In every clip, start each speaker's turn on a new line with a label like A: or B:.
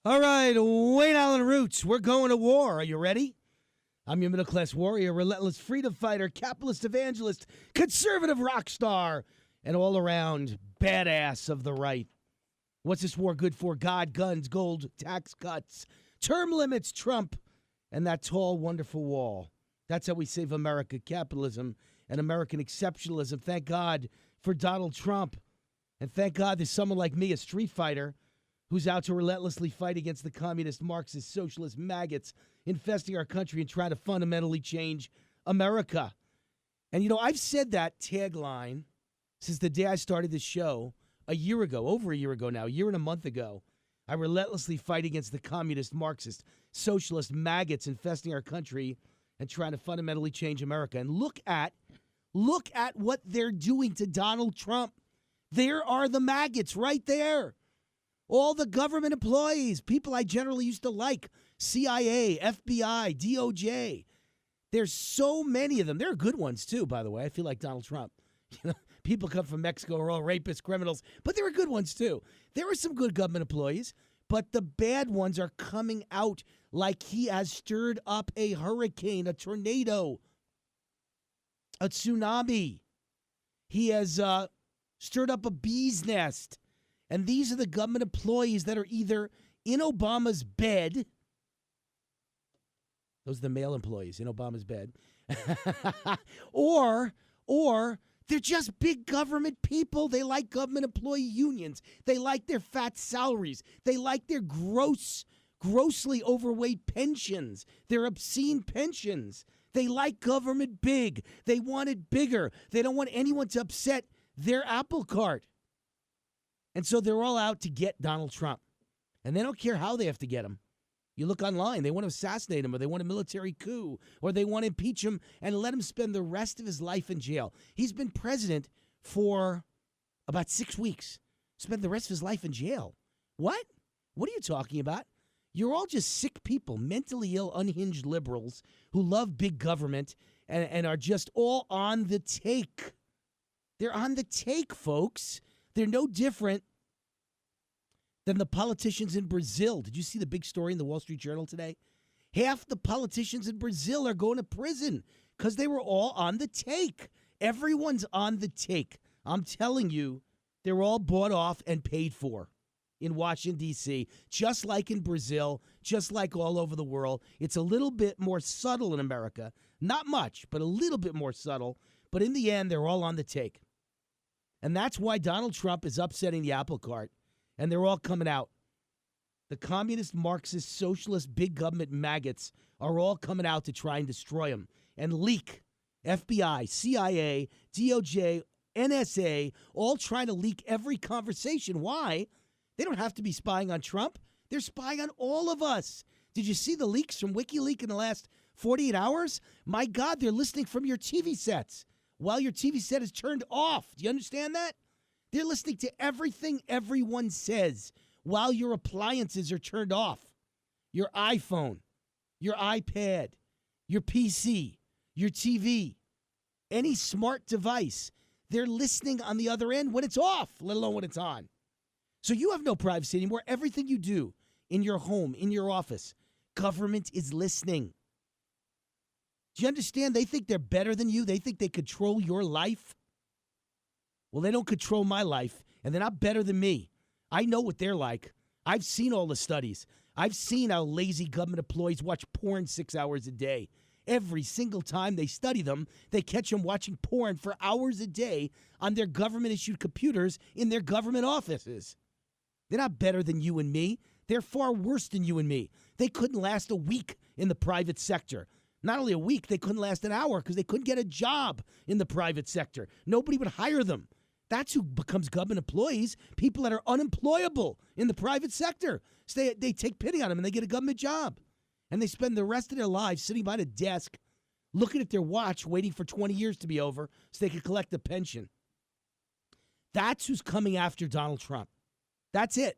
A: All right, Wayne Allyn Roots, we're going to war. Are you ready? I'm your middle-class warrior, relentless freedom fighter, capitalist evangelist, conservative rock star, and all-around badass of the right. What's this war good for? God, guns, gold, tax cuts, term limits, Trump, and that tall, wonderful wall. That's how we save America, capitalism and American exceptionalism. Thank God for Donald Trump. And thank God there's someone like me, a street fighter, who's out to relentlessly fight against the communist, Marxist, socialist maggots infesting our country and trying to fundamentally change America. And, you know, I've said that tagline since the day I started this show a year ago, over a year ago now, a year and a month ago. I relentlessly fight against the communist, Marxist, socialist maggots infesting our country and trying to fundamentally change America. And look at what they're doing to Donald Trump. There are the maggots right there. All the government employees, people I generally used to like, CIA, FBI, DOJ. There's so many of them. There are good ones, too, by the way. I feel like Donald Trump. You know, people come from Mexico are all rapists, criminals, but there are good ones, too. There are some good government employees, but the bad ones are coming out like he has stirred up a hurricane, a tornado, a tsunami. He has stirred up a bee's nest. And these are the government employees that are either in Obama's bed. Those are the male employees in Obama's bed. or they're just big government people. They like government employee unions. They like their fat salaries. They like their grossly overweight pensions, their obscene pensions. They like government big. They want it bigger. They don't want anyone to upset their apple cart. And so they're all out to get Donald Trump. And they don't care how they have to get him. You look online, they want to assassinate him, or they want a military coup, or they want to impeach him and let him spend the rest of his life in jail. He's been president for about 6 weeks. Spend the rest of his life in jail. What? What are you talking about? You're all just sick people, mentally ill, unhinged liberals who love big government and are just all on the take. They're on the take, folks. They're no different than the politicians in Brazil. Did you see the big story in the Wall Street Journal today? Half the politicians in Brazil are going to prison because they were all on the take. Everyone's on the take. I'm telling you, they're all bought off and paid for in Washington, D.C., just like in Brazil, just like all over the world. It's a little bit more subtle in America. Not much, but a little bit more subtle. But in the end, they're all on the take. And that's why Donald Trump is upsetting the apple cart, and they're all coming out. The communist, Marxist, socialist, big government maggots are all coming out to try and destroy him and leak. FBI, CIA, DOJ, NSA, all trying to leak every conversation. Why? They don't have to be spying on Trump. They're spying on all of us. Did you see the leaks from WikiLeaks in the last 48 hours? My God, they're listening from your TV sets while your TV set is turned off. Do you understand that? They're listening to everything everyone says while your appliances are turned off. Your iPhone, your iPad, your PC, your TV, any smart device. They're listening on the other end when it's off, let alone when it's on. So you have no privacy anymore. Everything you do in your home, in your office, government is listening. Do you understand? They think they're better than you. They think they control your life. Well, they don't control my life, and they're not better than me. I know what they're like. I've seen all the studies. I've seen how lazy government employees watch porn 6 hours a day. Every single time they study them, they catch them watching porn for hours a day on their government-issued computers in their government offices. They're not better than you and me. They're far worse than you and me. They couldn't last a week in the private sector. Not only a week, they couldn't last an hour because they couldn't get a job in the private sector. Nobody would hire them. That's who becomes government employees, people that are unemployable in the private sector. So they take pity on them and they get a government job. And they spend the rest of their lives sitting by the desk, looking at their watch, waiting for 20 years to be over so they can collect a pension. That's who's coming after Donald Trump. That's it.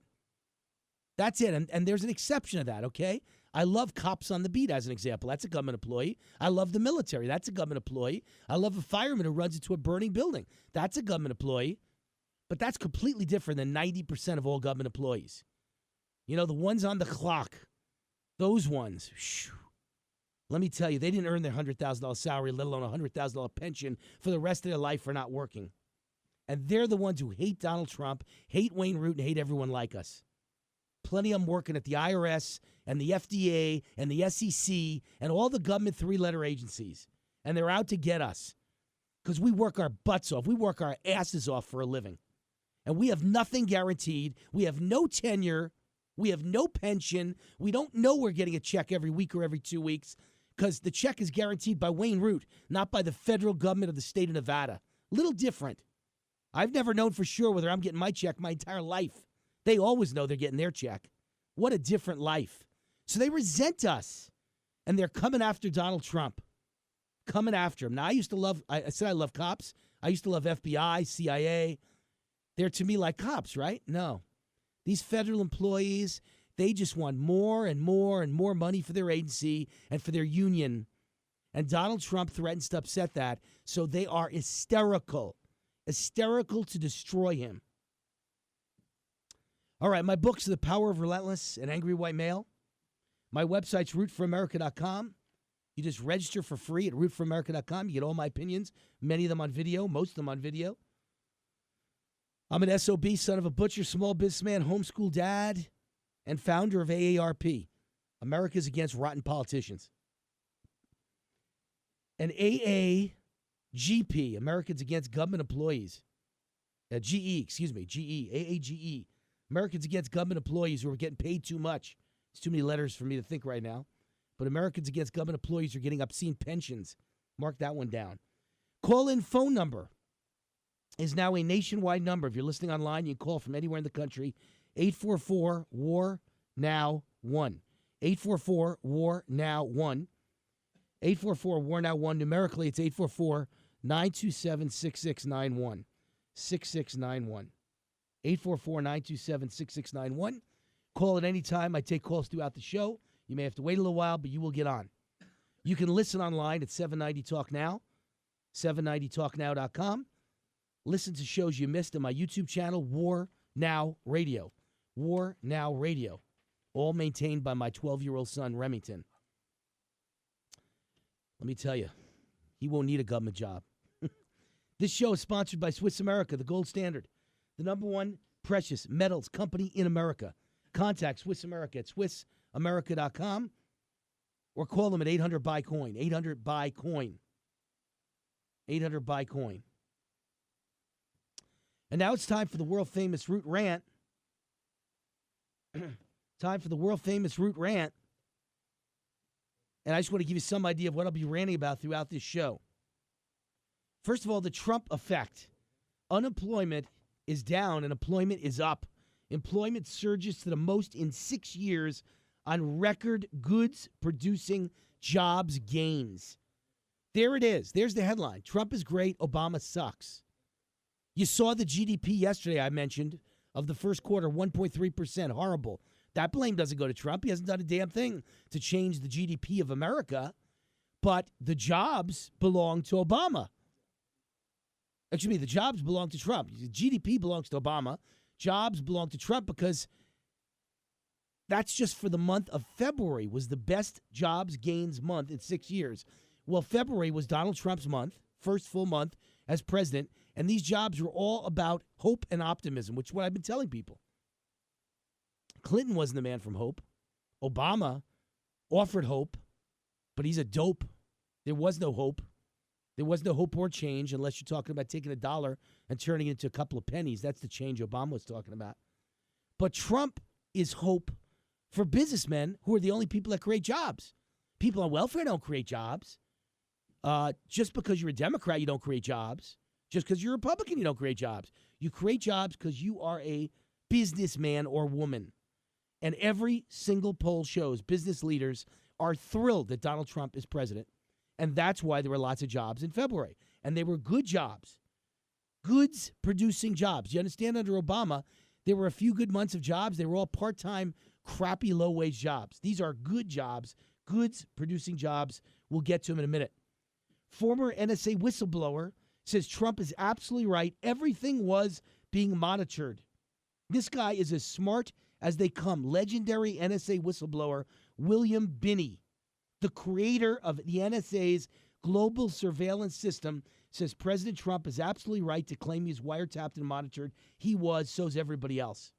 A: That's it. And there's an exception to that, okay? I love cops on the beat, as an example. That's a government employee. I love the military. That's a government employee. I love a fireman who runs into a burning building. That's a government employee. But that's completely different than 90% of all government employees. You know, the ones on the clock, those ones, whew, let me tell you, they didn't earn their $100,000 salary, let alone a $100,000 pension for the rest of their life for not working. And they're the ones who hate Donald Trump, hate Wayne Root, and hate everyone like us. Plenty of them working at the IRS and the FDA and the SEC and all the government three-letter agencies. And they're out to get us because we work our butts off. We work our asses off for a living. And we have nothing guaranteed. We have no tenure. We have no pension. We don't know we're getting a check every week or every 2 weeks because the check is guaranteed by Wayne Root, not by the federal government of the state of Nevada. Little different. I've never known for sure whether I'm getting my check my entire life. They always know they're getting their check. What a different life. So they resent us, and they're coming after Donald Trump. Coming after him. Now, I said I love cops. I used to love FBI, CIA. They're to me like cops, right? No. These federal employees, they just want more and more and more money for their agency and for their union. And Donald Trump threatens to upset that, so they are hysterical to destroy him. All right, my books are The Power of Relentless and Angry White Male. My website's rootforamerica.com. You just register for free at rootforamerica.com. You get all my opinions, many of them on video, most of them on video. I'm an SOB, son of a butcher, small businessman, homeschool dad, and founder of AARP, America's Against Rotten Politicians. And AAGP, Americans Against Government Employees. GE, AAGE, Americans Against Government Employees who are getting paid too much. It's too many letters for me to think right now. But Americans Against Government Employees are getting obscene pensions. Mark that one down. Call-in phone number is now a nationwide number. If you're listening online, you can call from anywhere in the country. 844-WAR-NOW-1. 844-WAR-NOW-1. 844-WAR-NOW-1. Numerically, it's 844-927-6691. 6691. 844-927-6691. Call at any time. I take calls throughout the show. You may have to wait a little while, but you will get on. You can listen online at 790 Talk Now, 790talknow.com. Listen to shows you missed on my YouTube channel, War Now Radio. War Now Radio. All maintained by my 12-year-old son, Remington. Let me tell you, he won't need a government job. This show is sponsored by Swiss America, the gold standard, the #1 precious metals company in America. Contact Swiss America at SwissAmerica.com or call them at 800-BUY-COIN. 800-BUY-COIN. 800-BUY-COIN. And now it's time for the world-famous Root Rant. Time for the world-famous Root Rant. And I just want to give you some idea of what I'll be ranting about throughout this show. First of all, the Trump effect. Unemployment is down and employment is up. Employment surges to the most in 6 years on record goods-producing jobs gains. There it is. There's the headline. Trump is great. Obama sucks. You saw the GDP yesterday I mentioned of the first quarter, 1.3%. Horrible. That blame doesn't go to Trump. He hasn't done a damn thing to change the GDP of America. But the jobs belong to Obama. Excuse me, the jobs belong to Trump. The GDP belongs to Obama. Jobs belong to Trump because that's just for the month of February was the best jobs gains month in 6 years. Well, February was Donald Trump's month, first full month as president, and these jobs were all about hope and optimism, which is what I've been telling people. Clinton wasn't the man from hope. Obama offered hope, but he's a dope. There was no hope. There was no hope or change unless you're talking about taking $1 and turning it into a couple of pennies. That's the change Obama was talking about. But Trump is hope for businessmen who are the only people that create jobs. People on welfare don't create jobs. Just because you're a Democrat, you don't create jobs. Just because you're a Republican, you don't create jobs. You create jobs because you are a businessman or woman. And every single poll shows business leaders are thrilled that Donald Trump is president. And that's why there were lots of jobs in February. And they were good jobs. Goods-producing jobs. You understand, under Obama, there were a few good months of jobs. They were all part-time, crappy, low-wage jobs. These are good jobs, goods-producing jobs. We'll get to them in a minute. Former NSA whistleblower says Trump is absolutely right. Everything was being monitored. This guy is as smart as they come. Legendary NSA whistleblower William Binney, the creator of the NSA's global surveillance system, says President Trump is absolutely right to claim he's wiretapped and monitored. He was, so's everybody else.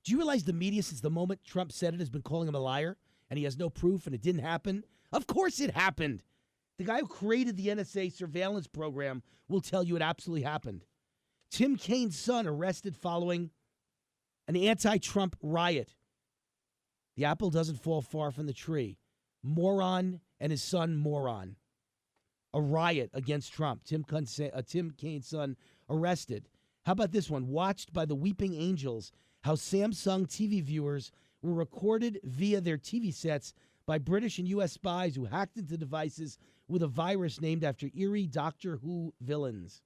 A: Do you realize the media, since the moment Trump said it, has been calling him a liar, and he has no proof, and it didn't happen? Of course it happened. The guy who created the NSA surveillance program will tell you it absolutely happened. Tim Kaine's son arrested following an anti-Trump riot. The apple doesn't fall far from the tree. Moron and his son, moron. A riot against Trump. Tim Kaine's son arrested. How about this one? Watched by the weeping angels, how Samsung TV viewers were recorded via their TV sets by British and U.S. spies who hacked into devices with a virus named after eerie Doctor Who villains.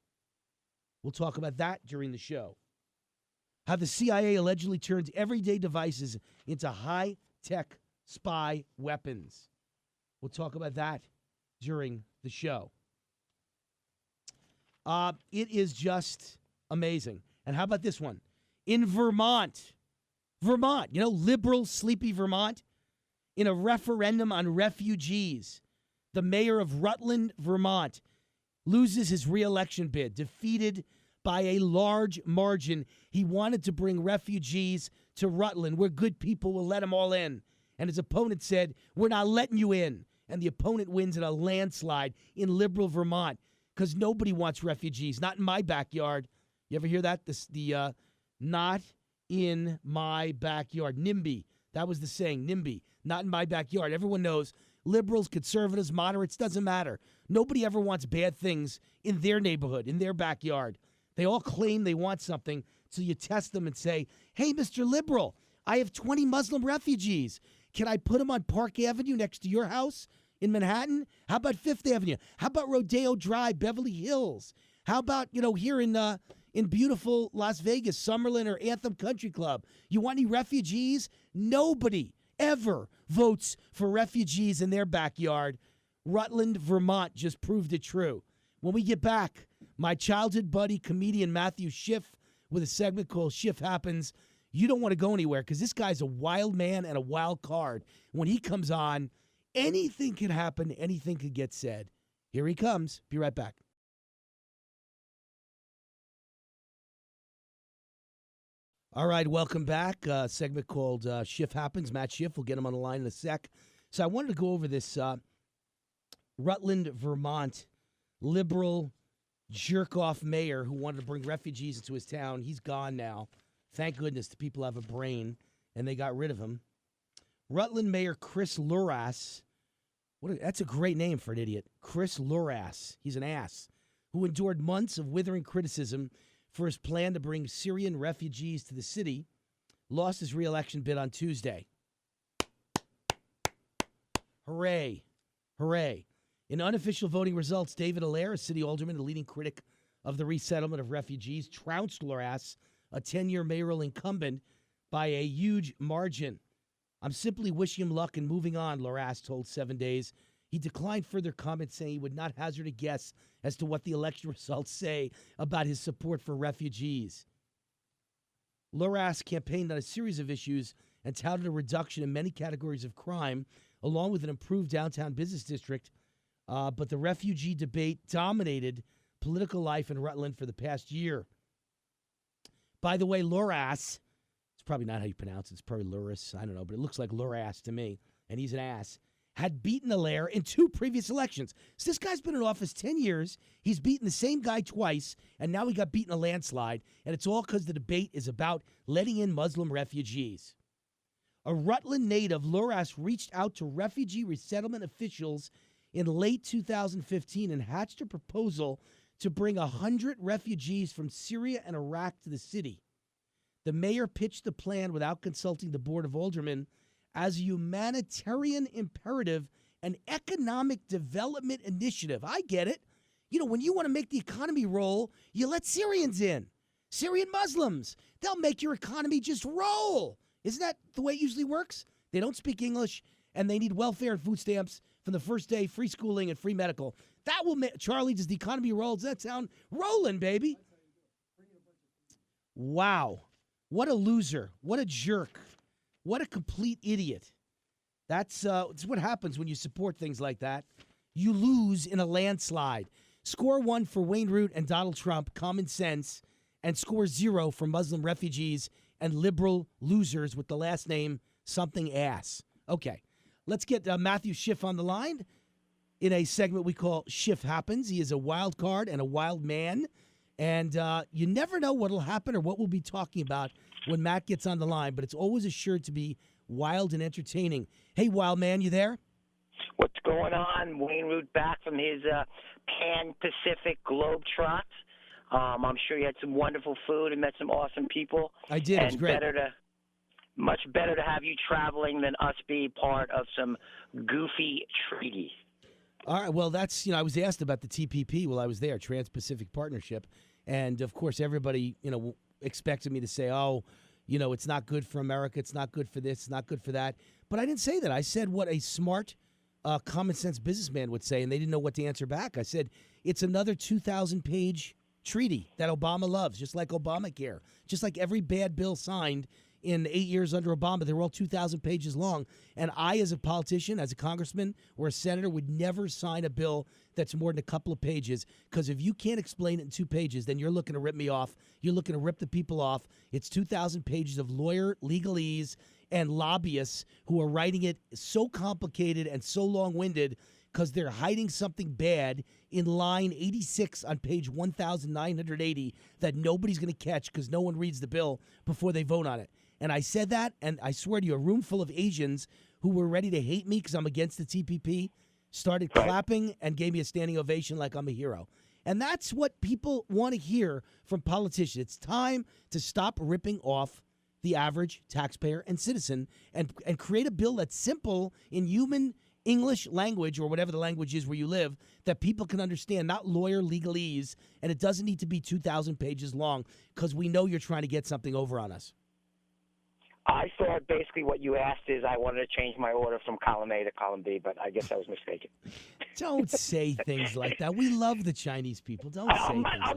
A: We'll talk about that during the show. How the CIA allegedly turns everyday devices into high-tech spy weapons. We'll talk about that during the show. It is just amazing. And how about this one? In Vermont, liberal, sleepy Vermont, in a referendum on refugees, the mayor of Rutland, Vermont, loses his re-election bid, defeated by a large margin. He wanted to bring refugees to Rutland, where good people will let them all in. And his opponent said, we're not letting you in. And the opponent wins in a landslide in liberal Vermont because nobody wants refugees. Not in my backyard. You ever hear that? Not in my backyard. NIMBY. That was the saying. NIMBY. Not in my backyard. Everyone knows liberals, conservatives, moderates, doesn't matter. Nobody ever wants bad things in their neighborhood, in their backyard. They all claim they want something, so you test them and say, hey, Mr. Liberal, I have 20 Muslim refugees. Can I put them on Park Avenue next to your house in Manhattan? How about Fifth Avenue? How about Rodeo Drive, Beverly Hills? How about, here in beautiful Las Vegas, Summerlin or Anthem Country Club? You want any refugees? Nobody ever votes for refugees in their backyard. Rutland, Vermont just proved it true. When we get back, my childhood buddy, comedian Matthew Schiff, with a segment called Schiff Happens. You don't want to go anywhere because this guy's a wild man and a wild card. When he comes on, anything can happen. Anything could get said. Here he comes. Be right back. All right, welcome back. Segment called Schiff Happens. Matt Schiff, we'll get him on the line in a sec. So I wanted to go over this Rutland, Vermont, liberal jerk-off mayor who wanted to bring refugees into his town. He's gone now. Thank goodness the people have a brain, and they got rid of him. Rutland Mayor Chris Luras, that's a great name for an idiot. Chris Luras, he's an ass, who endured months of withering criticism for his plan to bring Syrian refugees to the city, lost his re-election bid on Tuesday. Hooray. Hooray. In unofficial voting results, David Allaire, a city alderman, a leading critic of the resettlement of refugees, trounced Luras, a 10-year mayoral incumbent, by a huge margin. I'm simply wishing him luck and moving on, Luras told 7 Days. He declined further comments, saying he would not hazard a guess as to what the election results say about his support for refugees. Luras campaigned on a series of issues and touted a reduction in many categories of crime, along with an improved downtown business district. But the refugee debate dominated political life in Rutland for the past year. By the way, Luras, it's probably not how you pronounce it. It's probably Luras. I don't know, but it looks like Luras to me, and he's an ass, had beaten Allaire in 2 previous elections. So this guy's been in office 10 years. He's beaten the same guy twice, and now he got beaten a landslide, and it's all because the debate is about letting in Muslim refugees. A Rutland native, Luras reached out to refugee resettlement officials in late 2015 and hatched a proposal to bring 100 refugees from Syria and Iraq to the city. The mayor pitched the plan without consulting the Board of Aldermen as a humanitarian imperative and economic development initiative. I get it. When you want to make the economy roll, you let Syrians in. Syrian Muslims. They'll make your economy just roll. Isn't that the way it usually works? They don't speak English, and they need welfare and food stamps from the first day, free schooling and free medical. That will make, Charlie, does the economy roll? Does that sound rolling, baby? Wow. What a loser. What a jerk. What a complete idiot. That's what happens when you support things like that. You lose in a landslide. Score 1 for Wayne Root and Donald Trump, common sense, and score 0 for Muslim refugees and liberal losers with the last name something ass. Okay, let's get Matthew Schiff on the line in a segment we call Schiff Happens. He is a wild card and a wild man, and you never know what will happen or what we'll be talking about when Matt gets on the line, but it's always assured to be wild and entertaining. Hey, wild man, you there?
B: What's going on? Wayne Root back from his Pan-Pacific Globetrot. I'm sure you had some wonderful food and met some awesome people.
A: I did. It was great.
B: Much better to have you traveling than us be part of some goofy treaty.
A: All right. Well, that's, I was asked about the TPP while I was there, Trans-Pacific Partnership. And, of course, everybody, expected me to say, it's not good for America. It's not good for this. It's not good for that. But I didn't say that. I said what a smart, common sense businessman would say, and they didn't know what to answer back. I said, it's another 2,000-page treaty that Obama loves, just like Obamacare, just like every bad bill signed in 8 years under Obama. They were all 2,000 pages long. And I, as a politician, as a congressman or a senator, would never sign a bill that's more than a couple of pages, because if you can't explain it in 2 pages, then you're looking to rip me off. You're looking to rip the people off. It's 2,000 pages of lawyer legalese and lobbyists who are writing it so complicated and so long-winded because they're hiding something bad in line 86 on page 1,980 that nobody's going to catch because no one reads the bill before they vote on it. And I said that, and I swear to you, a room full of Asians who were ready to hate me because I'm against the TPP started clapping and gave me a standing ovation like I'm a hero. And that's what people want to hear from politicians. It's time to stop ripping off the average taxpayer and citizen and create a bill that's simple in human English language, or whatever the language is where you live, that people can understand, not lawyer legalese, and it doesn't need to be 2,000 pages long because we know you're trying to get something over on us.
B: I thought basically what you asked is I wanted to change my order from column A to column B, but I guess I was mistaken.
A: Don't say things like that. We love the Chinese people. Don't say things like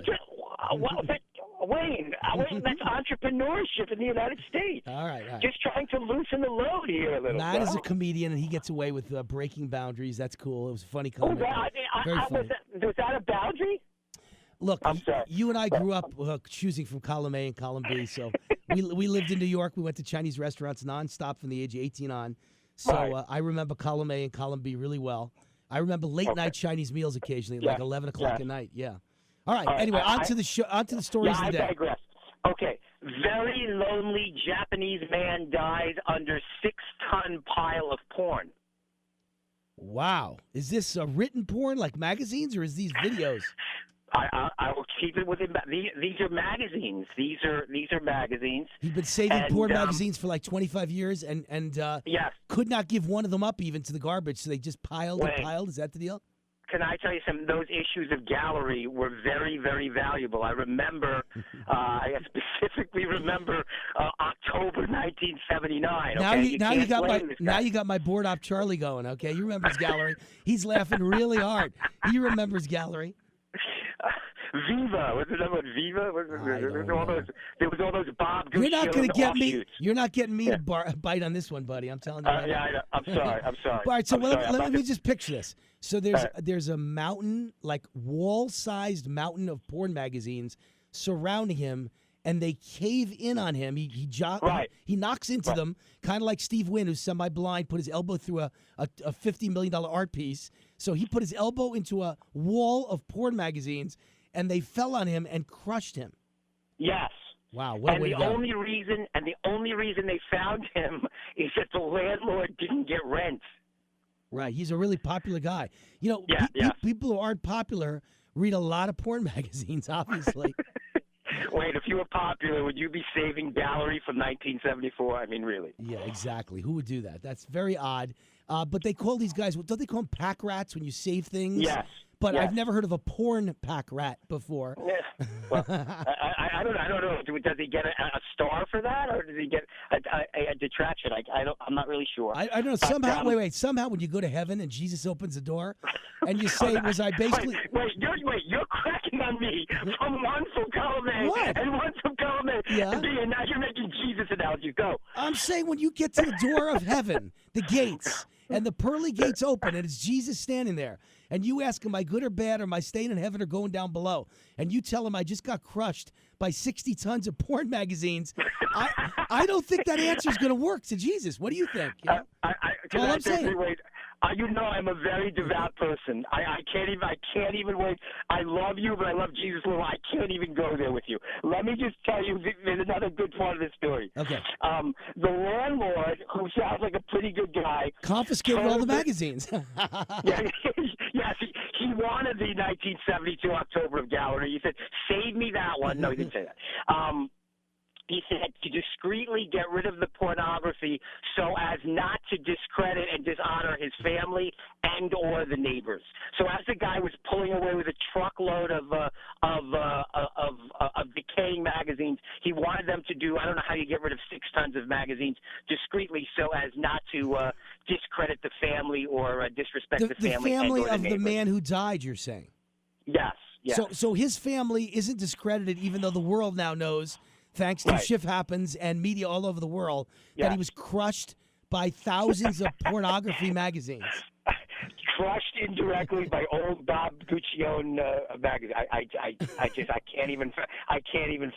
A: that.
B: Wayne, that's entrepreneurship in the United States.
A: All right.
B: Just trying to loosen the load here a little.
A: Matt is a comedian, and he gets away with breaking boundaries. That's cool. It was a funny comment. Very funny.
B: Was that a boundary?
A: Look, you and I grew up choosing from column A and column B, so we lived in New York. We went to Chinese restaurants nonstop from the age of 18 on. So I remember column A and column B really well. I remember late-night Chinese meals occasionally, like 11 o'clock at night. Yeah. All right. Anyway, on to the stories of the day.
B: I digress. Okay. Very lonely Japanese man dies under 6-ton pile of porn.
A: Wow. Is this written porn like magazines, or is these videos?
B: I will keep it within. These are magazines. These are magazines.
A: He's been saving porn magazines for like 25 years, and
B: yes,
A: could not give one of them up even to the garbage, so they just piled and piled. Is that the deal?
B: Can I tell you something? Those issues of Gallery were very, very valuable. I remember, I specifically remember October 1979.
A: Now you got my board op Charlie going. Okay, he remembers Gallery. He's laughing really hard. He remembers Gallery.
B: Viva. What's the number? Viva? There was all those Bob Gooch.
A: You're not going to get me. You're not getting me to bite on this one, buddy. I'm telling you.
B: Yeah, I know. I'm sorry. All
A: right, so let me just picture this. So there's a mountain, like wall-sized mountain of porn magazines surrounding him, and they cave in on him. He knocks into them, kind of like Steve Wynn, who's semi-blind, put his elbow through a $50 million art piece. So he put his elbow into a wall of porn magazines, and they fell on him and crushed him.
B: Yes.
A: Wow. What a way to go.
B: The only reason they found him is that the landlord didn't get rent.
A: Right. He's a really popular guy. People who aren't popular read a lot of porn magazines, obviously.
B: Wait, if you were popular, would you be saving Gallery from 1974? I mean, really?
A: Yeah, exactly. Who would do that? That's very odd. But they call these guys, don't they call them pack rats when you save things?
B: Yes.
A: But
B: yes.
A: I've never heard of a porn pack rat before.
B: Yeah. Well, I don't know. Does he get a star for that, or does he get a detraction? I'm not really sure.
A: I don't know. Somehow, wait. Somehow, when you go to heaven and Jesus opens the door, and you say, "Was I basically?"
B: Wait, you're cracking on me from one from column A and one from column A.
A: Yeah.
B: And now you're making Jesus analogies. Go.
A: I'm saying when you get to the door of heaven, the gates, and the pearly gates open, and it's Jesus standing there, and you ask him, "Am I good or bad, or am I staying in heaven or going down below?" And you tell him, "I just got crushed by 60 tons of porn magazines." I don't think that answer is going to work to Jesus. What do you think? You know? That's all I'm saying.
B: You know, I'm a very devout person. I can't even wait. I love you, but I love Jesus a little. I can't even go there with you. Let me just tell you, there's another good part of this story.
A: Okay.
B: The landlord, who sounds like a pretty good guy,
A: confiscated all the magazines.
B: Yes, he wanted the 1972 October of Gallery. He said, "Save me that one." No, he didn't say that. He said to discreetly get rid of the pornography so as not to discredit and dishonor his family and or the neighbors. So as the guy was pulling away with a truckload of decaying magazines, he wanted them to do, I don't know how you get rid of 6 tons of magazines discreetly so as not to discredit the family or disrespect the family.
A: The family of
B: the
A: the man who died, you're saying?
B: Yes.
A: So his family isn't discredited, even though the world now knows, thanks to Schiff Happens and media all over the world, that he was crushed by thousands of pornography magazines.
B: Crushed indirectly by old Bob Guccione magazine. I can't even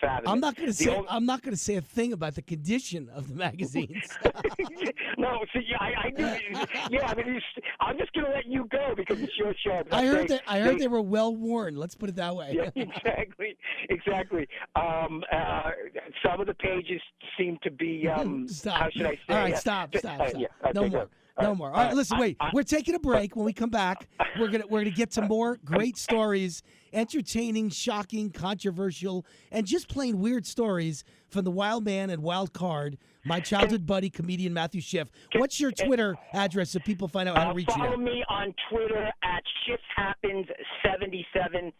B: fathom.
A: I'm not going to say a thing about the condition of the magazines.
B: No, see, I do. Yeah, I mean, I'm just going to let you go because it's your show.
A: I heard they were well worn. Let's put it that way.
B: Yeah, exactly. Some of the pages seem to be.
A: Stop.
B: How should I say?
A: All right, stop. No more. No more. All right, listen, wait. We're taking a break. When we come back, we're gonna get to more great stories, entertaining, shocking, controversial, and just plain weird stories from the wild man and wild card, my childhood buddy, comedian Matthew Schiff. What's your Twitter address so people find out how to reach you?
B: Follow me on Twitter at SchiffHappens77.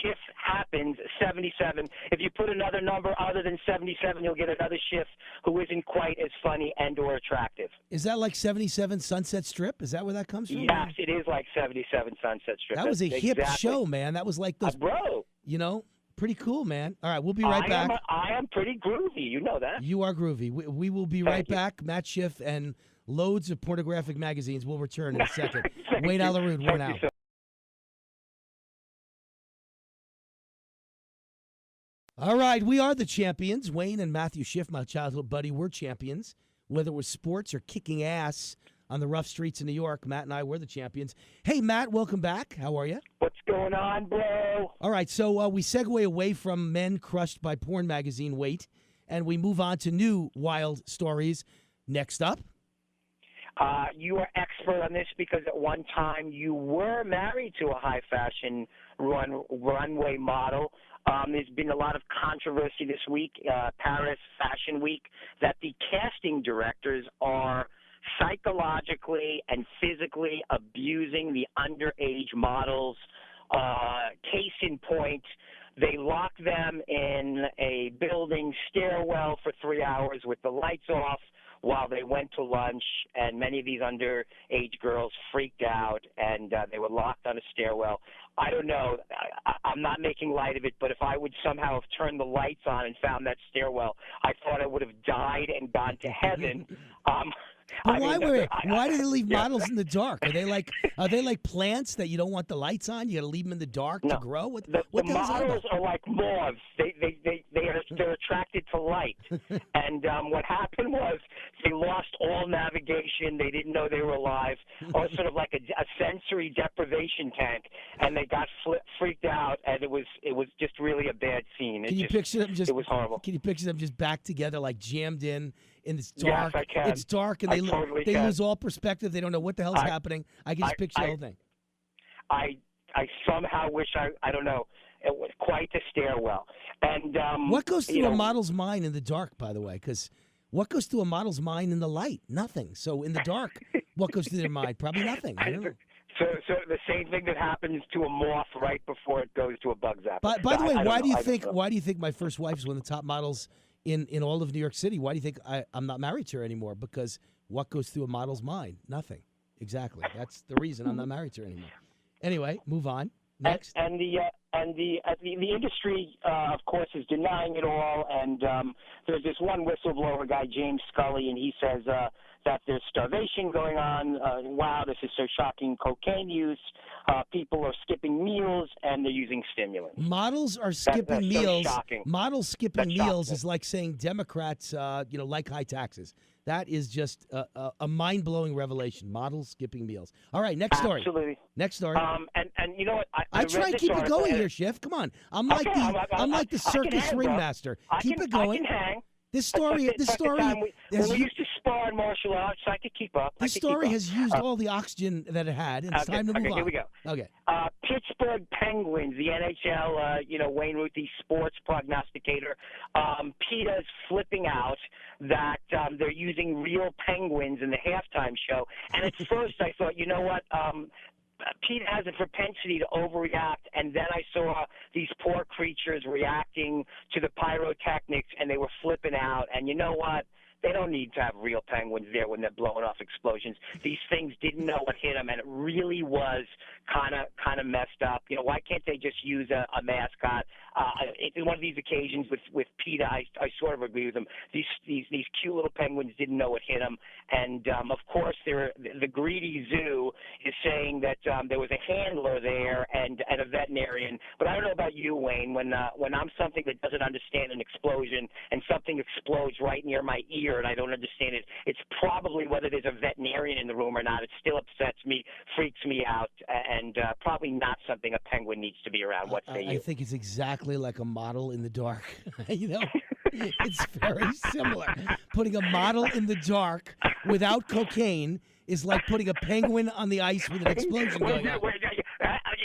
B: SchiffHappens77. If you put another number other than 77, you'll get another Schiff who isn't quite as funny and or attractive.
A: Is that like 77 Sunset Strip? Is that where that comes from?
B: Yes, it is like 77 Sunset Strip.
A: That was a hip show, man. That was like those,
B: bro.
A: You know, pretty cool, man. All right, we'll be right back.
B: I am pretty groovy. You know that.
A: You are groovy. We will be right back. Matt Schiff and loads of pornographic magazines. We'll return in a second. Wayne Allyn, we're now. All right, we are the champions. Wayne and Matthew Schiff, my childhood buddy, were champions. Whether it was sports or kicking ass on the rough streets of New York, Matt and I were the champions. Hey, Matt, welcome back. How are you?
B: What's going on, bro?
A: All right, so we segue away from men crushed by porn magazine weight, and we move on to new wild stories. Next up.
B: You are expert on this because at one time you were married to a high fashion runway model. There's been a lot of controversy this week, Paris Fashion Week, that the casting directors are psychologically and physically abusing the underage models. Case in point, they locked them in a building stairwell for 3 hours with the lights off while they went to lunch, and many of these underage girls freaked out, and they were locked on a stairwell. I don't know. I'm not making light of it, but if I would somehow have turned the lights on and found that stairwell, I thought I would have died and gone to heaven.
A: But why do they leave models in the dark? Are they like plants that you don't want the lights on? You got to leave them in the dark to grow. What the
B: models are like moths. They're attracted to light. And what happened was they lost all navigation. They didn't know they were alive, or sort of like a sensory deprivation tank. And they got freaked out, and it was just really a bad scene.
A: Can you picture them just?
B: It was horrible.
A: Can you picture them just back together, like jammed in this dark?
B: Yes, I can.
A: It's dark, and they lose all perspective. They don't know what the hell's happening. I can just picture the whole thing.
B: I somehow wish I don't know. It was quite a stairwell. And
A: what goes through a model's mind in the dark, by the way? Because what goes through a model's mind in the light? Nothing. So in the dark, What goes through their mind? Probably nothing. I don't know.
B: So the same thing that happens to a moth right before it goes to a bug's apple.
A: By the way, why do you think?
B: know.
A: Why do you think my first wife is one of the top models in all of New York City? Why do you think I'm not married to her anymore? Because what goes through a model's mind? Nothing. Exactly. That's the reason I'm not married to her anymore. Anyway, move on. Next.
B: And the industry, of course, is denying it all. And there's this one whistleblower guy, James Scully, and he says that there's starvation going on. Wow, this is so shocking. Cocaine use. People are skipping meals, and they're using stimulants.
A: Models are skipping
B: that's
A: meals.
B: So shocking.
A: Models skipping
B: That
A: meals
B: shocks me.
A: is like saying Democrats, like high taxes. That is just a mind-blowing revelation. Models skipping meals. All right, next story.
B: Absolutely.
A: Next story.
B: And you know what?
A: I try
B: read
A: and
B: this
A: keep it
B: article,
A: going
B: and-
A: here, Schiff. Come on. I'm
B: Okay,
A: like the
B: I can
A: circus
B: hang, bro.
A: ringmaster. Keep it
B: I
A: going.
B: can hang.
A: This story.
B: It's like the time we
A: has
B: used to spar in martial arts, so I could keep up.
A: this story has used all the oxygen that it had, and it's time to move on.
B: Here we go.
A: Okay.
B: Pittsburgh Penguins, the NHL, Wayne Root, the sports prognosticator, PETA's flipping out that they're using real penguins in the halftime show. And at first I thought, you know what? PETA has a propensity to overreact, and then I saw these poor creatures reacting to the pyrotechnics, and they were flipping out. And you know what? They don't need to have real penguins there when they're blowing off explosions. These things didn't know what hit them, and it really was kind of messed up. Why can't they just use a mascot? In one of these occasions with PETA, I sort of agree with them. These cute little penguins didn't know what hit them, and of course the greedy zoo is saying that there was a handler there and a veterinarian. But I don't know about you, Wayne. When I'm something that doesn't understand an explosion and something explodes right near my ear and I don't understand it, it's probably whether there's a veterinarian in the room or not. It still upsets me, freaks me out, and probably not something a penguin needs to be around. What say you?
A: I think it's exactly like a model in the dark. It's very similar. Putting a model in the dark without cocaine is like putting a penguin on the ice with an explosion going on.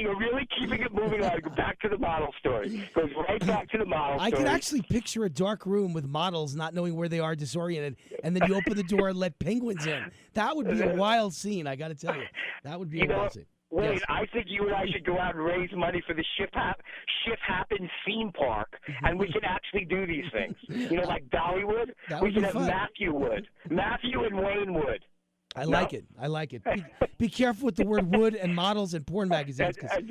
B: You're really keeping it moving on. Go back to the model story. Goes right back to the model story.
A: I could actually picture a dark room with models not knowing where they are, disoriented, and then you open the door and let penguins in. That would be a wild scene, I got to tell you. That would be a wild scene.
B: Wait,
A: Yes.
B: I think you and I should go out and raise money for the Ship Happens theme park, and we can actually do these things. Like Dollywood.
A: That
B: We
A: would
B: can
A: be
B: have
A: fun.
B: Matthew and Wayne Wood.
A: I like it. Be careful with the word wood and models and porn magazines, because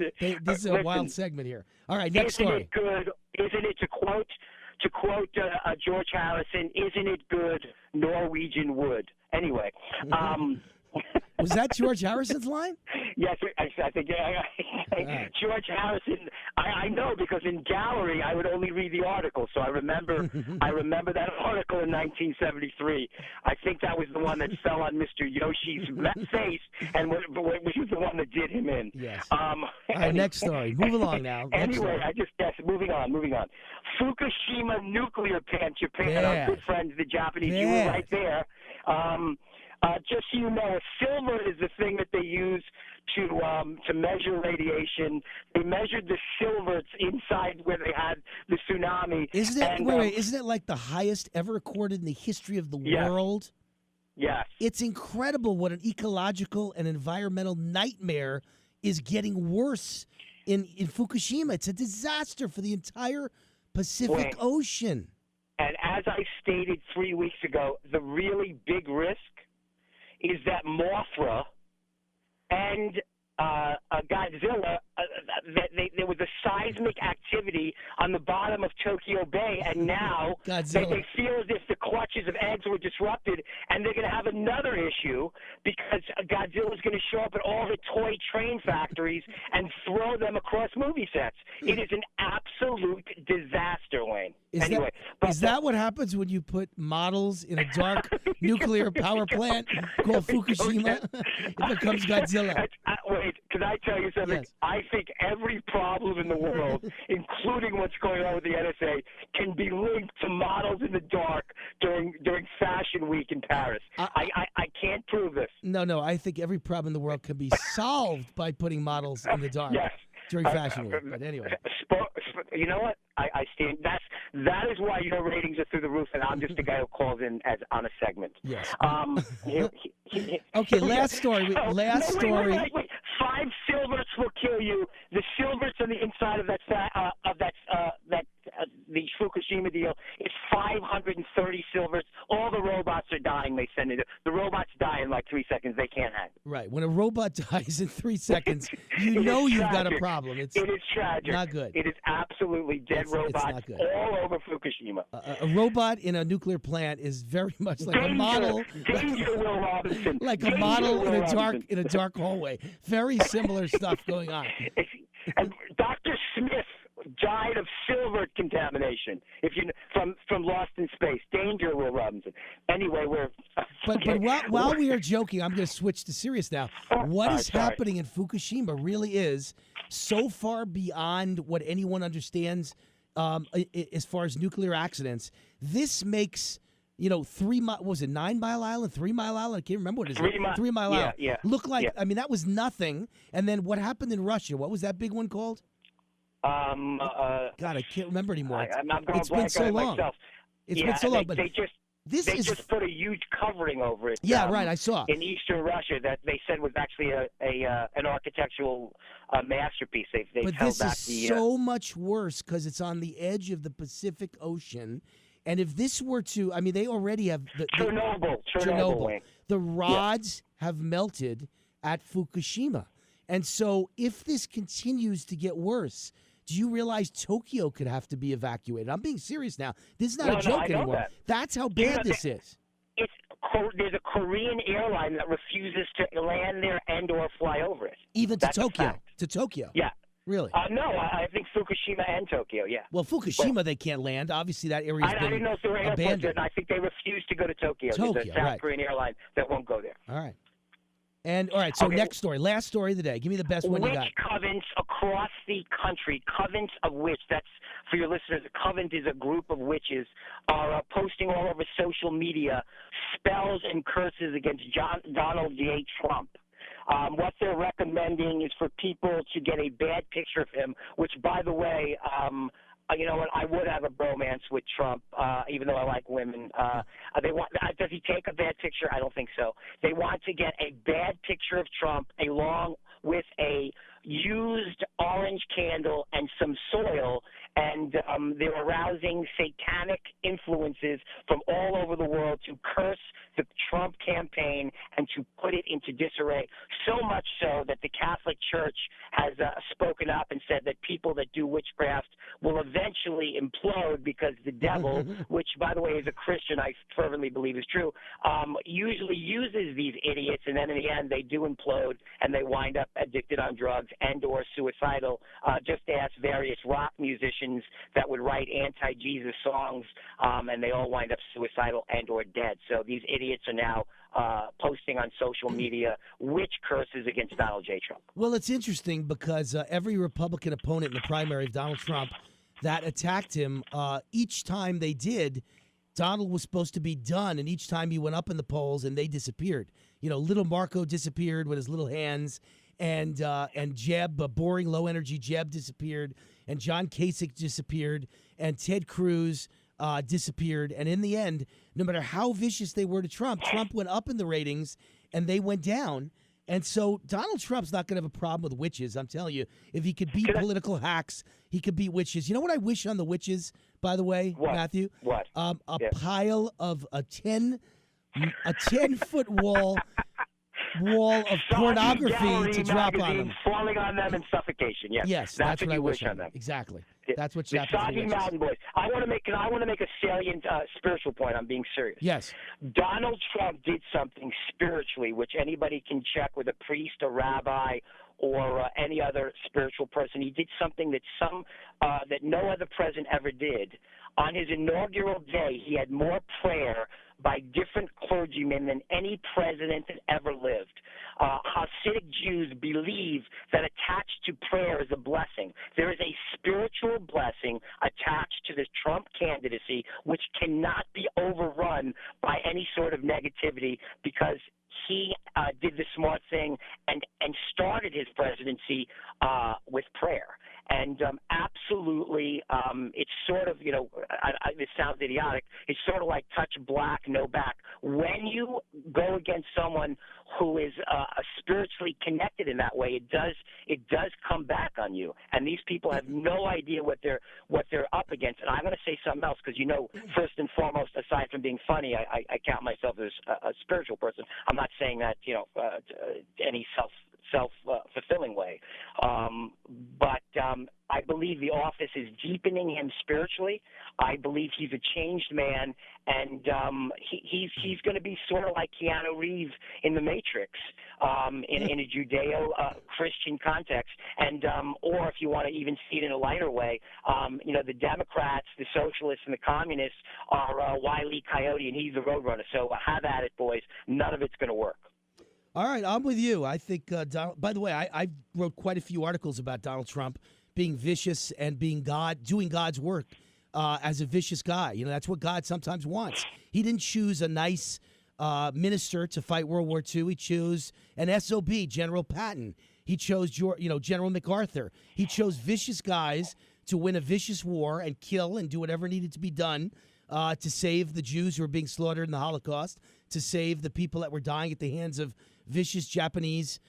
A: this is a wild segment here. All right, next
B: Isn't
A: story.
B: it good? Isn't it, to quote George Harrison, isn't it good Norwegian wood? Anyway.
A: Was that George Harrison's line?
B: Yes, I think George Harrison. I know, because in Gallery I would only read the article, so I remember that article in 1973. I think that was the one that fell on Mr. Yoshi's face, and which was the one that did him in.
A: Yes. All right, next story. Move along now. Next
B: Anyway,
A: story.
B: moving on. Fukushima nuclear plant, Japan.
A: Yeah.
B: Our good friends, the Japanese, you were right there. Just so you know, silver is the thing that they use to measure radiation. They measured the silver inside where they had the tsunami.
A: Isn't it like the highest ever recorded in the history of the world?
B: Yes.
A: It's incredible what an ecological and environmental nightmare is getting worse in Fukushima. It's a disaster for the entire Pacific Ocean.
B: And as I stated 3 weeks ago, the really big risk is that Mothra and Godzilla, there was a seismic activity on the bottom of Tokyo Bay, and now they feel as if the clutches of eggs were disrupted, and they're going to have another issue because Godzilla is going to show up at all the toy train factories and throw them across movie sets. It is an absolute disaster, Wayne.
A: Is that what happens when you put models in a dark nuclear power plant called Fukushima? It becomes Godzilla.
B: Wait, can I tell you something?
A: Yes.
B: I think every problem in the world, including what's going on with the NSA, can be linked to models in the dark during Fashion Week in Paris. I can't prove this.
A: No, I think every problem in the world can be solved by putting models in the dark.
B: Yes.
A: During Fashion Week, but anyway.
B: You know what? I stand. That is why your ratings are through the roof, and I'm just the guy who calls in on a segment.
A: Yes. Okay, last story. Last story.
B: Wait. 5 silverts will kill you. The silverts on the inside of the Fukushima deal is 530 silverts. All the robots are dying. They send it. The robots die in like 3 seconds. They can't hang.
A: Right. When a robot dies in 3 seconds, you know you've got a problem. It
B: is tragic.
A: Not good.
B: It is absolutely dead robots
A: not good.
B: all over Fukushima.
A: A robot in a nuclear plant is very much like
B: Danger.
A: a model.
B: Danger, Will Robinson.
A: Like
B: Danger,
A: a model
B: Will Robinson.
A: in a dark hallway. Very similar stuff going on.
B: And Dr. Smith died of silver contamination. If you from Lost in Space, danger, Will Robinson. Anyway,
A: But while we are joking, I'm going to switch to serious now. What is happening in Fukushima really is so far beyond what anyone understands as far as nuclear accidents. This makes 9 Mile Island, 3 Mile Island? I can't remember what it is. 3 Mile Island.
B: Yeah.
A: Look like I mean that was nothing. And then what happened in Russia? What was that big one called? God, I can't remember anymore. It's been so long.
B: Myself.
A: It's been so long. But
B: they just put a huge covering over it.
A: Yeah, right. I saw
B: in eastern Russia that they said was actually an architectural masterpiece.
A: But this is so much worse because it's on the edge of the Pacific Ocean. And if this were to, I mean, they already have Chernobyl. The rods have melted at Fukushima. And so if this continues to get worse, do you realize Tokyo could have to be evacuated? I'm being serious now. This is not a joke anymore. That's how bad this is.
B: There's a Korean airline that refuses to land there and or fly over it.
A: Even to Tokyo. To Tokyo.
B: Yeah.
A: Really?
B: No, I think Fukushima and Tokyo, yeah.
A: Well, Fukushima, they can't land. Obviously, that area's been
B: I didn't know if they were
A: abandoned.
B: I think they refuse to go to Tokyo. There's a South Korean airline that won't go there.
A: All right. All right, so next story. Last story of the day. Give me the best one you got.
B: Witch covens across the country, covens of witch, that's, for your listeners, a coven is a group of witches, are posting all over social media spells and curses against Donald J. Trump. What they're recommending is for people to get a bad picture of him, which, by the way, you know what? I would have a bromance with Trump, even though I like women. Does he take a bad picture? I don't think so. They want to get a bad picture of Trump along with a used orange candle and some soil, and they're arousing satanic influences from all over the world to curse the Trump campaign and to put it into disarray, so much so that the Catholic Church has spoken up and said that people that do witchcraft will eventually implode because the devil, which, by the way, is a Christian, I fervently believe is true, usually uses these idiots, and then in the end they do implode and they wind up addicted on drugs and or suicidal. Just ask various rock musicians that would write anti-Jesus songs, and they all wind up suicidal and or dead. So these idiots are now posting on social media witch curses against Donald J. Trump.
A: Well, it's interesting because every Republican opponent in the primary of Donald Trump that attacked him, each time they did, Donald was supposed to be done, and each time he went up in the polls and they disappeared. You know, little Marco disappeared with his little hands, and Jeb, boring low-energy Jeb, disappeared, and John Kasich disappeared, and Ted Cruz disappeared. And in the end, no matter how vicious they were to Trump, Trump went up in the ratings, and they went down. And so Donald Trump's not going to have a problem with witches, I'm telling you. If he could beat political hacks, he could beat witches. You know what I wish on the witches, by the way, Matthew?
B: What?
A: Pile of a 10-foot wall of pornography to drop on them.
B: Falling on them in suffocation. Yes,
A: that's what I
B: wish
A: on them. Exactly. That's what happens.
B: The Soggy Mountain Boys. I want to make a salient spiritual point. I'm being serious.
A: Yes.
B: Donald Trump did something spiritually, which anybody can check with a priest, a rabbi, or any other spiritual person. He did something that no other president ever did. On his inaugural day, he had more prayer by different clergymen than any president that ever lived. Hasidic Jews believe that attached to prayer is a blessing. There is a spiritual blessing attached to this Trump candidacy, which cannot be overrun by any sort of negativity, because he did the smart thing and started his presidency with prayer. And absolutely, it's sort of, this sounds idiotic. It's sort of like touch black, no back. When you go against someone who is spiritually connected in that way, it does come back on you. And these people have no idea what they're up against. And I'm going to say something else because, first and foremost, aside from being funny, I count myself as a spiritual person. I'm not saying that, any self-fulfilling way. But I believe the office is deepening him spiritually. I believe he's a changed man, and he's going to be sort of like Keanu Reeves in The Matrix, in a Judeo-Christian context. And or if you want to even see it in a lighter way, the Democrats, the socialists, and the communists are Wile E. Coyote, and he's the Roadrunner. So have at it, boys. None of it's going to work.
A: All right, I'm with you. I think, by the way, I wrote quite a few articles about Donald Trump being vicious and doing God's work as a vicious guy. That's what God sometimes wants. He didn't choose a nice minister to fight World War II. He chose an SOB, General Patton. He chose, General MacArthur. He chose vicious guys to win a vicious war and kill and do whatever needed to be done to save the Jews who were being slaughtered in the Holocaust, to save the people that were dying at the hands of vicious Japanese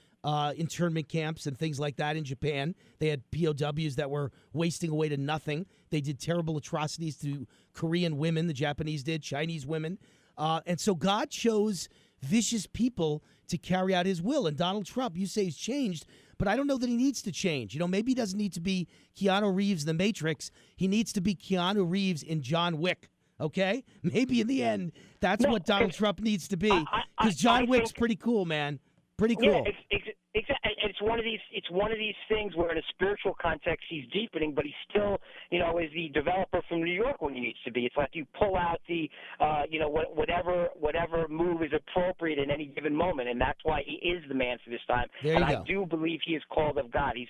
A: internment camps and things like that in Japan. They had POWs that were wasting away to nothing. They did terrible atrocities to Korean women, the Japanese did, Chinese women. And so God chose vicious people to carry out his will. And Donald Trump, you say he's changed, but I don't know that he needs to change. Maybe he doesn't need to be Keanu Reeves in The Matrix. He needs to be Keanu Reeves in John Wick. Okay? Maybe in the end, that's what Donald Trump needs to be. Because John Wick's pretty cool, man. Pretty cool.
B: Yeah, it's one of these things where in a spiritual context he's deepening, but he still, is the developer from New York when he needs to be. It's like you pull out the, whatever move is appropriate in any given moment, and that's why he is the man for this time.
A: There you go.
B: I do believe he is called of God. He's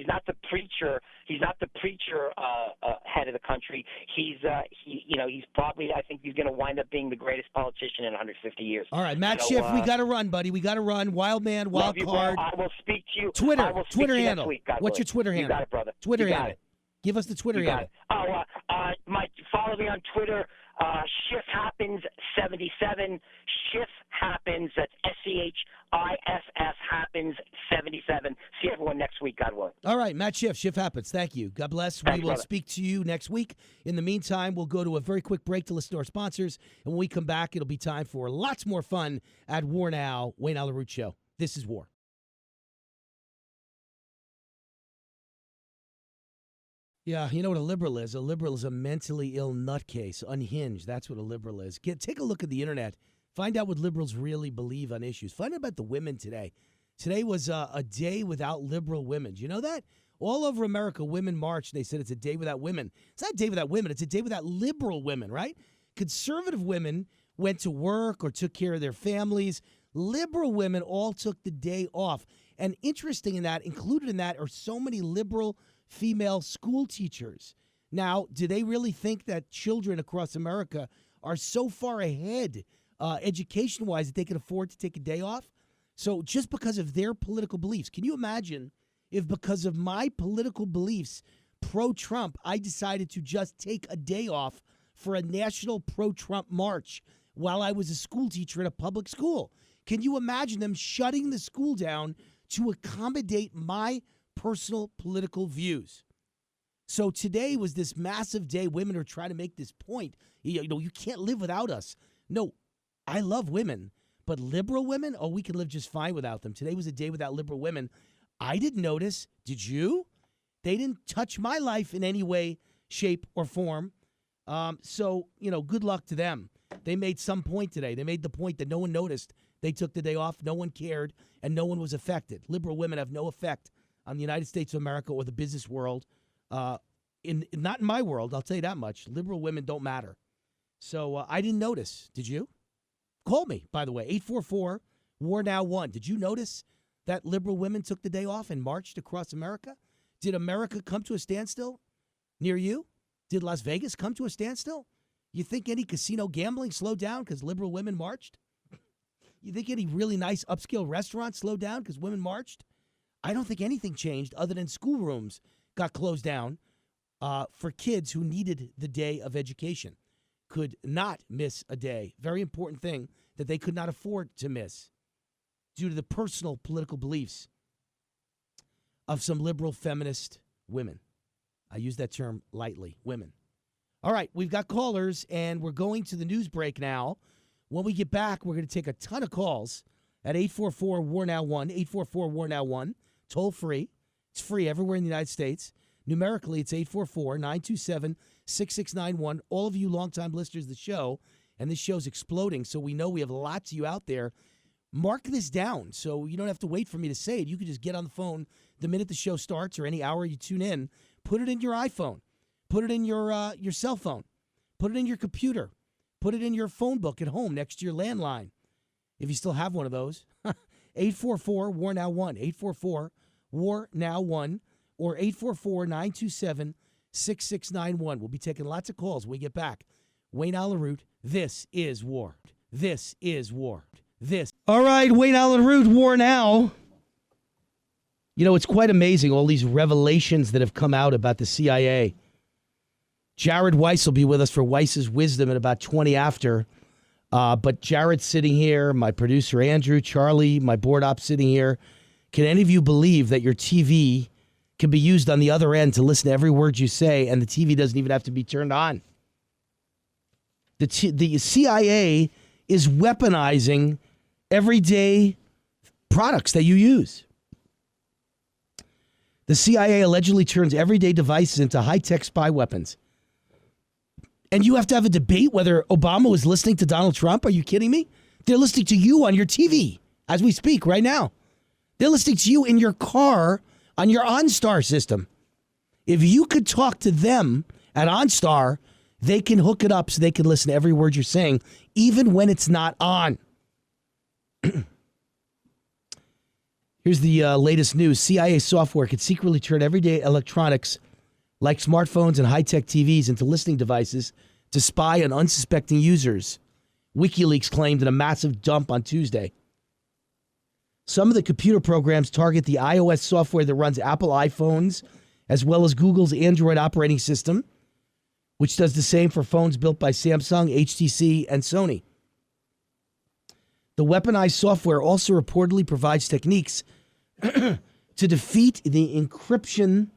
B: not the preacher. He's not the preacher head of the country. He's probably, I think he's going to wind up being the greatest politician in 150 years.
A: All right, Matt Schiff, we got to run, buddy. We got to run. Wild man, wild card.
B: I will speak to you.
A: Twitter handle.
B: Next week, God
A: What's your Twitter handle?
B: You got it, brother.
A: Twitter
B: you got
A: handle.
B: It.
A: Give us the Twitter handle.
B: Follow me on Twitter. Schiff Happens 77. Schiff Happens. That's SCHIFF Happens 77. See everyone next week, God willing.
A: All right, Matt Schiff. Schiff Happens. Thank you. God bless.
B: Thanks,
A: we will
B: brother.
A: speak to you next week. In the meantime, we'll go to a very quick break to listen to our sponsors. And when we come back, it'll be time for lots more fun at War Now. Wayne Allyn Root Show. This is War. Yeah, you know what a liberal is? A liberal is a mentally ill nutcase, unhinged. That's what a liberal is. Take a look at the internet. Find out what liberals really believe on issues. Find out about the women today. Today was a day without liberal women. Do you know that? All over America, women marched. They said it's a day without women. It's not a day without women. It's a day without liberal women, right? Conservative women went to work or took care of their families. Liberal women all took the day off. And interesting in that, included in that, are so many liberal female school teachers. Now, do they really think that children across America are so far ahead education-wise that they can afford to take a day off? So just because of their political beliefs, can you imagine if because of my political beliefs, pro-Trump, I decided to just take a day off for a national pro-Trump march while I was a school teacher at a public school? Can you imagine them shutting the school down to accommodate my personal political views? So today was this massive day. Women are trying to make this point. You can't live without us. No, I love women, but liberal women, we can live just fine without them. Today was a day without liberal women. I didn't notice. Did you? They didn't touch my life in any way, shape, or form. So, good luck to them. They made some point today. They made the point that no one noticed. They took the day off. No one cared, and no one was affected. Liberal women have no effect on the United States of America or the business world. Not in my world, I'll tell you that much. Liberal women don't matter. So I didn't notice. Did you? Call me, by the way, 844-WAR-NOW-1. Did you notice that liberal women took the day off and marched across America? Did America come to a standstill near you? Did Las Vegas come to a standstill? You think any casino gambling slowed down because liberal women marched? You think any really nice upscale restaurants slowed down because women marched? I don't think anything changed other than schoolrooms got closed down for kids who needed the day of education, could not miss a day. Very important thing that they could not afford to miss due to the personal political beliefs of some liberal feminist women. I use that term lightly, women. All right, we've got callers, and we're going to the news break now. When we get back, we're going to take a ton of calls at 844-WAR-NOW-1, 844-WAR-NOW-1, toll free. It's free everywhere in the United States. Numerically, it's 844-927-6691. All of you longtime listeners of the show, and this show's exploding, so we know we have lots of you out there. Mark this down so you don't have to wait for me to say it. You can just get on the phone the minute the show starts or any hour you tune in. Put it in your iPhone. Put it in your cell phone. Put it in your computer. Put it in your phone book at home next to your landline, if you still have one of those. 844-WAR-NOW-1, 844-WAR-NOW-1, or 844-927-6691. We'll be taking lots of calls when we get back. Wayne Allyn Root, this is WAR. This is WAR. This. All right, Wayne Allyn Root, WAR Now. You know, it's quite amazing, all these revelations that have come out about the CIA. Jared Weiss will be with us for Weiss's Wisdom at about 20 after. But Jared's sitting here, my producer Andrew, Charlie, my board op sitting here. Can any of you believe that your TV can be used on the other end to listen to every word you say, and the TV doesn't even have to be turned on? The CIA is weaponizing everyday products that you use. The CIA allegedly turns everyday devices into high-tech spy weapons. And you have to have a debate whether Obama was listening to Donald Trump? Are you kidding me? They're listening to you on your TV as we speak right now. They're listening to you in your car on your OnStar system. If you could talk to them at OnStar, they can hook it up so they can listen to every word you're saying, even when it's not on. Here's the latest news. CIA software could secretly turn everyday electronics like smartphones and high-tech TVs into listening devices to spy on unsuspecting users. WikiLeaks claimed in a massive dump on Tuesday. Some of the computer programs target the iOS software that runs Apple iPhones, as well as Google's Android operating system, which does the same for phones built by Samsung, HTC, and Sony. The weaponized software also reportedly provides techniques to defeat the encryption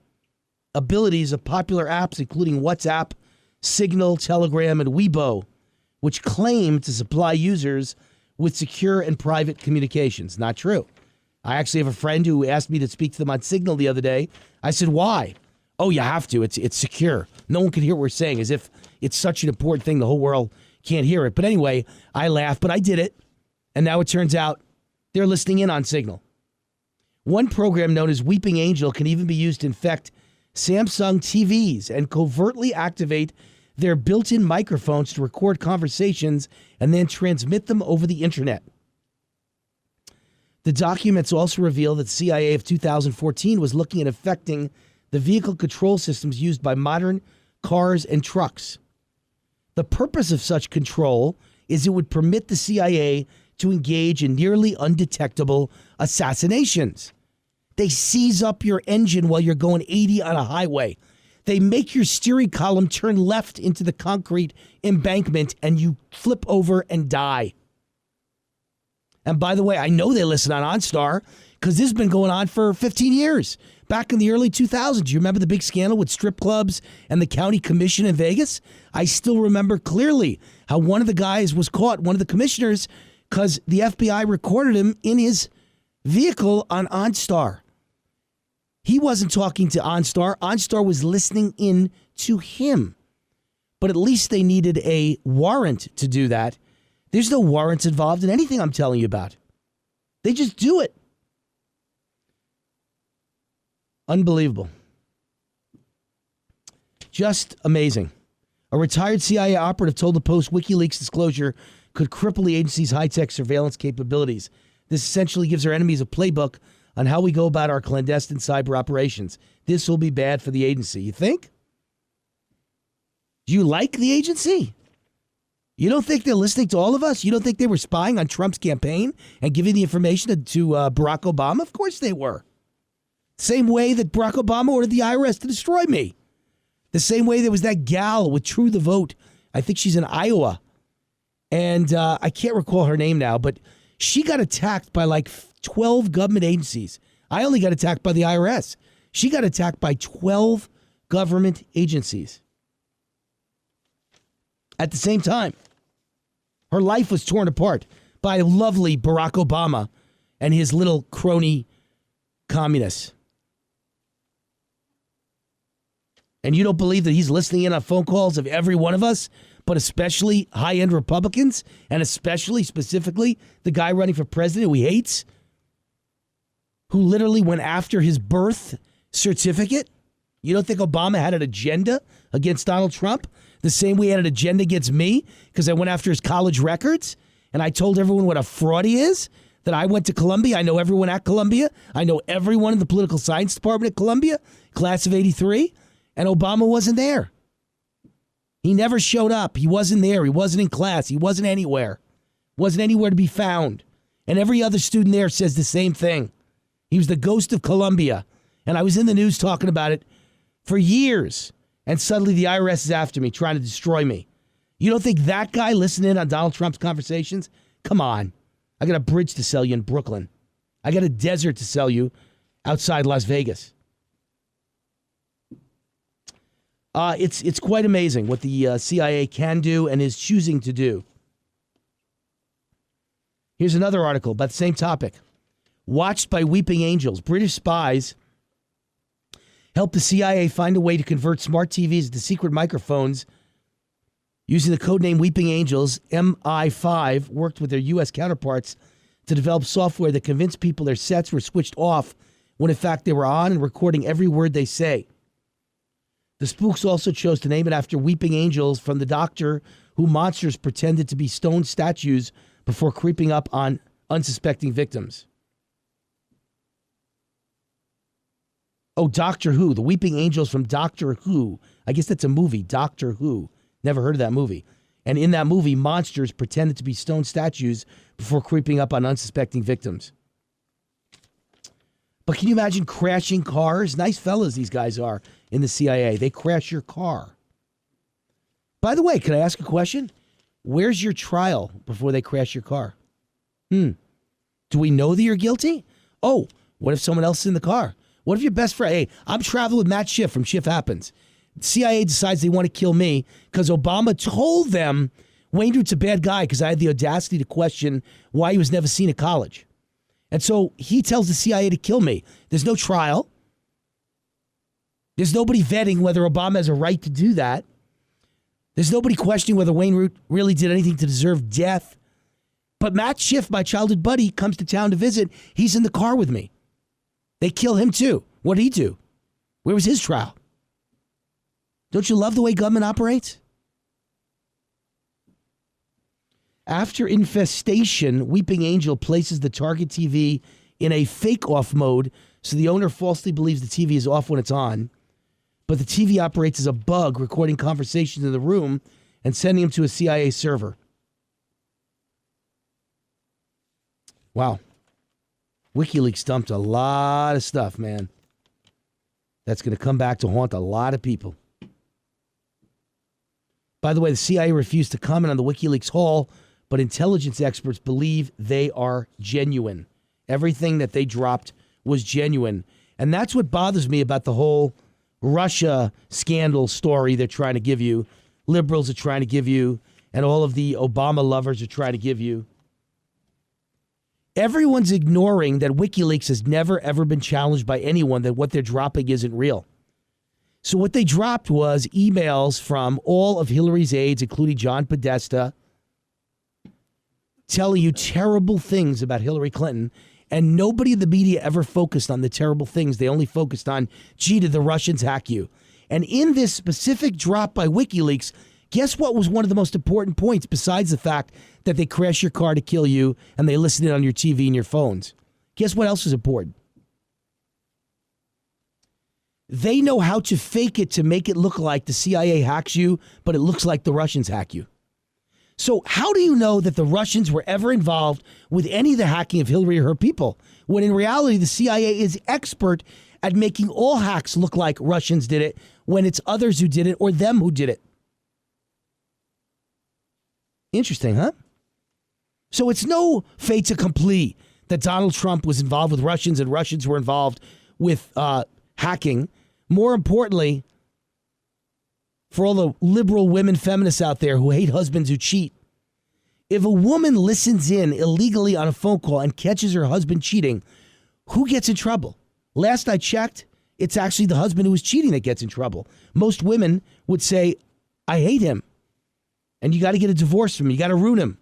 A: abilities of popular apps, including WhatsApp, Signal, Telegram, and Weibo, which claim to supply users with secure and private communications. Not true. I actually have a friend who asked me to speak to them on Signal the other day. I said, why? Oh, you have to. It's secure. No one can hear what we're saying, as if it's such an important thing the whole world can't hear it. But anyway, I laughed, but I did it. And now it turns out they're listening in on Signal. One program known as Weeping Angel can even be used to infect Samsung TVs and covertly activate their built-in microphones to record conversations and then transmit them over the internet. The documents also reveal that the CIA of 2014 was looking at affecting the vehicle control systems used by modern cars and trucks. The purpose of such control is it would permit the CIA to engage in nearly undetectable assassinations. They seize up your engine while you're going 80 on a highway. They make your steering column turn left into the concrete embankment and you flip over and die. And by the way, I know they listen on OnStar because this has been going on for 15 years. Back in the early 2000s, you remember the big scandal with strip clubs and the county commission in Vegas? I still remember clearly how one of the guys was caught, one of the commissioners, because the FBI recorded him in his vehicle on OnStar. He wasn't talking to OnStar. OnStar was listening in to him. But at least they needed a warrant to do that. There's no warrants involved in anything I'm telling you about. They just do it. Unbelievable. Just amazing. A retired CIA operative told the Post WikiLeaks disclosure could cripple the agency's high-tech surveillance capabilities. This essentially gives our enemies a playbook on how we go about our clandestine cyber operations. This will be bad for the agency. You think? Do you like the agency? You don't think they're listening to all of us? You don't think they were spying on Trump's campaign and giving the information to Barack Obama? Of course they were. Same way that Barack Obama ordered the IRS to destroy me. The same way there was that gal with True the Vote. I think she's in Iowa. And I can't recall her name now, but she got attacked by like 12 government agencies. I only got attacked by the IRS. She got attacked by 12 government agencies. At the same time, her life was torn apart by lovely Barack Obama and his little crony communists. And you don't believe that he's listening in on phone calls of every one of us, but especially high-end Republicans, and especially, specifically, the guy running for president who he hates, who literally went after his birth certificate? You don't think Obama had an agenda against Donald Trump? The same way he had an agenda against me because I went after his college records and I told everyone what a fraud he is, that I went to Columbia. I know everyone at Columbia. I know everyone in the political science department at Columbia, class of 83, and Obama wasn't there. He never showed up. He wasn't there. He wasn't in class. He wasn't anywhere. Wasn't anywhere to be found. And every other student there says the same thing. He was the ghost of Columbia. And I was in the news talking about it for years. And suddenly the IRS is after me, trying to destroy me. You don't think that guy listened in on Donald Trump's conversations? Come on. I got a bridge to sell you in Brooklyn. I got a desert to sell you outside Las Vegas. It's quite amazing what the CIA can do and is choosing to do. Here's another article about the same topic. Watched by weeping angels. British spies helped the CIA find a way to convert smart TVs into secret microphones using the codename Weeping Angels. MI5 worked with their U.S. counterparts to develop software that convinced people their sets were switched off when in fact they were on and recording every word they say. The spooks also chose to name it after weeping angels from the doctor who monsters pretended to be stone statues before creeping up on unsuspecting victims. Oh, Doctor Who. The weeping angels from Doctor Who. I guess that's a movie, Doctor Who. Never heard of that movie. And in that movie, monsters pretended to be stone statues before creeping up on unsuspecting victims. But can you imagine crashing cars? Nice fellas these guys are in the CIA. They crash your car. By the way, can I ask a question? Where's your trial before they crash your car? Do we know that you're guilty? Oh, what if someone else is in the car? What if your best friend, hey, I'm traveling with Matt Schiff from Schiff Happens. CIA decides they want to kill me because Obama told them Wayne Root's a bad guy because I had the audacity to question why he was never seen at college. And so he tells the CIA to kill me. There's no trial. There's nobody vetting whether Obama has a right to do that. There's nobody questioning whether Wayne Root really did anything to deserve death. But Matt Schiff, my childhood buddy, comes to town to visit. He's in the car with me. They kill him too. What did he do? Where was his trial? Don't you love the way government operates? After infestation, Weeping Angel places the target TV in a fake-off mode so the owner falsely believes the TV is off when it's on. But the TV operates as a bug, recording conversations in the room and sending them to a CIA server. Wow. WikiLeaks dumped a lot of stuff, man. That's going to come back to haunt a lot of people. By the way, the CIA refused to comment on the WikiLeaks haul, but intelligence experts believe they are genuine. Everything that they dropped was genuine. And that's what bothers me about the whole Russia scandal story they're trying to give you, liberals are trying to give you, and all of the Obama lovers are trying to give you. Everyone's ignoring that WikiLeaks has never, ever been challenged by anyone that what they're dropping isn't real. So what they dropped was emails from all of Hillary's aides, including John Podesta, telling you terrible things about Hillary Clinton, and nobody in the media ever focused on the terrible things. They only focused on, gee, did the Russians hack you? And in this specific drop by WikiLeaks, guess what was one of the most important points besides the fact that they crash your car to kill you and they listen in on your TV and your phones? Guess what else is important? They know how to fake it to make it look like the CIA hacks you, but it looks like the Russians hack you. So how do you know that the Russians were ever involved with any of the hacking of Hillary or her people, when in reality the CIA is expert at making all hacks look like Russians did it when it's others who did it or them who did it. Interesting, huh? So it's no fait accompli that Donald Trump was involved with Russians and Russians were involved with hacking. More importantly, for all the liberal women feminists out there who hate husbands who cheat, if a woman listens in illegally on a phone call and catches her husband cheating, who gets in trouble? Last I checked, it's actually the husband who was cheating that gets in trouble. Most women would say, I hate him. And you got to get a divorce from him. You got to ruin him.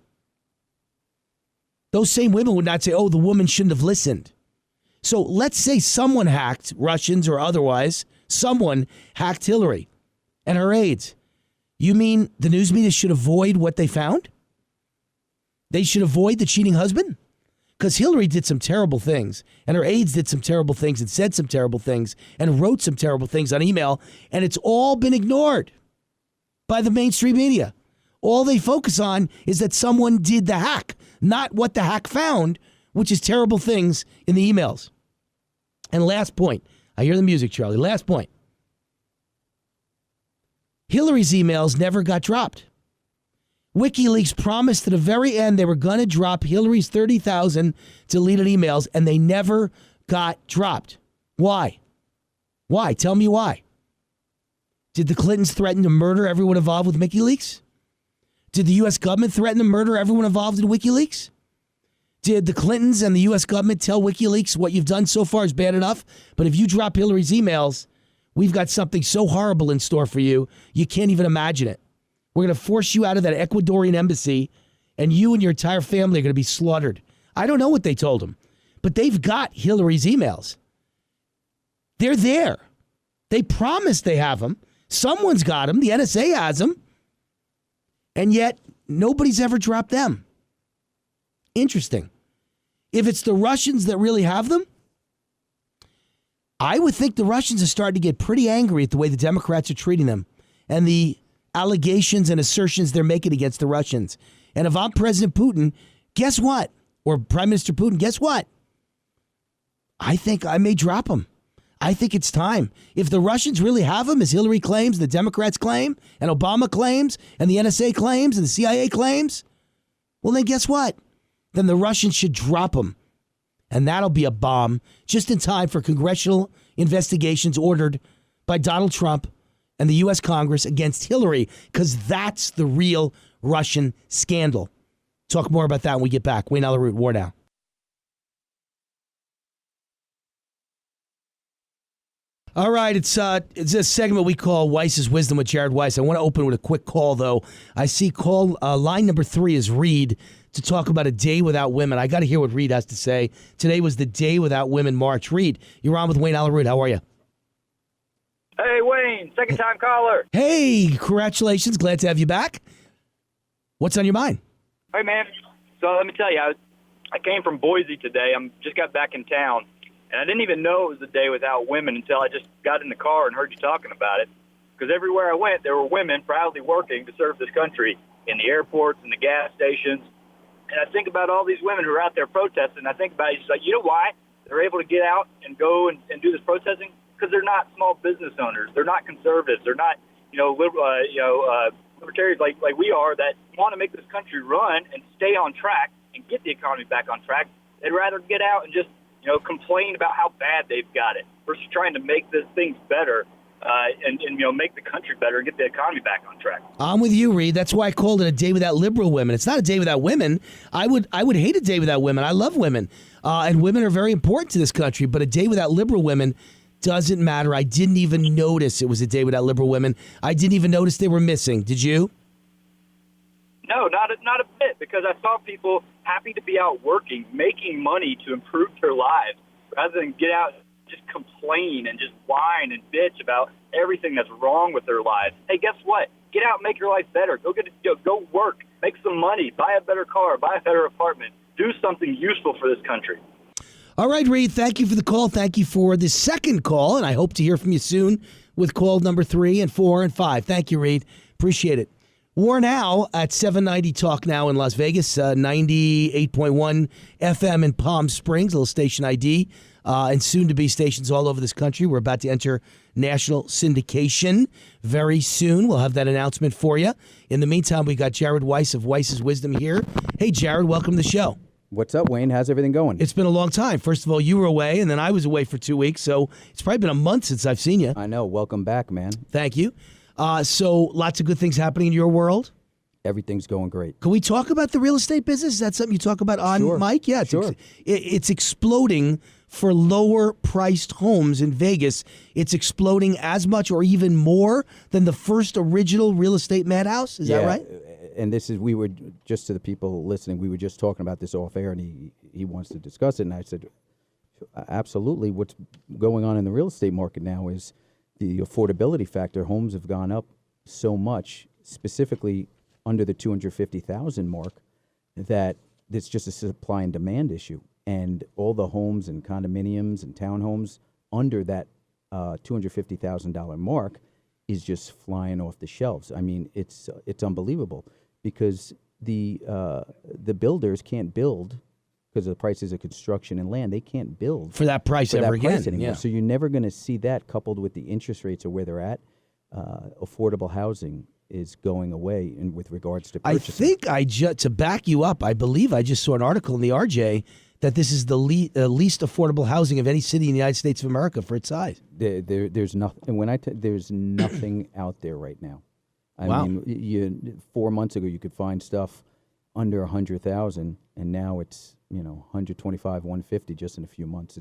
A: Those same women would not say, oh, the woman shouldn't have listened. So let's say someone hacked, Russians or otherwise, someone hacked Hillary and her aides. You mean the news media should avoid what they found? They should avoid the cheating husband? Because Hillary did some terrible things, and her aides did some terrible things and said some terrible things and wrote some terrible things on email, and it's all been ignored by the mainstream media. All they focus on is that someone did the hack, not what the hack found, which is terrible things in the emails. And last point. I hear the music, Charlie. Last point. Hillary's emails never got dropped. WikiLeaks promised at the very end they were going to drop Hillary's 30,000 deleted emails, and they never got dropped. Why? Why? Tell me why. Did the Clintons threaten to murder everyone involved with WikiLeaks? Did the U.S. government threaten to murder everyone involved in WikiLeaks? Did the Clintons and the U.S. government tell WikiLeaks what you've done so far is bad enough, but if you drop Hillary's emails, we've got something so horrible in store for you, you can't even imagine it. We're going to force you out of that Ecuadorian embassy, and you and your entire family are going to be slaughtered. I don't know what they told them, but they've got Hillary's emails. They're there. They promised they have them. Someone's got them. The NSA has them. And yet, nobody's ever dropped them. Interesting. If it's the Russians that really have them, I would think the Russians are starting to get pretty angry at the way the Democrats are treating them and the allegations and assertions they're making against the Russians. And if I'm President Putin, guess what? Or Prime Minister Putin, guess what? I think I may drop them. I think it's time. If the Russians really have them, as Hillary claims, the Democrats claim, and Obama claims, and the NSA claims, and the CIA claims, well, then guess what? Then the Russians should drop them. And that'll be a bomb just in time for congressional investigations ordered by Donald Trump and the U.S. Congress against Hillary, because that's the real Russian scandal. Talk more about that when we get back. Wayne Allyn, WAR Now. All right, it's a segment we call Weiss's Wisdom with Jared Weiss. I want to open with a quick call, though. I see call line number 3 is Reed to talk about a day without women. I got to hear what Reed has to say. Today was the Day Without Women March. Reed, you're on with Wayne Allyn. Reed, how are you?
C: Hey, Wayne, second-time caller.
A: Hey, congratulations. Glad to have you back. What's on your mind?
C: Hey, man. So let me tell you, I came from Boise today. I just got back in town, and I didn't even know it was the Day Without Women until I just got in the car and heard you talking about it. Because everywhere I went, there were women proudly working to serve this country in the airports and the gas stations. And I think about all these women who are out there protesting. I think about it, it's like, you know why they're able to get out and go and do this protesting? Because they're not small business owners. They're not conservatives. They're not, libertarians like we are that want to make this country run and stay on track and get the economy back on track. They'd rather get out and just, complain about how bad they've got it versus trying to make this things better and make the country better and get the economy back on track.
A: I'm with you, Reed. That's why I called it a day without liberal women. It's not a day without women. I would hate a day without women. I love women, and women are very important to this country. But a day without liberal women doesn't matter. I didn't even notice it was a day without liberal women. I didn't even notice they were missing. Did you?
C: No, not a bit, because I saw people happy to be out working, making money to improve their lives, rather than get out and just complain and just whine and bitch about everything that's wrong with their lives. Hey, guess what? Get out and make your life better. Go work, make some money, buy a better car, buy a better apartment, do something useful for this country.
A: All right, Reed, thank you for the call. Thank you for the second call, and I hope to hear from you soon with call number 3 and 4 and 5. Thank you, Reed. Appreciate it. War Now at 790 Talk Now in Las Vegas, 98.1 FM in Palm Springs, a little station ID, and soon to be stations all over this country. We're about to enter national syndication very soon. We'll have that announcement for you. In the meantime, we got Jared Weiss of Weiss's Wisdom here. Hey, Jared, welcome to the show.
D: What's up, Wayne? How's everything going?
A: It's been a long time. First of all, you were away, and then I was away for 2 weeks, so it's probably been a month since I've seen you.
D: I know. Welcome back, man.
A: Thank you. So lots of good things happening in your world.
D: Everything's going great.
A: Can we talk about the real estate business? Is that something you talk about on
D: Sure.
A: Mike? Yeah,
D: Sure.
A: It's exploding for lower priced homes in Vegas. It's exploding as much or even more than the first original real estate madhouse. Is that right?
D: And this is, we were, just to the people listening, we were just talking about this off air, and he wants to discuss it. And I said, absolutely. What's going on in the real estate market now is the affordability factor. Homes have gone up so much, specifically under the 250,000 mark, that it's just a supply and demand issue. And all the homes and condominiums and townhomes under that $250,000 mark is just flying off the shelves. I mean, it's unbelievable, because the builders can't build because of the prices of construction and land. They can't build
A: For that price
D: for
A: ever
D: that price
A: again.
D: anymore.
A: Yeah.
D: So you're never going to see that, coupled with the interest rates of where they're at. Affordable housing is going away in with regards to
A: I
D: purchasing.
A: think to back you up, I believe I just saw an article in the RJ that this is the least affordable housing of any city in the United States of America for its size.
D: There's nothing. And when there's nothing out there right now. I
A: Wow.
D: mean, 4 months ago you could find stuff under 100,000, and now it's 125, 150 just in a few months.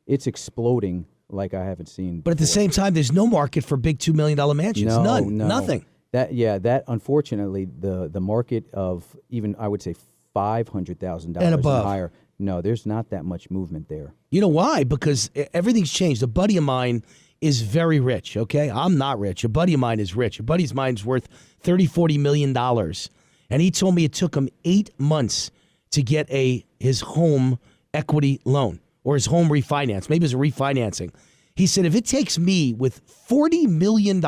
D: It's exploding like I haven't seen.
A: But at the same time, there's no market for big $2 million mansions.
D: No,
A: None.
D: no.
A: Nothing.
D: That unfortunately, the market of even, I would say, $500,000
A: And above.
D: and higher. No, there's not that much movement there.
A: You know why? Because everything's changed. A buddy of mine is very rich, okay? I'm not rich. A buddy of mine is rich. A buddy of mine's worth $30-40 million. And he told me it took him 8 months to get his home equity loan or his home refinance. Maybe it's a refinancing. He said, if it takes me with $40 million,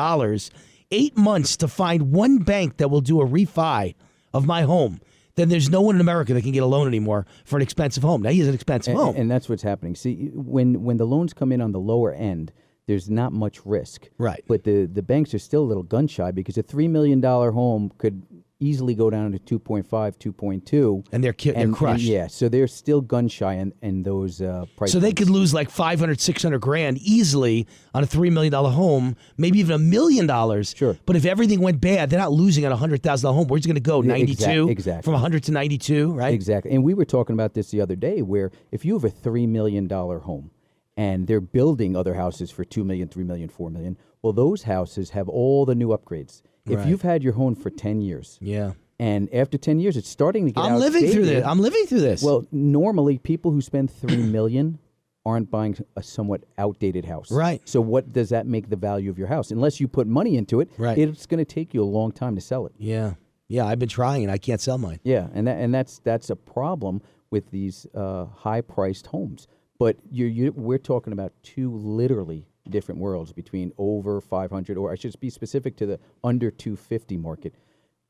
A: 8 months to find one bank that will do a refi of my home, then there's no one in America that can get a loan anymore for an expensive home. Now, he has an expensive home.
D: And that's what's happening. See, when the loans come in on the lower end, there's not much risk.
A: Right.
D: But the banks are still a little gun shy, because a $3 million home could easily go down to 2.5, 2.2.
A: And they're crushed.
D: Yeah, so they're still gun shy in those price
A: So they
D: points.
A: could lose like $500,000-600,000 easily on a $3 million home, maybe even $1 million.
D: Sure.
A: But if everything went bad, they're not losing on a $100,000 home. Where's it going to go? 92?
D: Exactly.
A: From 100 to 92, right?
D: Exactly. And we were talking about this the other day, where if you have a $3 million home and they're building other houses for $2 million, $3 million, $4 million, well, those houses have all the new upgrades. If
A: Right.
D: you've had your home for 10 years,
A: Yeah.
D: and after 10 years, it's starting to get
A: I'm living through
D: outdated.
A: this. I'm living through this.
D: Well, normally people who spend $3 million aren't buying a somewhat outdated house.
A: Right.
D: So what does that make the value of your house? Unless you put money into it,
A: Right.
D: it's going to take you a long time to sell it.
A: Yeah. Yeah, I've been trying and I can't sell mine.
D: Yeah, and that's a problem with these high-priced homes. But we're talking about two literally different worlds, between over 500, or I should be specific to the under 250 market,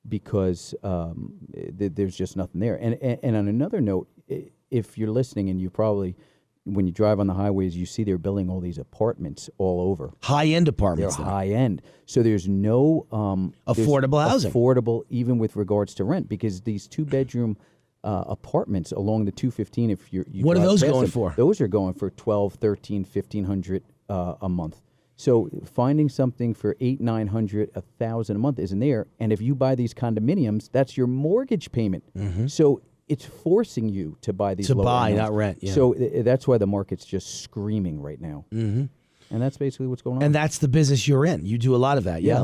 D: because there's just nothing there. And on another note, if you're listening, and you probably, when you drive on the highways, you see they're building all these apartments all over.
A: High-end
D: They're
A: apartments. though.
D: high end, so there's no
A: Affordable housing.
D: Affordable, even with regards to rent, because these 2-bedroom apartments along the 215, if you
A: What are
D: drive
A: those
D: past
A: going
D: them,
A: for?
D: Those are going for 12, 13, 1,500 a month. So finding something for 800, 900, 1,000 a month isn't there. And if you buy these condominiums, that's your mortgage payment. So it's forcing you to buy these
A: To
D: lower
A: buy,
D: amounts.
A: not rent, yeah.
D: So that's why the market's just screaming right now.
A: Mm-hmm.
D: And that's basically what's going on.
A: And that's the business you're in. You do a lot of that, yeah?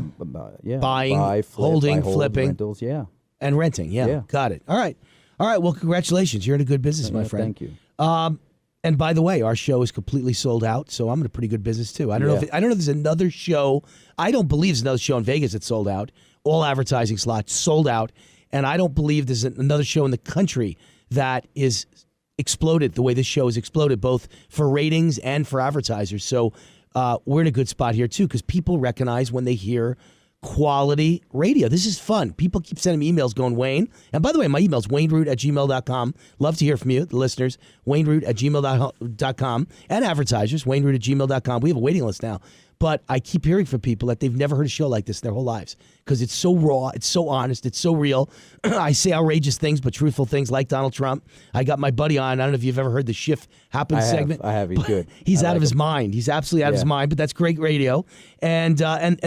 D: Yeah.
A: Buying,
D: Buy, flip,
A: holding,
D: buy, hold,
A: flipping.
D: rentals, yeah.
A: And renting, yeah.
D: Yeah.
A: Got it. All right. Well, congratulations. You're in a good business, my
D: Yeah,
A: friend.
D: Thank you.
A: And by the way, our show is completely sold out, so I'm in a pretty good business too. I don't know if there's another show. I don't believe there's another show in Vegas that's sold out. All advertising slots sold out, and I don't believe there's another show in the country that is exploded the way this show has exploded, both for ratings and for advertisers. So we're in a good spot here too, because people recognize when they hear quality radio. This is fun. People keep sending me emails going, Wayne. And by the way, my email is wayneroot@gmail.com. Love to hear from you, the listeners. wayneroot@gmail.com. And advertisers, wayneroot@gmail.com. We have a waiting list now. But I keep hearing from people that they've never heard a show like this in their whole lives because it's so raw, it's so honest, it's so real. I say outrageous things, but truthful things like Donald Trump. I got my buddy on. I don't know if you've ever heard the Shift Happens segment.
D: I have. He's good.
A: He's out of his mind. He's absolutely out of his mind, but that's great radio. And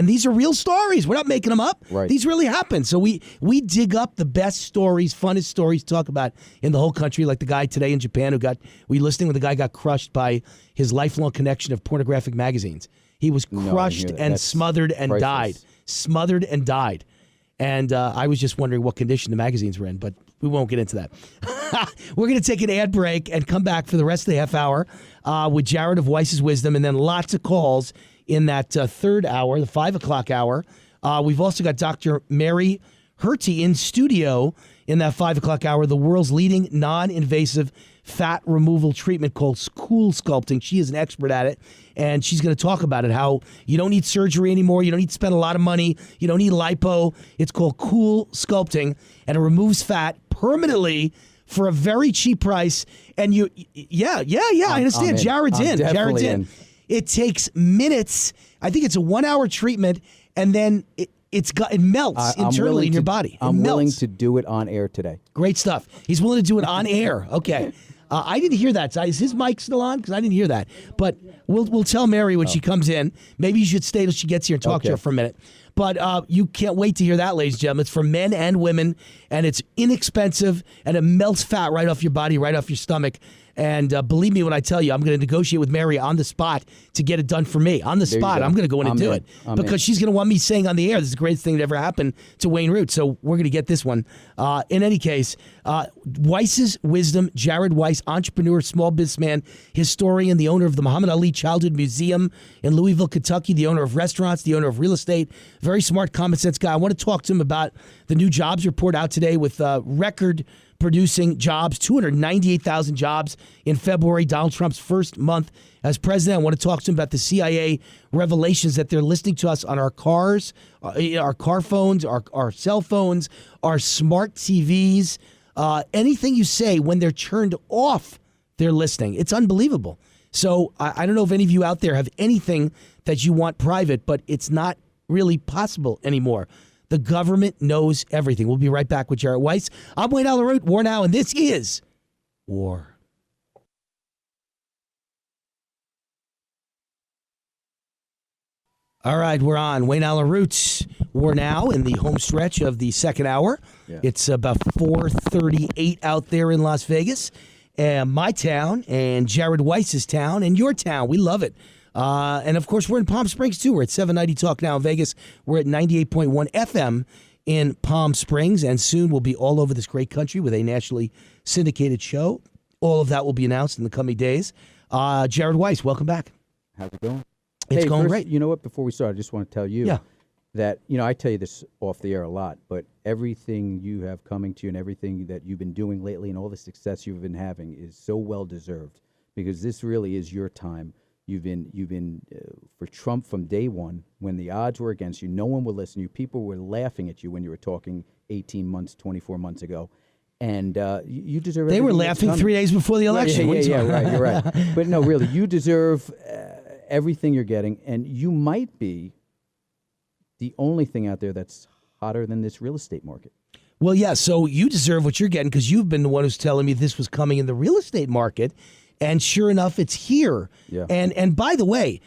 A: these are real stories. We're not making them up.
D: Right.
A: These really happen. So we dig up the best stories, funnest stories to talk about in the whole country, like the guy today in Japan we listening when the guy got crushed by his lifelong connection of pornographic magazines. He was crushed and smothered and died. Smothered and died. And I was just wondering what condition the magazines were in, but we won't get into that. We're going to take an ad break and come back for the rest of the half hour with Jared of Weiss's Wisdom, and then lots of calls in that third hour, the 5 o'clock hour. We've also got Dr. Mary Herty in studio in that 5 o'clock hour, the world's leading non-invasive fat removal treatment called Cool Sculpting. She is an expert at it, and she's going to talk about it, how you don't need surgery anymore, you don't need to spend a lot of money, you don't need lipo. It's called Cool Sculpting, and it removes fat permanently for a very cheap price. And I understand. Jared's in. Jared's in. It takes minutes. I think it's a 1 hour treatment, and then it melts internally in your body.
D: I'm willing to do it on air today.
A: Great stuff. He's willing to do it on air. Okay. I didn't hear that. Is his mic still on? Because I didn't hear that. But we'll tell Mary when she comes in. Maybe you should stay till she gets here and talk to her for a minute. But you can't wait to hear that, ladies and gentlemen. It's for men and women, and it's inexpensive, and it melts fat right off your body, right off your stomach. And believe me when I tell you, I'm going to negotiate with Mary on the spot to get it done for me. On the spot, I'm going to go in and do it. Because she's going to want me saying on the air, this is the greatest thing that ever happened to Wayne Root. So we're going to get this one. In any case, Weiss's Wisdom, Jared Weiss, entrepreneur, small businessman, historian, the owner of the Muhammad Ali Childhood Museum in Louisville, Kentucky, the owner of restaurants, the owner of real estate, very smart, common sense guy. I want to talk to him about the new jobs report out today with record producing jobs, 298,000 jobs in February, Donald Trump's first month as president. I want to talk to him about the CIA revelations that they're listening to us on our cars, our car phones, our cell phones, our smart TVs, anything you say when they're turned off, they're listening. It's unbelievable. So I don't know if any of you out there have anything that you want private, but it's not really possible anymore. The government knows everything. We'll be right back with Jared Weiss. I'm Wayne Allyn, War Now, and this is War. All right, we're on. Wayne Allyn Roots. War Now in the home stretch of the second hour. Yeah. It's about 4:38 out there in Las Vegas. And my town, and Jared Weiss's town, and your town. We love it. And, of course, we're in Palm Springs, too. We're at 790 Talk Now in Vegas. We're at 98.1 FM in Palm Springs. And soon we'll be all over this great country with a nationally syndicated show. All of that will be announced in the coming days. Jared Weiss, welcome back.
D: How's it going?
A: It's going
D: first,
A: great.
D: You know what? Before we start, I just want to tell you that, I tell you this off the air a lot, but everything you have coming to you and everything that you've been doing lately and all the success you've been having is so well-deserved because this really is your time. You've been for Trump from day one, when the odds were against you, no one would listen to you. People were laughing at you when you were talking 18 months, 24 months ago. And you deserve
A: They were laughing 3 days before the election.
D: Yeah, right, you're right. But no, really, you deserve everything you're getting. And you might be the only thing out there that's hotter than this real estate market.
A: Well, yeah, so you deserve what you're getting because you've been the one who's telling me this was coming in the real estate market. And sure enough, it's here. Yeah. And by the way,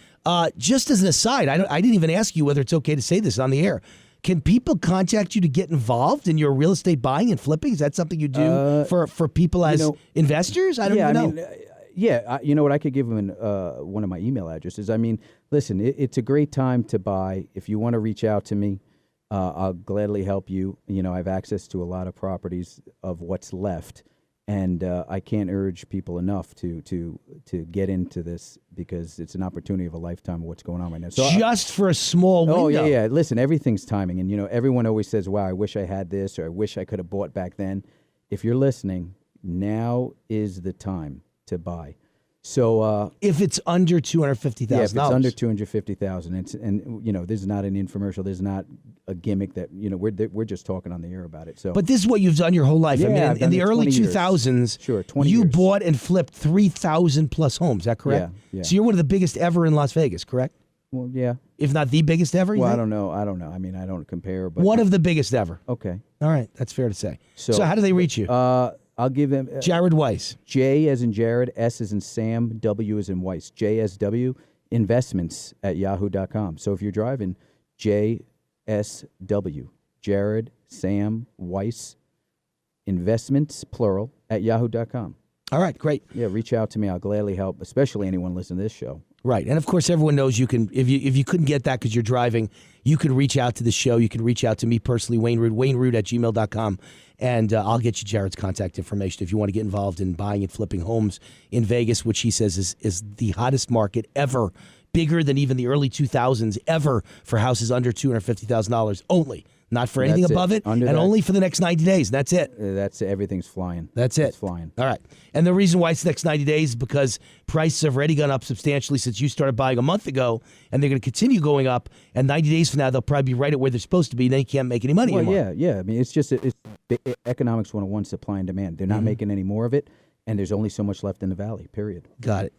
A: just as an aside, I didn't even ask you whether it's okay to say this on the air. Can people contact you to get involved in your real estate buying and flipping? Is that something you do for people as investors? I don't even know.
D: You know what? I could give them one of my email addresses. I mean, listen, it's a great time to buy. If you want to reach out to me, I'll gladly help you. I have access to a lot of properties of what's left. And I can't urge people enough to get into this because it's an opportunity of a lifetime of what's going on right now. So
A: just for a small window.
D: Oh, yeah. Listen, everything's timing. And, everyone always says, wow, I wish I had this or I wish I could have bought back then. If you're listening, now is the time to buy. So
A: If it's under $250,000.
D: yeah, if it's under 250,000, and there's not an infomercial, there's not a gimmick that we're just talking on the air about it. So,
A: But this is what you've done your whole life. I
D: Yeah,
A: mean,
D: I've
A: in
D: done
A: the
D: it
A: early
D: 20 years.
A: 2000s,
D: Sure, 20
A: you
D: years.
A: bought and flipped 3,000 plus homes. Is that correct?
D: Yeah.
A: So you're one of the biggest ever in Las Vegas, correct?
D: well, yeah.
A: If not the biggest ever. you
D: Well, I
A: think?
D: don't know. I mean, I don't compare, but
A: One of the biggest ever.
D: okay.
A: All right, that's fair to say.
D: So,
A: So how do they reach you?
D: I'll give them
A: Jared Weiss.
D: J as in Jared, S as in Sam, W as in Weiss. JSW investments at yahoo.com. So if you're driving, JSW, Jared, Sam, Weiss, investments, plural, at yahoo.com.
A: All right, great.
D: Yeah, reach out to me. I'll gladly help, especially anyone listening to this show.
A: Right, and of course, everyone knows you can. If you couldn't get that because you're driving, you can reach out to the show. You can reach out to me personally, Wayne Root, WayneRoot@gmail.com, and I'll get you Jared's contact information if you want to get involved in buying and flipping homes in Vegas, which he says is the hottest market ever, bigger than even the early 2000s ever for houses under $250,000 only. Not for anything
D: That's it.
A: above it,
D: Under
A: and
D: that.
A: only for the next 90 days. That's it.
D: That's everything's flying.
A: That's it.
D: It's flying.
A: All right. And the reason why it's the next 90 days is because prices have already gone up substantially since you started buying a month ago, and they're going to continue going up. And 90 days from now, they'll probably be right at where they're supposed to be, and then you can't make any money
D: Well,
A: anymore.
D: yeah. I mean, it's just economics 101, supply and demand. They're not making any more of it, and there's only so much left in the valley, period.
A: Got it.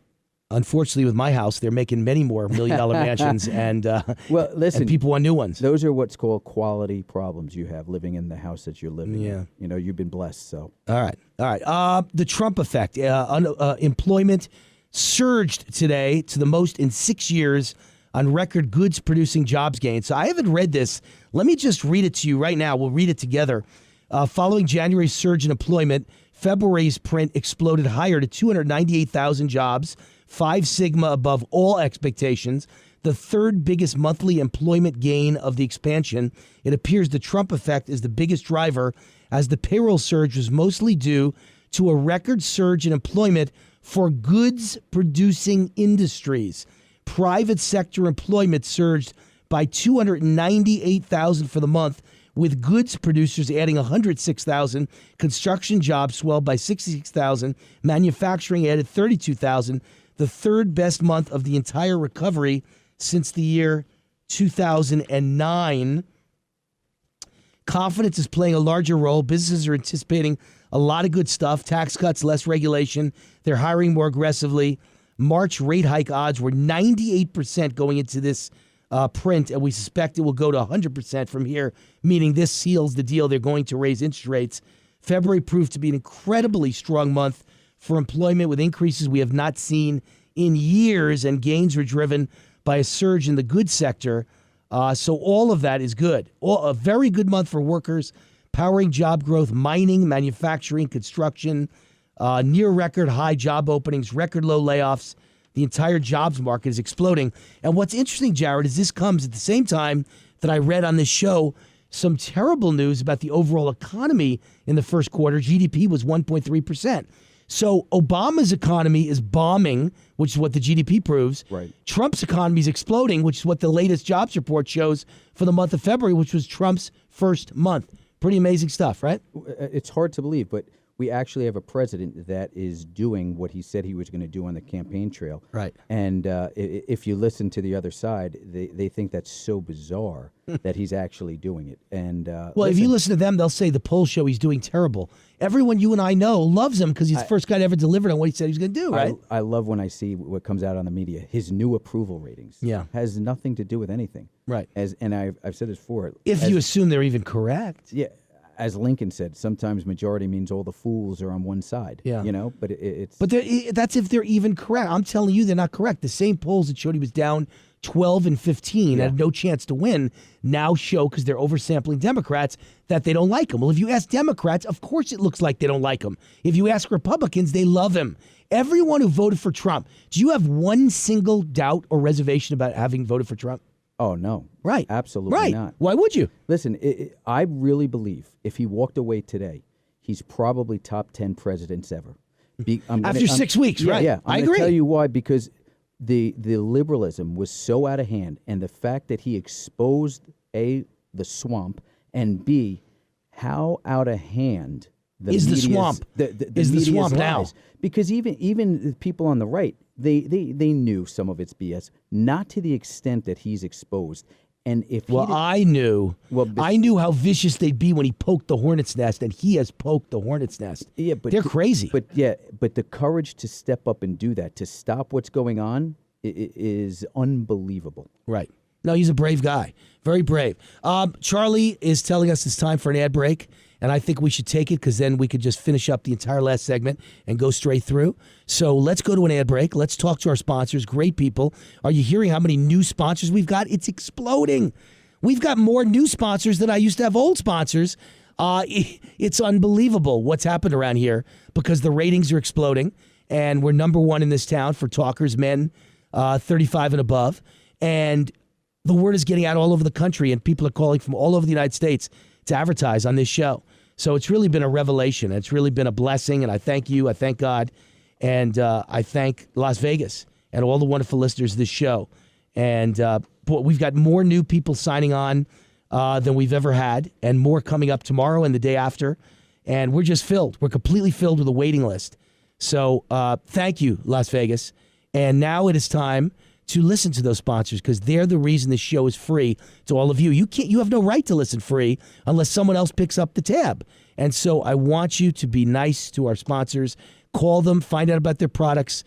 A: Unfortunately, with my house, they're making many more $1 million mansions, and
D: Well, listen,
A: and people want new ones.
D: those are what's called quality problems you have living in the house that you're living
A: Yeah.
D: in. You've been blessed, so.
A: All right. The Trump effect. Employment surged today to the most in 6 years on record goods producing jobs gains. So I haven't read this. Let me just read it to you right now. We'll read it together. Following January's surge in employment, February's print exploded higher to 298,000 jobs, 5 sigma above all expectations, the third biggest monthly employment gain of the expansion. It appears the Trump effect is the biggest driver, as the payroll surge was mostly due to a record surge in employment for goods-producing industries. Private sector employment surged by 298,000 for the month, with goods producers adding 106,000, construction jobs swelled by 66,000, manufacturing added 32,000, the third best month of the entire recovery since the year 2009. Confidence is playing a larger role. Businesses are anticipating a lot of good stuff, tax cuts, less regulation. They're hiring more aggressively. March rate hike odds were 98% going into this print, and we suspect it will go to 100% from here, meaning this seals the deal. They're going to raise interest rates. February proved to be an incredibly strong month for employment, with increases we have not seen in years, and gains were driven by a surge in the goods sector. So all of that is good. A very good month for workers, powering job growth, mining, manufacturing, construction, near record high job openings, record low layoffs. The entire jobs market is exploding. And what's interesting, Jared, is this comes at the same time that I read on this show some terrible news about the overall economy in the first quarter. GDP was 1.3%. So Obama's economy is bombing, which is what the GDP proves.
D: Right.
A: Trump's economy is exploding, which is what the latest jobs report shows for the month of February, which was Trump's first month. Pretty amazing stuff, right?
D: It's hard to believe, but we actually have a president that is doing what he said he was going to do on the campaign trail.
A: Right.
D: And if you listen to the other side, they think that's so bizarre that he's actually doing it. And
A: Well, if you listen to them, they'll say the polls show he's doing terrible. Everyone you and I know loves him because he's the first guy to ever delivered on what he said he was going to do, right?
D: I love when I see what comes out on the media. His new approval ratings has nothing to do with anything.
A: Right.
D: And I've said this before.
A: If you assume they're even correct.
D: Yeah. As Lincoln said, sometimes majority means all the fools are on one side.
A: Yeah.
D: But it's.
A: But that's if they're even correct. I'm telling you, they're not correct. The same polls that showed he was down 12 and 15, had no chance to win, now show, because they're oversampling Democrats, that they don't like him. Well, if you ask Democrats, of course it looks like they don't like him. If you ask Republicans, they love him. Everyone who voted for Trump, do you have one single doubt or reservation about having voted for Trump?
D: Oh, no.
A: Right.
D: Absolutely not.
A: Why would you?
D: Listen, I really believe if he walked away today, he's probably top 10 presidents ever.
A: After 6 weeks, right?
D: Yeah,
A: I
D: I'm
A: agree.
D: going to tell you why, because the liberalism was so out of hand, and the fact that he exposed, A, the swamp, and B, how out of hand
A: Is the
D: media's-
A: swamp.
D: The
A: Is the
D: media's
A: swamp now.
D: lies. Because even the people on the right, they knew some of it's BS, not to the extent that he's exposed. And if he
A: Well,
D: did-
A: I knew.
D: Well,
A: I knew how vicious they'd be when he poked the hornet's nest, and he has poked the hornet's nest.
D: yeah, but
A: they're crazy.
D: But the courage to step up and do that, to stop what's going on, is unbelievable.
A: Right. No, he's a brave guy. Very brave. Charlie is telling us it's time for an ad break, and I think we should take it because then we could just finish up the entire last segment and go straight through. So let's go to an ad break. Let's talk to our sponsors. Great people. Are you hearing how many new sponsors we've got? It's exploding. We've got more new sponsors than I used to have old sponsors. It's unbelievable what's happened around here because the ratings are exploding, and we're number one in this town for talkers, men 35 and above. And the word is getting out all over the country, and people are calling from all over the United States to advertise on this show. So it's really been a revelation. It's really been a blessing, and I thank you. I thank God. And I thank Las Vegas and all the wonderful listeners of this show. And we've got more new people signing on than we've ever had, and more coming up tomorrow and the day after. And we're just filled. We're completely filled with a waiting list. So thank you, Las Vegas. And now it is time to listen to those sponsors because they're the reason this show is free to all of you. You have no right to listen free unless someone else picks up the tab. And so I want you to be nice to our sponsors. Call them, find out about their products,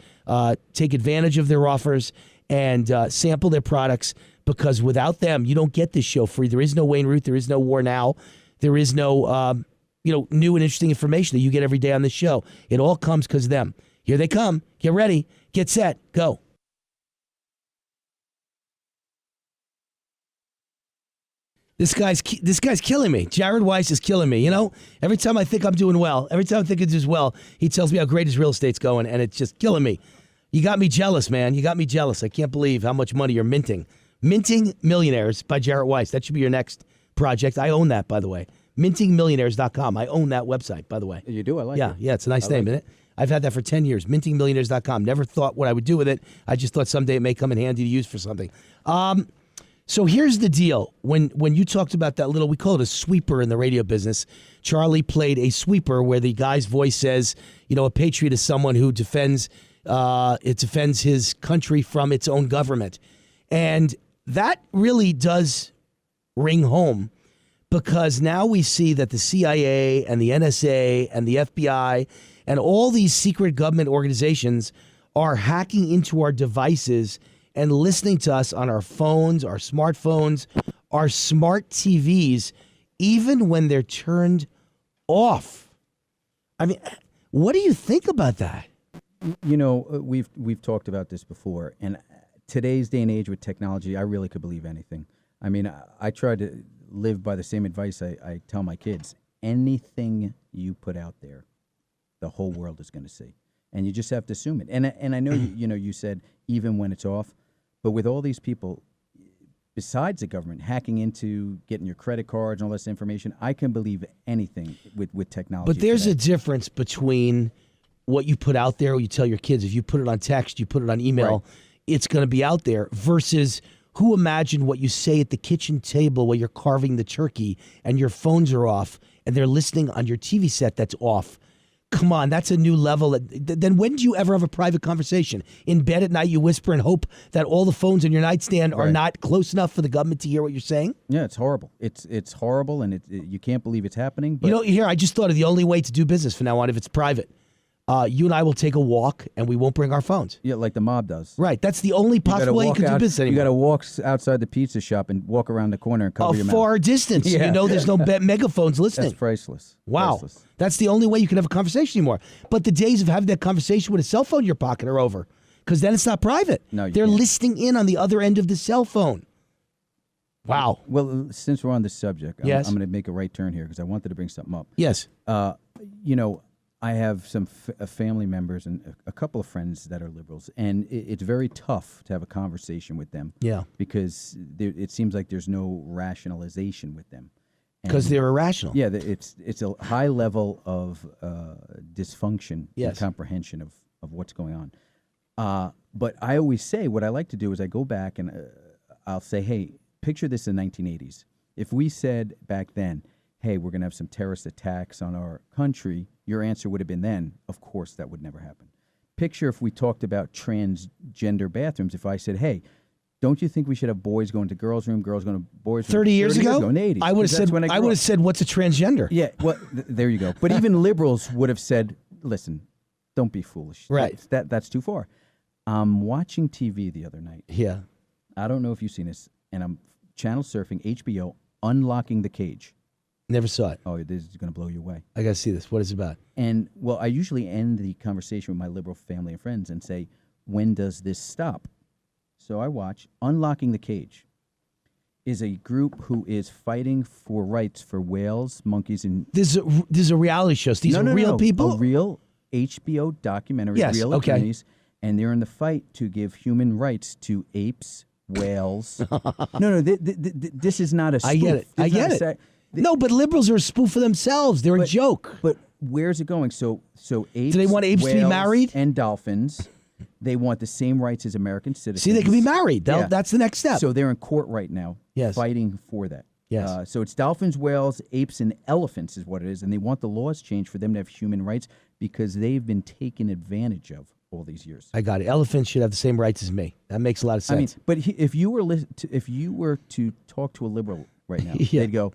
A: take advantage of their offers, and sample their products because without them, you don't get this show free. There is no Wayne Root. There is no War Now. There is no new and interesting information that you get every day on this show. It all comes because of them. Here they come. Get ready. Get set. Go. This guy's killing me. Jared Weiss is killing me. You know, every time I think I'm doing well, every time I think I'm doing well, he tells me how great his real estate's going, and it's just killing me. You got me jealous, man. You got me jealous. I can't believe how much money you're minting. Minting Millionaires by Jared Weiss. That should be your next project. I own that, by the way. MintingMillionaires.com. I own that website, by the way.
D: You do? I like it.
A: Yeah, it's a nice name, isn't it? I've had that for 10 years. MintingMillionaires.com. Never thought what I would do with it. I just thought someday it may come in handy to use for something. So here's the deal. When you talked about that little, we call it a sweeper in the radio business, Charlie played a sweeper where the guy's voice says, a patriot is someone who defends his country from its own government. And that really does ring home because now we see that the CIA and the NSA and the FBI and all these secret government organizations are hacking into our devices and listening to us on our phones, our smartphones, our smart TVs, even when they're turned off. I mean, what do you think about that?
D: We've talked about this before, and today's day and age with technology, I really could believe anything. I mean, I try to live by the same advice I tell my kids. Anything you put out there, the whole world is going to see. And you just have to assume it. And I know, you said even when it's off, but with all these people, besides the government, hacking into getting your credit cards and all this information, I can believe anything with technology.
A: But there's
D: today.
A: a difference between what you put out there, what you tell your kids. If you put it on text, you put it on email,
D: right.
A: It's going to be out there versus who imagined what you say at the kitchen table while you're carving the turkey and your phones are off and they're listening on your TV set that's off. Come on, that's a new level. Then when do you ever have a private conversation? In bed at night, you whisper and hope that all the phones on your nightstand are not close enough for the government to hear what you're saying?
D: Yeah, it's horrible. It's horrible, and you can't believe it's happening. But
A: Here, I just thought of the only way to do business from now on if it's private. You and I will take a walk, and we won't bring our phones.
D: Yeah, like the mob does.
A: Right. That's the only possible way you can do business anymore.
D: You got to walk outside the pizza shop and walk around the corner and cover your mouth.
A: A far distance.
D: Yeah.
A: There's no megaphones listening.
D: That's priceless.
A: Wow.
D: Priceless.
A: That's the only way you can have a conversation anymore. But the days of having that conversation with a cell phone in your pocket are over because then it's not private.
D: No,
A: They're
D: can't.
A: listening in on the other end of the cell phone. Wow.
D: Well, since we're on this subject,
A: Yes.
D: I'm going to make a right turn here because I wanted to bring something up.
A: Yes.
D: I have some family members and a couple of friends that are liberals, and it's very tough to have a conversation with them.
A: Yeah.
D: Because it seems like there's no rationalization with them.
A: Because they're irrational.
D: Yeah, it's a high level of dysfunction
A: Yes.
D: and comprehension of what's going on. But I always say what I like to do is I go back and I'll say, hey, picture this in the 1980s. If we said back then, hey, we're going to have some terrorist attacks on our country, your answer would have been then, of course, that would never happen. Picture if we talked about transgender bathrooms. If I said, hey, don't you think we should have boys going to girls' room, girls going to boys' room?
A: 30 years ago?
D: In the 80s.
A: I would have said, what's a transgender?
D: Yeah, well, there you go. But even liberals would have said, listen, don't be foolish.
A: Right.
D: That's too far. I'm watching TV the other night.
A: Yeah.
D: I don't know if you've seen this, and I'm channel surfing HBO, Unlocking the Cage.
A: Never saw it.
D: Oh, this is going to blow you away.
A: I got to see this. What is it about?
D: And, well, I usually end the conversation with my liberal family and friends and say, when does this stop? So I watch Unlocking the Cage. Is a group who is fighting for rights for whales, monkeys, and...
A: This is a reality show. So these are real people?
D: A real HBO documentary,
A: yes,
D: real attorneys, and they're in the fight to give human rights to apes, whales. No, this is not a spoof.
A: I get it. No, but liberals are a spoof for themselves. They're a joke.
D: But where's it going? So apes,
A: do they want apes to be married?
D: And dolphins, they want the same rights as American citizens.
A: See, they can be married. That's the next step.
D: So they're in court right now fighting for that.
A: Yes.
D: So it's dolphins, whales, apes, and elephants is what it is, and they want the laws changed for them to have human rights because they've been taken advantage of all these years.
A: I got it. Elephants should have the same rights as me. That makes a lot of sense.
D: I mean, but if you were to talk to a liberal right now, they'd go,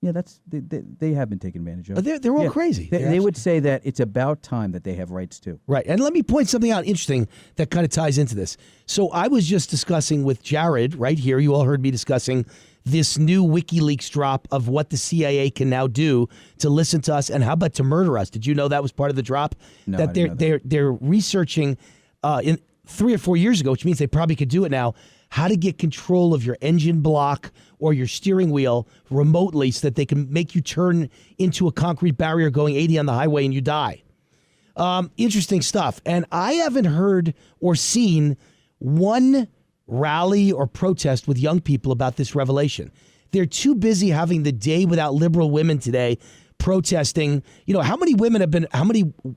D: yeah, they have been taken advantage of.
A: They're all crazy.
D: They would say that it's about time that they have rights too.
A: Right. And let me point something out interesting that kind of ties into this. So I was just discussing with Jared right here. You all heard me discussing this new WikiLeaks drop of what the CIA can now do to listen to us and how about to murder us. Did you know that was part of the drop?
D: No,
A: that
D: I didn't know that.
A: They're researching in 3 or 4 years ago, which means they probably could do it now, how to get control of your engine block or your steering wheel remotely so that they can make you turn into a concrete barrier going 80 on the highway and you die. Interesting stuff. And I haven't heard or seen one rally or protest with young people about this revelation. They're too busy having the day without liberal women today protesting. You know, how many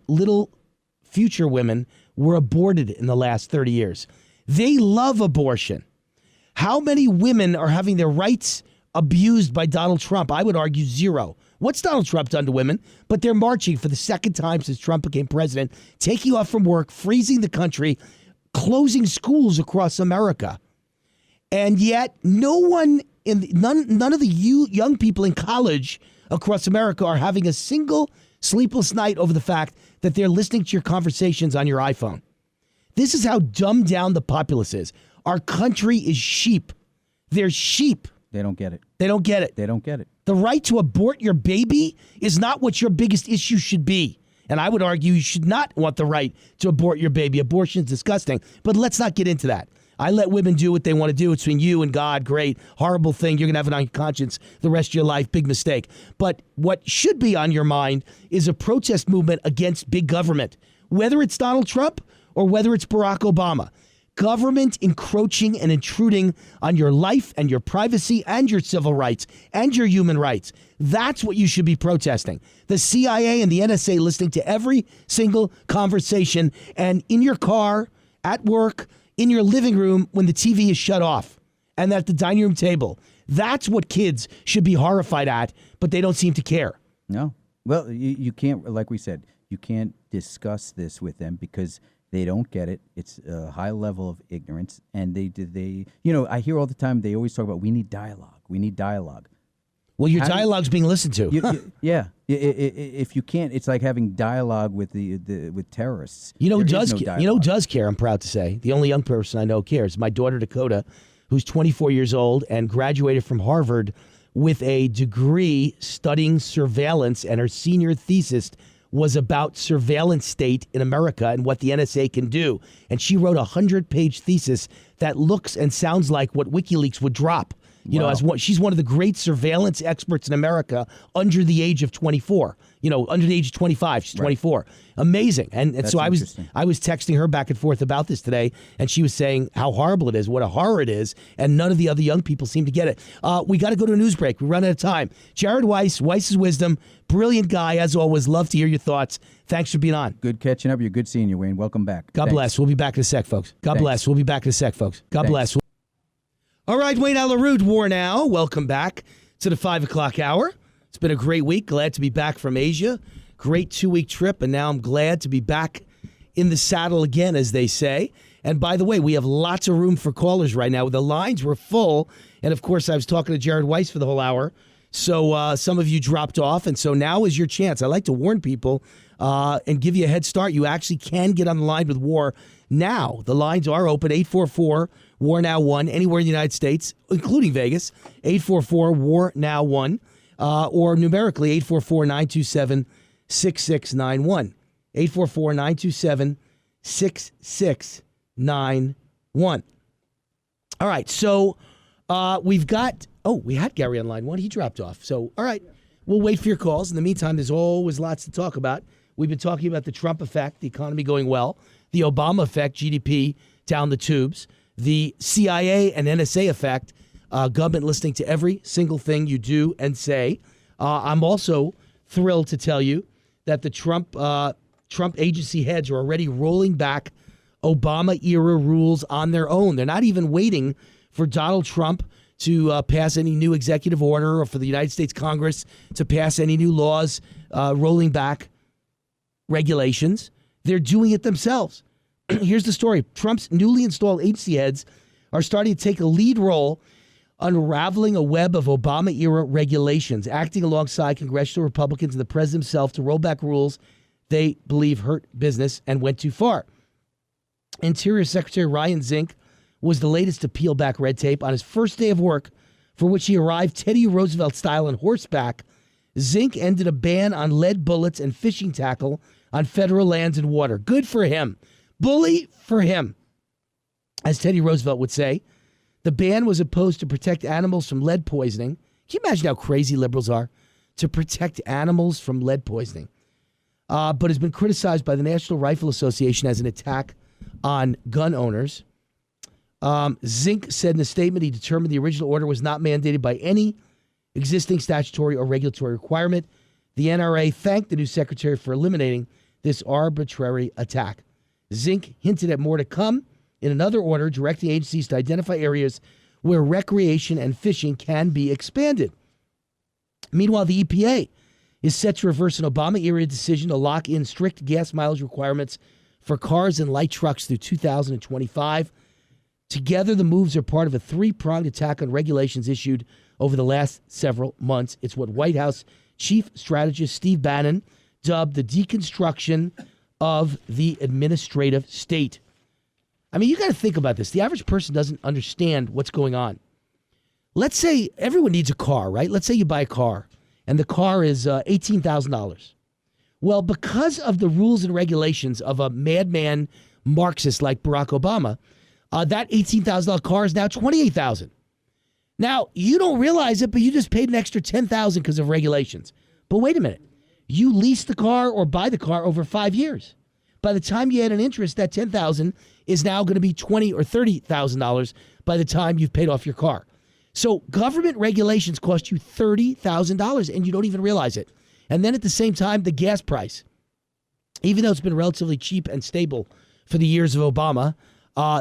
A: little future women were aborted in the last 30 years? They love abortion. How many women are having their rights abused by Donald Trump? I would argue zero. What's Donald Trump done to women? But they're marching for the second time since Trump became president, taking off from work, freezing the country, closing schools across America. And yet none of the young people in college across America are having a single sleepless night over the fact that they're listening to your conversations on your iPhone. This is how dumbed down the populace is. Our country is sheep. They're sheep.
D: They don't get it.
A: They don't get it.
D: They don't get it.
A: The right to abort your baby is not what your biggest issue should be. And I would argue you should not want the right to abort your baby. Abortion is disgusting. But let's not get into that. I let women do what they want to do. It's between you and God. Great. Horrible thing. You're going to have it on your conscience the rest of your life. Big mistake. But what should be on your mind is a protest movement against big government, whether it's Donald Trump or whether it's Barack Obama. Government encroaching and intruding on your life and your privacy and your civil rights and your human rights. That's what you should be protesting. The CIA and the NSA listening to every single conversation and in your car, at work, in your living room when the TV is shut off and at the dining room table. That's what kids should be horrified at, but they don't seem to care.
D: No. Well, you can't, like we said, you can't discuss this with them because they don't get it. It's a high level of ignorance. And I hear all the time, they always talk about, we need dialogue. We need dialogue.
A: Well, your dialogue's being listened to.
D: Yeah. If you can't, it's like having dialogue with with terrorists.
A: You know who does care, I'm proud to say. The only young person I know cares. My daughter, Dakota, who's 24 years old and graduated from Harvard with a degree studying surveillance, and her senior thesis was about surveillance state in America and what the NSA can do. And she wrote a 100-page thesis that looks and sounds like what WikiLeaks would drop. You know, she's one of the great surveillance experts in America under the age of 24. You know, under the age of 25, she's 24. Amazing. And so I was texting her back and forth about this today, and she was saying how horrible it is, what a horror it is, and none of the other young people seem to get it. We got to go to a news break. We run out of time. Jared Weiss, Weiss's Wisdom, brilliant guy, as always. Love to hear your thoughts. Thanks for being on.
D: Good catching up. You're good seeing you, Wayne. Welcome back.
A: God bless. We'll be back in a sec, folks. God bless. We'll be back in a sec, folks. God bless. All right, Wayne Allyn, WAR now. Welcome back to the 5 o'clock hour. It's been a great week. Glad to be back from Asia. Great 2-week trip, and now I'm glad to be back in the saddle again, as they say. And by the way, we have lots of room for callers right now. The lines were full, and of course, I was talking to Jared Weiss for the whole hour. So some of you dropped off, and so now is your chance. I like to warn people and give you a head start. You actually can get on the line with WAR now. The lines are open, 844-WAR Now 1, anywhere in the United States, including Vegas, 844-WAR Now 1, or numerically 844-927-6691, 844-927-6691. All right, so we've got, we had Gary on line 1. He dropped off. So, all right, we'll wait for your calls. In the meantime, there's always lots to talk about. We've been talking about the Trump effect, the economy going well, the Obama effect, GDP down the tubes, the CIA and NSA effect, government listening to every single thing you do and say. I'm also thrilled to tell you that the Trump agency heads are already rolling back Obama-era rules on their own. They're not even waiting for Donald Trump to pass any new executive order or for the United States Congress to pass any new laws rolling back regulations. They're doing it themselves. Here's the story. Trump's newly installed agency heads are starting to take a lead role unraveling a web of Obama-era regulations, acting alongside congressional Republicans and the president himself to roll back rules they believe hurt business and went too far. Interior Secretary Ryan Zink was the latest to peel back red tape. On his first day of work, for which he arrived Teddy Roosevelt style on horseback, Zink ended a ban on lead bullets and fishing tackle on federal lands and water. Good for him. Bully for him. As Teddy Roosevelt would say, the ban was imposed to protect animals from lead poisoning. Can you imagine how crazy liberals are? To protect animals from lead poisoning. But has been criticized by the National Rifle Association as an attack on gun owners. Zink said in a statement he determined the original order was not mandated by any existing statutory or regulatory requirement. The NRA thanked the new secretary for eliminating this arbitrary attack. Zink hinted at more to come in another order directing agencies to identify areas where recreation and fishing can be expanded. Meanwhile, the EPA is set to reverse an Obama-era decision to lock in strict gas mileage requirements for cars and light trucks through 2025. Together, the moves are part of a three-pronged attack on regulations issued over the last several months. It's what White House Chief Strategist Steve Bannon dubbed the deconstruction of the administrative state. I mean, you got to think about this. The average person doesn't understand what's going on. Let's say everyone needs a car, right? Let's say you buy a car, and the car is $18,000. Well, because of the rules and regulations of a madman Marxist like Barack Obama, that $18,000 car is now $28,000. Now, you don't realize it, but you just paid an extra $10,000 because of regulations. But wait a minute. You lease the car or buy the car over 5 years. By the time you add an interest, that $10,000 is now going to be $20,000 or $30,000 by the time you've paid off your car. So government regulations cost you $30,000 and you don't even realize it. And then at the same time, the gas price, even though it's been relatively cheap and stable for the years of Obama,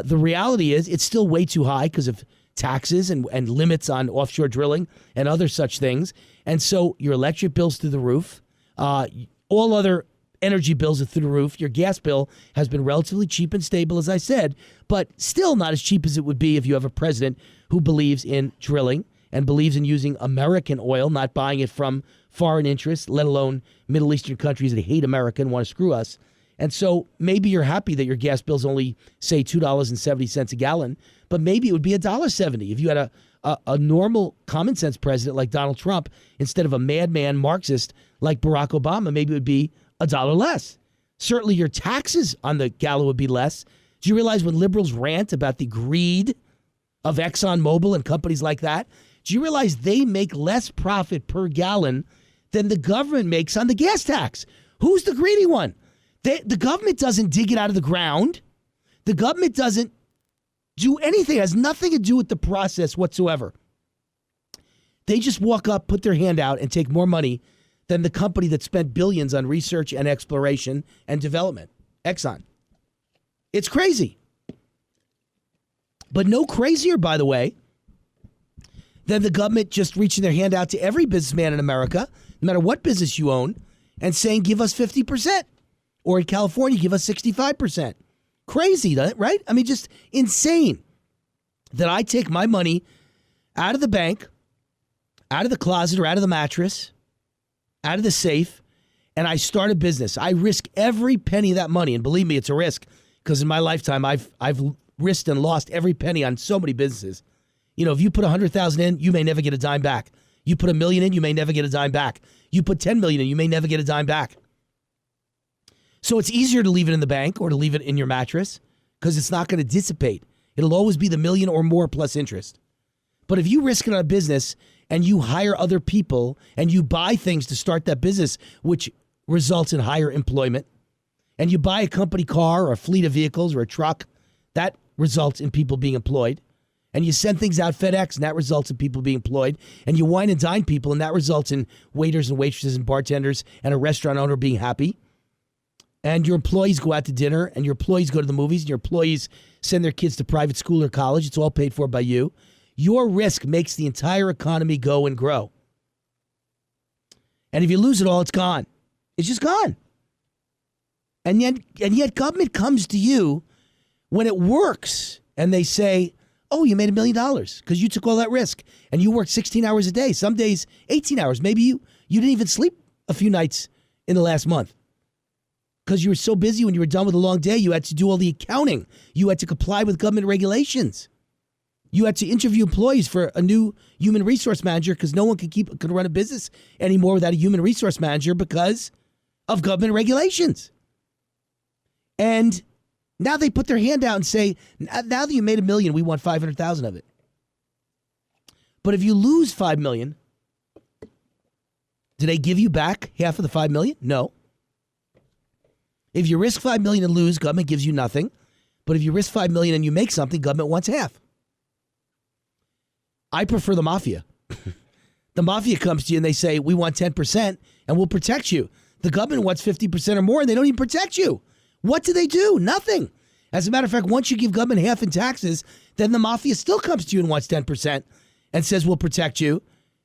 A: the reality is it's still way too high because of taxes and limits on offshore drilling and other such things. And so your electric bill's through the roof. All other energy bills are through the roof. Your gas bill has been relatively cheap and stable, as I said, but still not as cheap as it would be if you have a president who believes in drilling and believes in using American oil, not buying it from foreign interests, let alone Middle Eastern countries that hate America and want to screw us. And so maybe you're happy that your gas bill's only, say, $2.70 a gallon, but maybe it would be $1.70 if you had a normal common sense president like Donald Trump instead of a madman Marxist like Barack Obama. Maybe it would be $1 less. Certainly your taxes on the gallon would be less. Do you realize when liberals rant about the greed of ExxonMobil and companies like that, do you realize they make less profit per gallon than the government makes on the gas tax? Who's the greedy one? The government doesn't dig it out of the ground. The government doesn't do anything. It has nothing to do with the process whatsoever. They just walk up, put their hand out, and take more money than the company that spent billions on research and exploration and development, Exxon. It's crazy. But no crazier, by the way, than the government just reaching their hand out to every businessman in America, no matter what business you own, and saying, give us 50%. Or in California, give us 65%. Crazy, right? I mean, just insane that I take my money out of the bank, out of the closet or out of the mattress, out of the safe, and I start a business. I risk every penny of that money. And believe me, it's a risk because in my lifetime, I've risked and lost every penny on so many businesses. You know, if you put $100,000 in, you may never get a dime back. You put $1 million in, you may never get a dime back. You put $10 million in, you may never get a dime back. So it's easier to leave it in the bank or to leave it in your mattress because it's not going to dissipate. It'll always be the million or more plus interest. But if you risk it on a business and you hire other people and you buy things to start that business, which results in higher employment, and you buy a company car or a fleet of vehicles or a truck, that results in people being employed. And you send things out FedEx, and that results in people being employed. And you wine and dine people, and that results in waiters and waitresses and bartenders and a restaurant owner being happy. And your employees go out to dinner, and your employees go to the movies, and your employees send their kids to private school or college. It's all paid for by you. Your risk makes the entire economy go and grow. And if you lose it all, it's gone. It's just gone. And yet government comes to you when it works, and they say, oh, you made $1 million because you took all that risk and you worked 16 hours a day, some days 18 hours. Maybe you didn't even sleep a few nights in the last month because you were so busy when you were done with a long day. You had to do all the accounting. You had to comply with government regulations. You had to interview employees for a new human resource manager because no one could run a business anymore without a human resource manager because of government regulations. And now they put their hand out and say, now that you made $1 million, we want 500,000 of it. But if you lose $5 million, do they give you back half of the $5 million? No. If you risk $5 million and lose, government gives you nothing. But if you risk $5 million and you make something, government wants half. I prefer the mafia. The mafia comes to you and they say, we want 10% and we'll protect you. The government wants 50% or more and they don't even protect you. What do? Nothing. As a matter of fact, once you give government half in taxes, then the mafia still comes to you and wants 10% and says we'll protect you.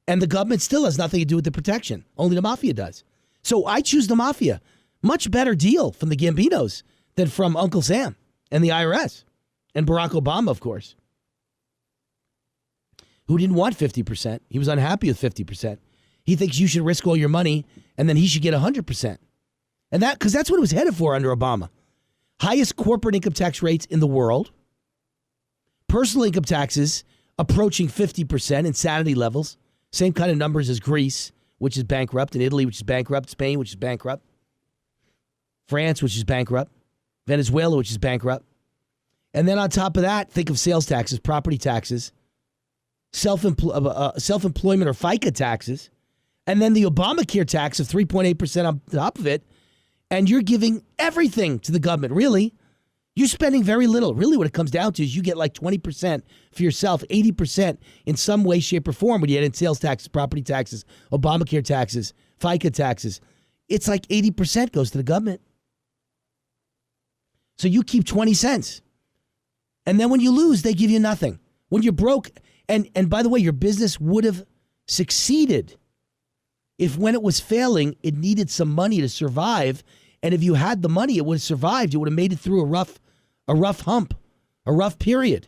A: And the government still has nothing to do with the protection. Only the mafia does. So I choose the mafia. Much better deal from the Gambinos than from Uncle Sam and the IRS and Barack Obama, of course, who didn't want 50%. He was unhappy with 50%. He thinks you should risk all your money and then he should get 100%. And because that's what it was headed for under Obama. Highest corporate income tax rates in the world. Personal income taxes approaching 50%, insanity levels. Same kind of numbers as Greece, which is bankrupt, and Italy, which is bankrupt, Spain, which is bankrupt, France, which is bankrupt, Venezuela, which is bankrupt. And then on top of that, think of sales taxes, property taxes, self-employment or FICA taxes, and then the Obamacare tax of 3.8% on top of it. And you're giving everything to the government, really. You're spending very little. Really what it comes down to is you get like 20% for yourself, 80% in some way, shape, or form when you add in sales taxes, property taxes, Obamacare taxes, FICA taxes. It's like 80% goes to the government. So you keep 20 cents. And then when you lose, they give you nothing. When you're broke, and by the way, your business would have succeeded if when it was failing, it needed some money to survive. And if you had the money, it would have survived. You would have made it through a rough hump, a rough period.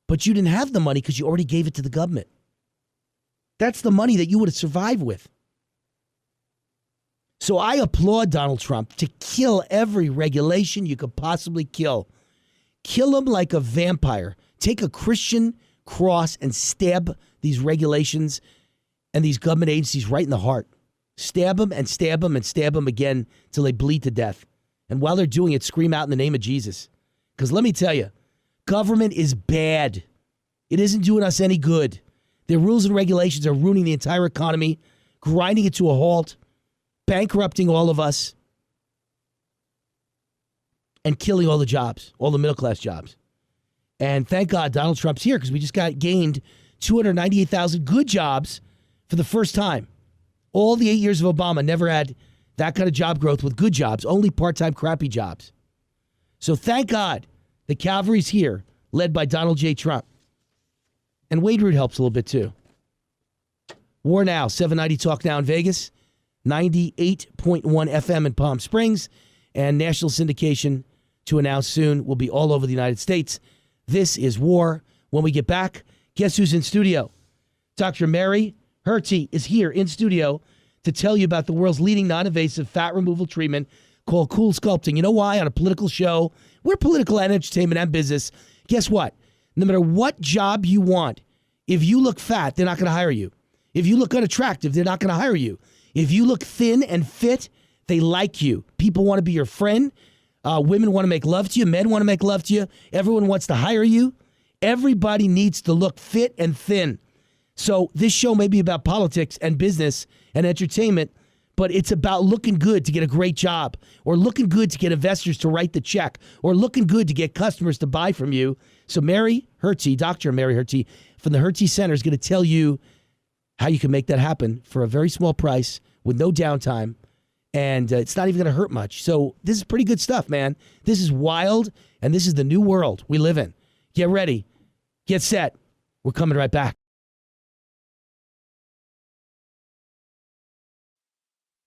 A: But you didn't have the money because you already gave it to the government. That's the money that you would have survived with. So I applaud Donald Trump to kill every regulation you could possibly kill. Kill him like a vampire. Take a Christian cross and stab these regulations and these government agencies right in the heart. Stab them and stab them and stab them again till they bleed to death. And while they're doing it, scream out in the name of Jesus. Because let me tell you, government is bad. It isn't doing us any good. Their rules and regulations are ruining the entire economy, grinding it to a halt, bankrupting all of us, and killing all the jobs, all the middle-class jobs. And thank God Donald Trump's here because we just gained 298,000 good jobs for the first time. All the 8 years of Obama never had that kind of job growth with good jobs, only part-time crappy jobs. So thank God the cavalry's here, led by Donald J. Trump. And Wade Root helps a little bit too. War Now, 790 Talk Now in Vegas, 98.1 FM in Palm Springs, and national syndication to announce soon will be all over the United States. This is War. When we get back, guess who's in studio? Dr. Mary Hertie is here in studio to tell you about the world's leading non-invasive fat removal treatment called Cool Sculpting. You know why? On a political show, we're political and entertainment and business. Guess what? No matter what job you want, if you look fat, they're not going to hire you. If you look unattractive, they're not going to hire you. If you look thin and fit, they like you. People want to be your friend. Women want to make love to you. Men want to make love to you. Everyone wants to hire you. Everybody needs to look fit and thin. So this show may be about politics and business and entertainment, but it's about looking good to get a great job, or looking good to get investors to write the check, or looking good to get customers to buy from you. So Mary Hertie, Dr. Mary Hertie from the Hertie Center is going to tell you how you can make that happen for a very small price with no downtime, and it's not even going to hurt much. So this is pretty good stuff, man. This is wild, and this is the new world we live in. Get ready. Get set. We're coming right back.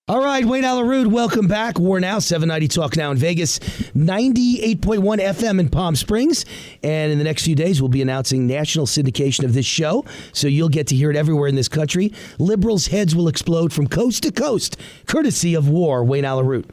A: All right, Wayne Allyn, welcome back. War Now, 790 Talk Now in Vegas, 98.1 FM in Palm Springs. And in the next few days, we'll be announcing national syndication of this show, so you'll get to hear it everywhere in this country. Liberals' heads will explode from coast to coast, courtesy of WAR, Wayne Allyn.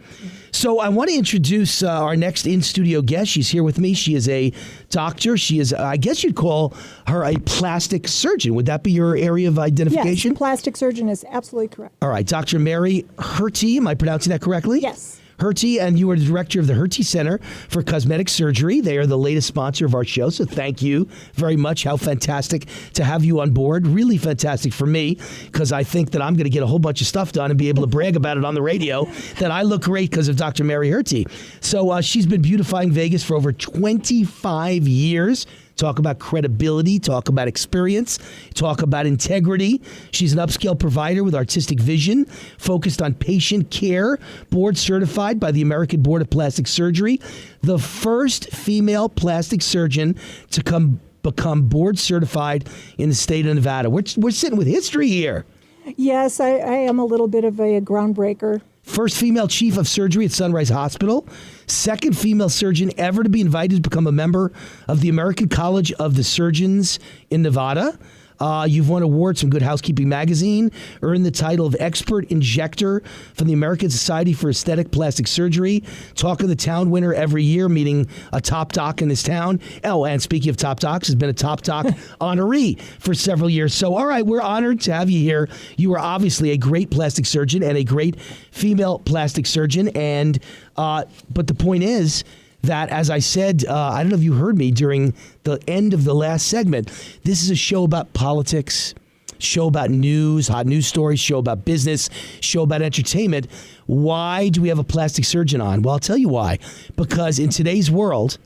A: So I want to introduce our next in-studio guest. She's here with me. She is a doctor. She is, I guess you'd call her a plastic surgeon. Would that be your area of identification?
E: Yes, plastic surgeon is absolutely correct.
A: All right, Dr. Mary Hertie, am I pronouncing that correctly?
E: Yes.
A: Hertie, and you are the director of the Hertie Center for Cosmetic Surgery. They are the latest sponsor of our show, so thank you very much. How fantastic to have you on board. Really fantastic for me, because I think that I'm going to get a whole bunch of stuff done and be able to brag about it on the radio, that I look great because of Dr. Mary Hertie. So she's been beautifying Vegas for over 25 years. Talk about credibility, talk about experience, talk about integrity. She's an upscale provider with artistic vision, focused on patient care, board certified by the American Board of Plastic Surgery, the first female plastic surgeon to become board certified in the state of Nevada. We're sitting with history here.
E: Yes, I am a little bit of a groundbreaker.
A: First female chief of surgery at Sunrise Hospital. Second female surgeon ever to be invited to become a member of the American College of the Surgeons in Nevada. You've won awards from Good Housekeeping magazine, earned the title of expert injector from the American Society for Aesthetic Plastic Surgery, Talk of the Town winner every year, meeting a top doc in this town. Oh, and speaking of top docs, has been a top doc honoree for several years. So, all right, we're honored to have you here. You are obviously a great plastic surgeon and a great female plastic surgeon. And but the point is that, as I said, I don't know if you heard me during the end of the last segment, this is a show about politics, show about news, hot news stories, show about business, show about entertainment. Why do we have a plastic surgeon on? Well, I'll tell you why. Because in today's world,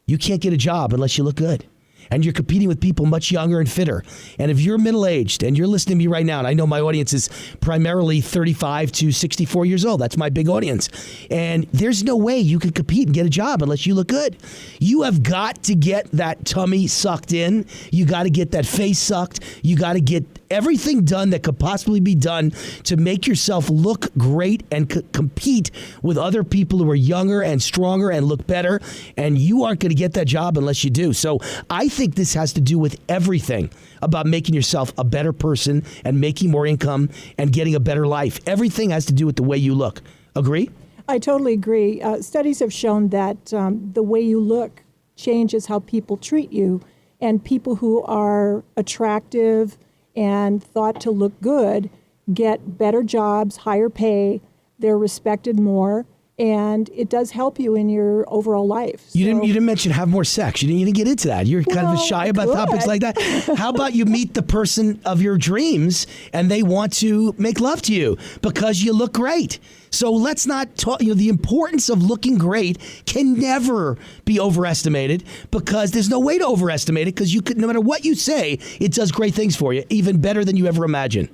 A: you can't get a job unless you look good. And you're competing with people much younger and fitter. And if you're middle-aged and you're listening to me right now, and I know my audience is primarily 35 to 64 years old. That's my big audience. And there's no way you can compete and get a job unless you look good. You have got to get that tummy sucked in. You got to get that face sucked. You got to get everything done that could possibly be done to make yourself look great and compete with other people who are younger and stronger and look better. And you aren't going to get that job unless you do. So I think this has to do with everything about making yourself a better person and making more income and getting a better life. Everything has to do with the way you look. Agree?
E: I totally agree. Studies have shown that the way you look changes how people treat you. And people who are attractive and thought to look good get better jobs, higher pay, they're respected more, and it does help you in your overall life.
A: You didn't mention have more sex. You didn't get into that. You're kind of shy about topics like that. How about you meet the person of your dreams and they want to make love to you because you look great? So let's not talk, the importance of looking great can never be overestimated, because there's no way to overestimate it, because you could, no matter what you say, it does great things for you, even better than you ever imagined.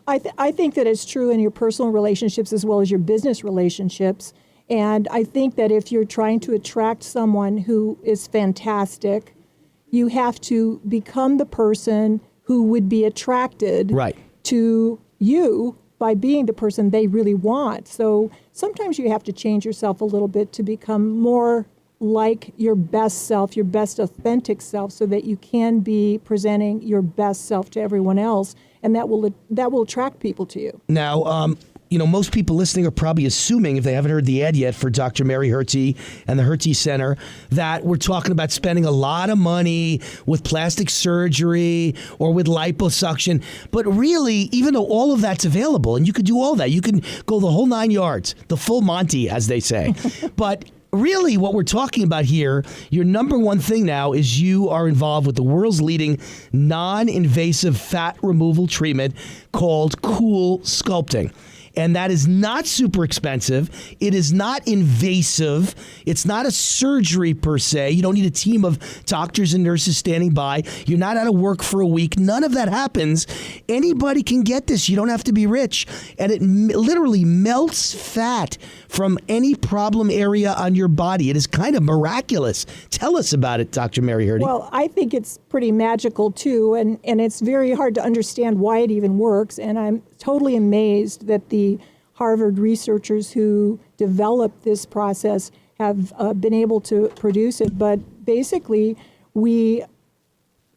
E: I think that it's true in your personal relationships as well as your business relationships. And I think that if you're trying to attract someone who is fantastic, you have to become the person who would be attracted
A: Right.
E: to you by being the person they really want. So sometimes you have to change yourself a little bit to become more like your best self, your best authentic self, so that you can be presenting your best self to everyone else, and that will attract people to you.
A: Now, most people listening are probably assuming, if they haven't heard the ad yet for Dr. Mary Hertie and the Hertie Center, that we're talking about spending a lot of money with plastic surgery or with liposuction. But really, even though all of that's available, and you could do all that, you can go the whole 9 yards, the full Monty, as they say. But really, what we're talking about here, your number one thing now is you are involved with the world's leading non-invasive fat removal treatment called Cool Sculpting. And that is not super expensive. It is not invasive. It's not a surgery per se. You don't need a team of doctors and nurses standing by. You're not out of work for a week. None of that happens. Anybody can get this. You don't have to be rich. And it literally melts fat from any problem area on your body. It is kind of miraculous. Tell us about it, Dr. Mary Hertie.
E: Well, I think it's pretty magical too, and it's very hard to understand why it even works. And I'm totally amazed that the Harvard researchers who developed this process have been able to produce it. But basically, we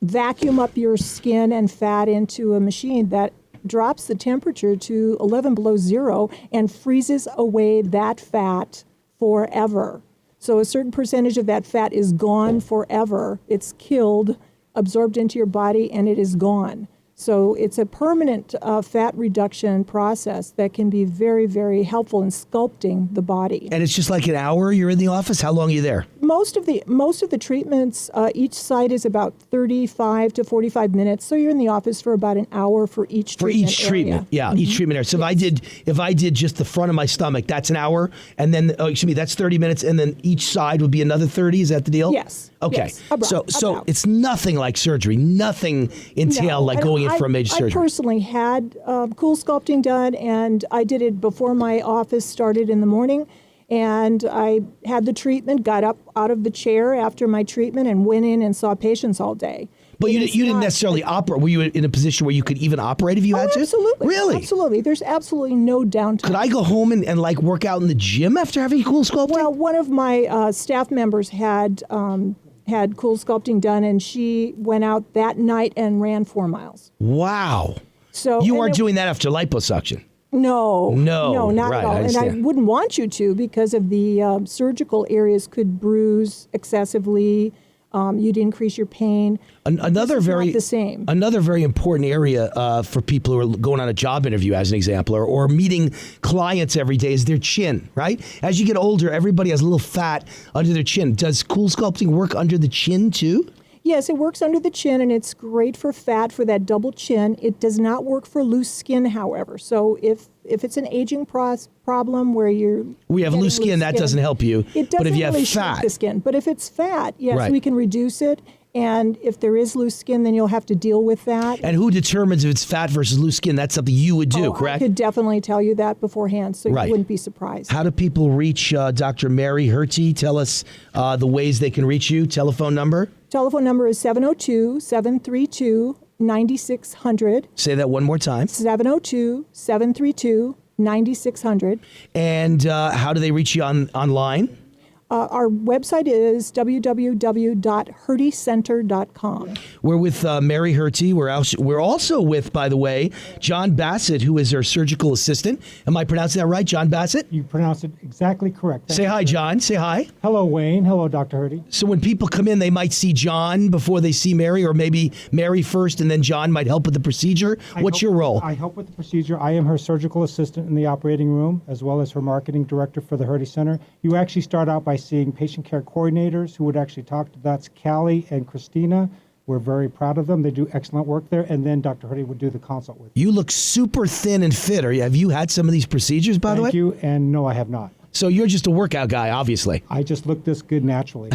E: vacuum up your skin and fat into a machine that drops the temperature to 11 below zero and freezes away that fat forever. So a certain percentage of that fat is gone forever. It's killed, absorbed into your body, and it is gone. So it's a permanent fat reduction process that can be very, very helpful in sculpting the body.
A: And it's just like an hour you're in the office? How long are you there?
E: Most of the treatments, each site is about 35 to 45 minutes. So you're in the office for about an hour for each treatment.
A: For each treatment,
E: area.
A: yeah, each treatment area. So if I did just the front of my stomach, that's an hour, and then that's 30 minutes, and then each side would be another 30. Is that the deal?
E: Yes.
A: Okay.
E: Yes, about.
A: It's nothing like surgery. Nothing entail like going in for a major surgery.
E: I personally had cool sculpting done, and I did it before my office started in the morning. And I had the treatment, got up out of the chair after my treatment, and went in and saw patients all day.
A: But you didn't necessarily operate. Were you in a position where you could even operate if you had to?
E: Absolutely.
A: Really?
E: Absolutely. There's absolutely no downtime.
A: Could I go home and like work out in the gym after having cool sculpting?
E: Well, one of my staff members had cool sculpting done, and she went out that night and ran 4 miles.
A: Wow.
E: So
A: you aren't doing that after liposuction?
E: No, not
A: right,
E: at all. And I wouldn't want you to, because of the surgical areas could bruise excessively. You'd increase your pain.
A: Another very important area for people who are going on a job interview, as an example, or meeting clients every day, is their chin. Right? As you get older, everybody has a little fat under their chin. Does cool sculpting work under the chin too?
E: Yes, it works under the chin, and it's great for fat, for that double chin. It does not work for loose skin, however. So if it's an aging problem where
A: we have loose skin, that doesn't help you.
E: It doesn't
A: but if you
E: really
A: have
E: shrink
A: fat,
E: the skin. But if it's fat, yes,
A: right,
E: we can reduce it. And if there is loose skin, then you'll have to deal with that.
A: And who determines if it's fat versus loose skin? That's something you would do, correct?
E: I could definitely tell you that beforehand, so
A: right,
E: you wouldn't be surprised.
A: How do people reach Dr. Mary Hertie? Tell us the ways they can reach you. Telephone number?
E: Telephone number is 702-732-9600.
A: Say that one more time.
E: 702-732-9600.
A: And how do they reach you online?
E: Our website is www.hertiecenter.com.
A: We're with Mary Hertie. We're also with, by the way, John Bassett, who is our surgical assistant. Am I pronouncing that right, John Bassett?
F: You pronounced it exactly correct.
A: Say hi, John. Say hi.
F: Hello, Wayne. Hello, Dr. Hertie.
A: So when people come in, they might see John before they see Mary, or maybe Mary first and then John might help with the procedure. What's your role?
F: I help with the procedure. I am her surgical assistant in the operating room, as well as her marketing director for the Hertie Center. You actually start out by seeing patient care coordinators who would actually talk to, that's Callie and Christina. We're very proud of them. They do excellent work there. And then Dr. Hertie would do the consult with you.
A: You look super thin and fit. Have you had some of these procedures, by the way?
F: Thank you. And no, I have not.
A: So you're just a workout guy, obviously.
F: I just look this good naturally.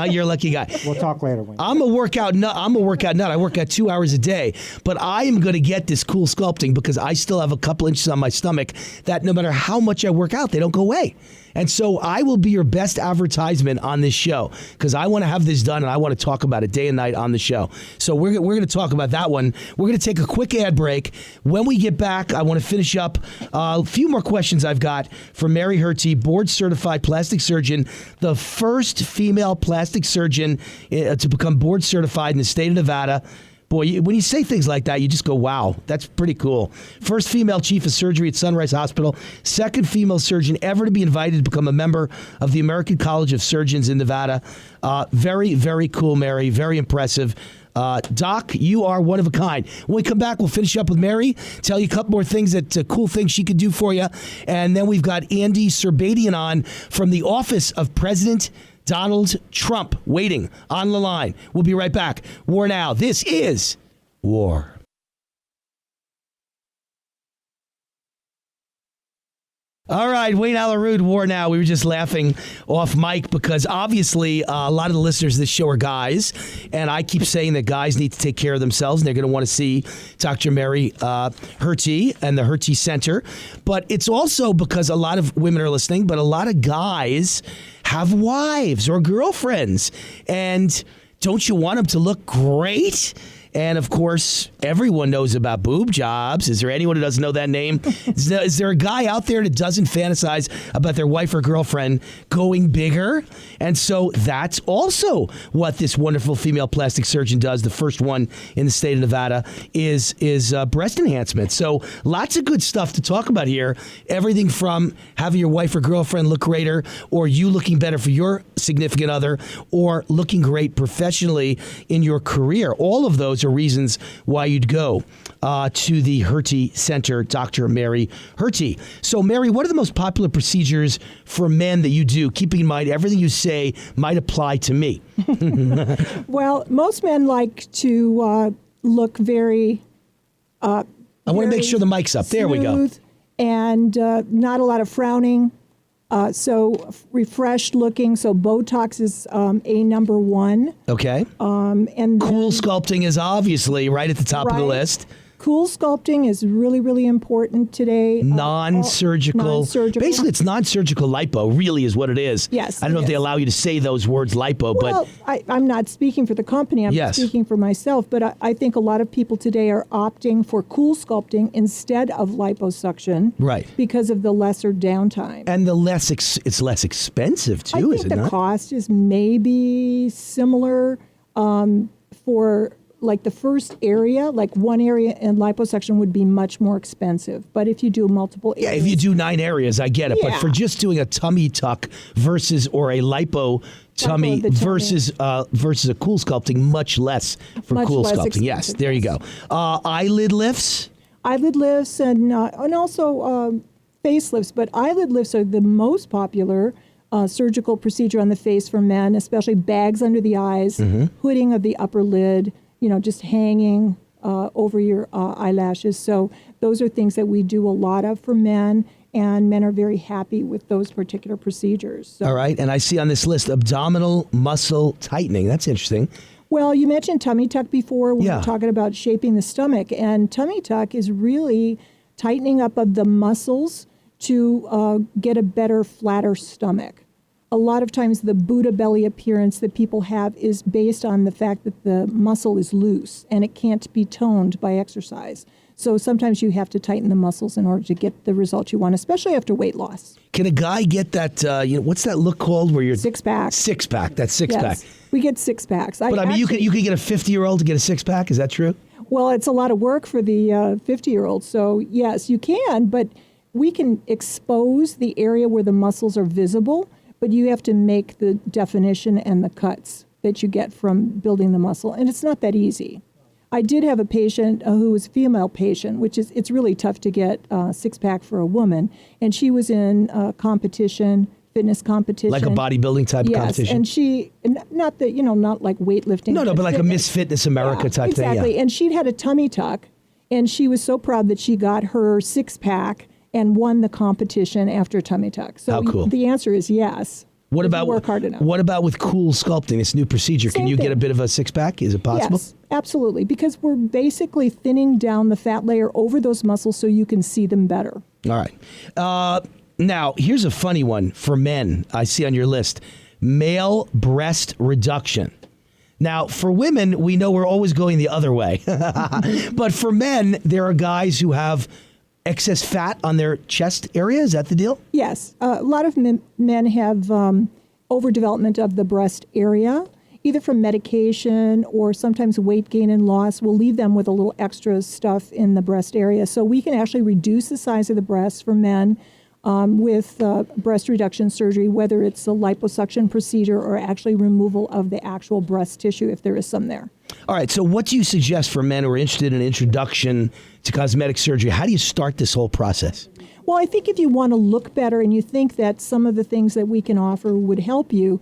A: You're a lucky guy.
F: We'll talk later, Wayne.
A: I'm a workout nut. I work out 2 hours a day, but I am going to get this cool sculpting because I still have a couple inches on my stomach that no matter how much I work out, they don't go away. And so I will be your best advertisement on this show because I want to have this done and I want to talk about it day and night on the show. So we're going to talk about that one. We're going to take a quick ad break. When we get back, I want to finish up a few more questions I've got for Mary Hertie, board-certified plastic surgeon, the first female plastic surgeon to become board-certified in the state of Nevada. Boy, when you say things like that, you just go, wow, that's pretty cool. First female chief of surgery at Sunrise Hospital. Second female surgeon ever to be invited to become a member of the American College of Surgeons in Nevada. Very, very cool, Mary. Very impressive. Doc, you are one of a kind. When we come back, we'll finish up with Mary, tell you a couple more things cool things she could do for you. And then we've got Andy Serbadian on from the office of President Donald Trump waiting on the line. We'll be right back. War Now. This is War. All right, Wayne Allyn, War Now. We were just laughing off mic because obviously a lot of the listeners of this show are guys, and I keep saying that guys need to take care of themselves, and they're going to want to see Dr. Mary Hertie and the Hertie Center. But it's also because a lot of women are listening, but a lot of guys have wives or girlfriends, and don't you want them to look great? And, of course, everyone knows about boob jobs. Is there anyone who doesn't know that name? Is there a guy out there that doesn't fantasize about their wife or girlfriend going bigger? And so that's also what this wonderful female plastic surgeon does. The first one in the state of Nevada is breast enhancement. So lots of good stuff to talk about here. Everything from having your wife or girlfriend look greater, or you looking better for your significant other, or looking great professionally in your career. All of those are reasons why you'd go to the Hertie Center, Dr. Mary Hertie. So, Mary, what are the most popular procedures for men that you do, keeping in mind everything you say might apply to me?
E: Well, most men like to look very
A: I want to make sure the mic's up. There we go.
E: And not a lot of frowning. So refreshed looking. So Botox is a number one.
A: Okay.
E: And
A: cool sculpting is obviously right at the top of the list.
E: Cool sculpting is really, really important today.
A: Non-surgical. Basically, it's non-surgical lipo, really is what it is.
E: Yes.
A: I don't know if they allow you to say those words, lipo,
E: well,
A: but...
E: I'm not speaking for the company. I'm speaking for myself. But I think a lot of people today are opting for cool sculpting instead of liposuction.
A: Right.
E: Because of the lesser downtime.
A: And the it's less expensive, too, is it not?
E: I think the cost is maybe similar for... Like the first area, like one area in liposuction would be much more expensive. But if you do multiple areas.
A: Yeah, if you do 9 areas, I get it.
E: Yeah.
A: But for just doing a tummy tuck or a lipo tummy versus a cool sculpting, much less for
E: much
A: cool
E: less
A: sculpting. Yes, there you go. Eyelid lifts?
E: Eyelid lifts and also facelifts. But eyelid lifts are the most popular surgical procedure on the face for men, especially bags under the eyes, hooding of the upper lid, just hanging over your eyelashes. So those are things that we do a lot of for men, and men are very happy with those particular procedures. So.
A: All right, and I see on this list abdominal muscle tightening. That's interesting.
E: Well, you mentioned tummy tuck before when we were talking about shaping the stomach, and tummy tuck is really tightening up of the muscles to get a better, flatter stomach. A lot of times the Buddha belly appearance that people have is based on the fact that the muscle is loose and it can't be toned by exercise. So sometimes you have to tighten the muscles in order to get the result you want, especially after weight loss.
A: Can a guy get that, what's that look called where you're...
E: Six-pack.
A: Six-pack, that's six-pack.
E: Yes, we get six-packs.
A: But I mean, you could get a 50-year-old to get a six-pack, is that true?
E: Well, it's a lot of work for the 50-year-old, so yes, you can, but we can expose the area where the muscles are visible, but you have to make the definition and the cuts that you get from building the muscle, and it's not that easy. I did have a patient who was a female patient, it's really tough to get a six-pack for a woman, and she was in competition, fitness competition.
A: Like a bodybuilding type of competition?
E: Yes, and she, not like weightlifting.
A: No, but like
E: fitness.
A: a Miss Fitness America type thing.
E: Exactly, and she'd had a tummy tuck, and she was so proud that she got her six-pack, and won the competition after a tummy tuck. So
A: How cool.
E: the answer is yes.
A: What
E: if
A: about
E: you work hard enough.
A: What about with cool sculpting? This new procedure. Can
E: Same
A: you get
E: thing.
A: a bit of a six pack? Is it possible?
E: Yes, absolutely, because we're basically thinning down the fat layer over those muscles so you can see them better.
A: All right. Now, here's a funny one for men I see on your list. Male breast reduction. Now, for women, we know we're always going the other way. But for men, there are guys who have excess fat on their chest area. Is that the deal?
E: Yes, a lot of men have overdevelopment of the breast area, either from medication or sometimes weight gain and loss will leave them with a little extra stuff in the breast area. So we can actually reduce the size of the breast for men with breast reduction surgery, whether it's a liposuction procedure or actually removal of the actual breast tissue if there is some there.
A: All right. So what do you suggest for men who are interested in introduction to cosmetic surgery? How do you start this whole process?
E: Well, I think if you want to look better and you think that some of the things that we can offer would help you,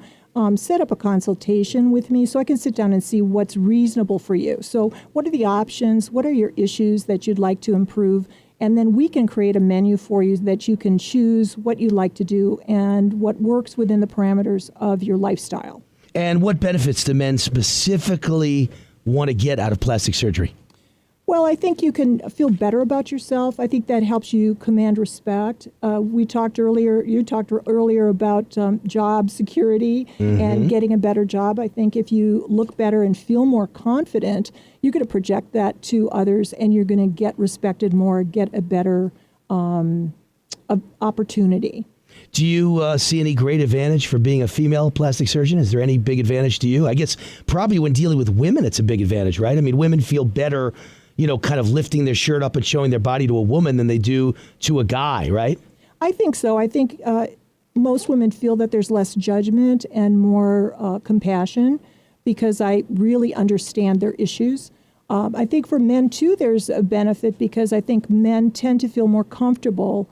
E: set up a consultation with me so I can sit down and see what's reasonable for you. So what are the options? What are your issues that you'd like to improve? And then we can create a menu for you that you can choose what you'd like to do and what works within the parameters of your lifestyle.
A: And what benefits do men specifically want to get out of plastic surgery?
E: Well, I think you can feel better about yourself. I think that helps you command respect. You talked earlier about job security and getting a better job. I think if you look better and feel more confident, you're going to project that to others and you're going to get respected more, get a better opportunity.
A: Do you see any great advantage for being a female plastic surgeon? Is there any big advantage to you? I guess probably when dealing with women, it's a big advantage, right? I mean, women feel better, kind of lifting their shirt up and showing their body to a woman than they do to a guy, right?
E: I think so. I think most women feel that there's less judgment and more compassion because I really understand their issues. I think for men, too, there's a benefit because I think men tend to feel more comfortable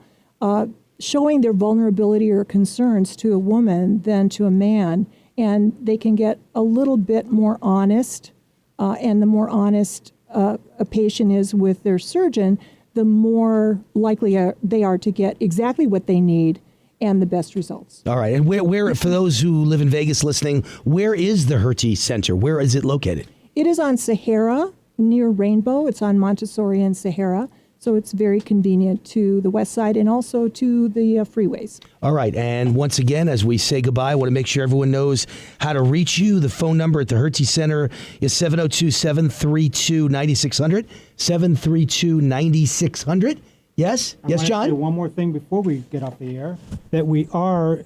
E: showing their vulnerability or concerns to a woman than to a man, and they can get a little bit more honest, and the more honest a patient is with their surgeon, the more likely they are to get exactly what they need and the best results.
A: All right. And where for those who live in Vegas listening, where is the Hertie Center? Where is it located?
E: It is on Sahara, near Rainbow. It's on Montessori and Sahara. So it's very convenient to the west side and also to the freeways.
A: All right. And once again, as we say goodbye, I want to make sure everyone knows how to reach you. The phone number at the Hertie Center is 702-732-9600, 732-9600. Yes? Yes, John?
F: Say one more thing before we get off the air, that our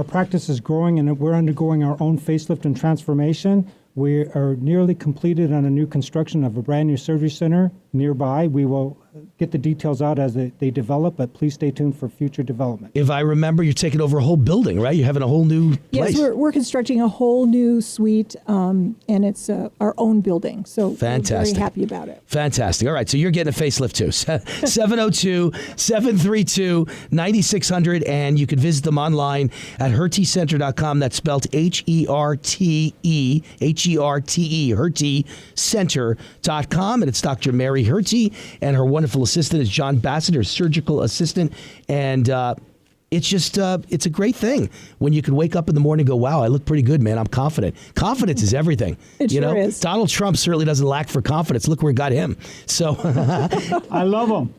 F: practice is growing and we're undergoing our own facelift and transformation. We are nearly completed on a new construction of a brand new surgery center nearby. We will get the details out as they develop, but please stay tuned for future development.
A: If I remember, you're taking over a whole building, right? You're having a whole new place.
E: Yes, we're constructing a whole new suite, and it's our own building. So
A: fantastic.
E: We're very happy about it.
A: Fantastic. All right, so you're getting a facelift too. 702-732-9600, and you can visit them online at hertiecenter.com. That's spelled H-E-R-T-E, hertiecenter.com, and it's Dr. Mary Hertie, and her wonderful assistant is John Bassett, her surgical assistant, and it's just it's a great thing when you can wake up in the morning and go, wow, I look pretty good, man. I'm confident. Confidence is everything.
E: It sure is.
A: Donald Trump certainly doesn't lack for confidence. Look where it got him. So
F: I love him.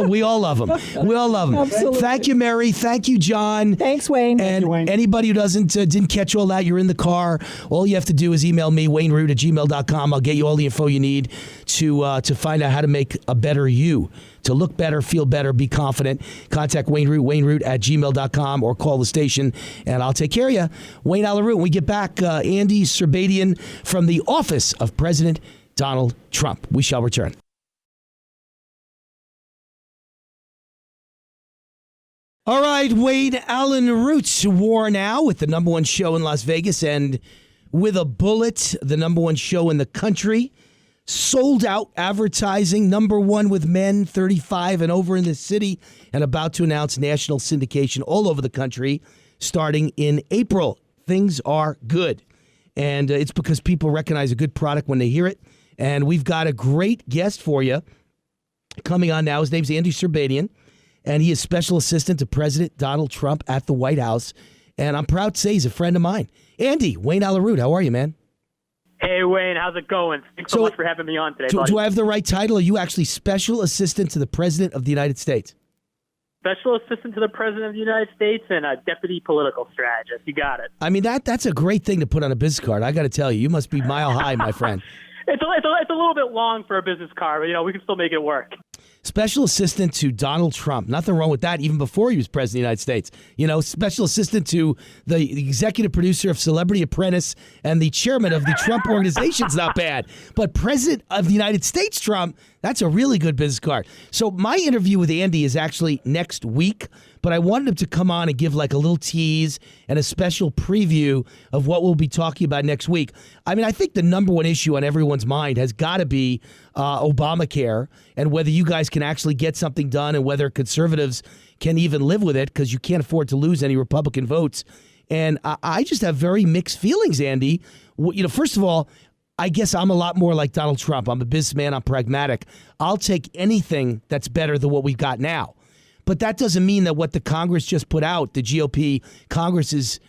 A: We all love him. We all love him.
E: Absolutely.
A: Thank you, Mary. Thank you, John.
E: Thanks, Wayne.
A: And
F: Wayne.
A: anybody who didn't catch all that, you're in the car. All you have to do is email me, wayneroot@gmail.com. I'll get you all the info you need to find out how to make a better you, to look better, feel better, be confident. Contact Wayne Root, wayneroot@gmail.com, or call the station, and I'll take care of you. Wayne Allyn Root. When we get back, Andy Serbadian from the office of President Donald Trump. We shall return. All right, Wayne Allyn Root, WAR Now with the number one show in Las Vegas and with a bullet, the number one show in the country. Sold out advertising, number one with men 35 and over in the city, and about to announce national syndication all over the country starting in April. Things are good. And it's because people recognize a good product when they hear it. And we've got a great guest for you coming on now. His name's Andy Serbadian. and he is special assistant to President Donald Trump at the White House. And I'm proud to say he's a friend of mine. Andy, Wayne Allyn, how are you, man?
G: Hey, Wayne, how's it going? Thanks so much for having me on today, buddy.
A: Do I have the right title? Are you actually special assistant to the President of the United States?
G: Special assistant to the President of the United States and a deputy political strategist. You got it.
A: I mean, that's a great thing to put on a business card. I got to tell you, you must be mile high, my friend.
G: It's a little bit long for a business card, but, we can still make it work.
A: Special assistant to Donald Trump. Nothing wrong with that, even before he was president of the United States. Special assistant to the executive producer of Celebrity Apprentice and the chairman of the Trump Organization's not bad. But President of the United States Trump, that's a really good business card. So my interview with Andy is actually next week, but I wanted him to come on and give like a little tease and a special preview of what we'll be talking about next week. I mean, I think the number one issue on everyone's mind has got to be Obamacare and whether you guys can actually get something done and whether conservatives can even live with it because you can't afford to lose any Republican votes. And I just have very mixed feelings, Andy. First of all, I guess I'm a lot more like Donald Trump. I'm a businessman. I'm pragmatic. I'll take anything that's better than what we've got now. But that doesn't mean that what the Congress just put out, the GOP Congress's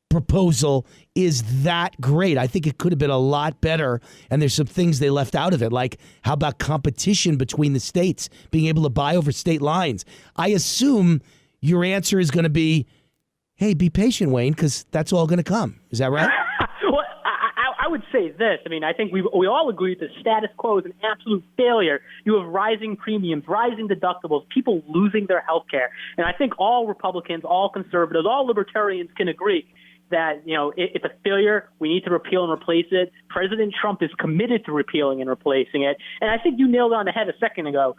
A: proposal, is that great. I think it could have been a lot better, and there's some things they left out of it, like how about competition between the states, being able to buy over state lines. I assume your answer is going to be, hey, be patient, Wayne, because that's all going to come. Is that right?
G: Well, I would say this. I mean, I think we all agree that the status quo is an absolute failure. You have rising premiums, rising deductibles, people losing their health care. And I think all Republicans, all conservatives, all libertarians can agree that, it's a failure. We need to repeal and replace it. President Trump is committed to repealing and replacing it. And I think you nailed it on the head a second ago.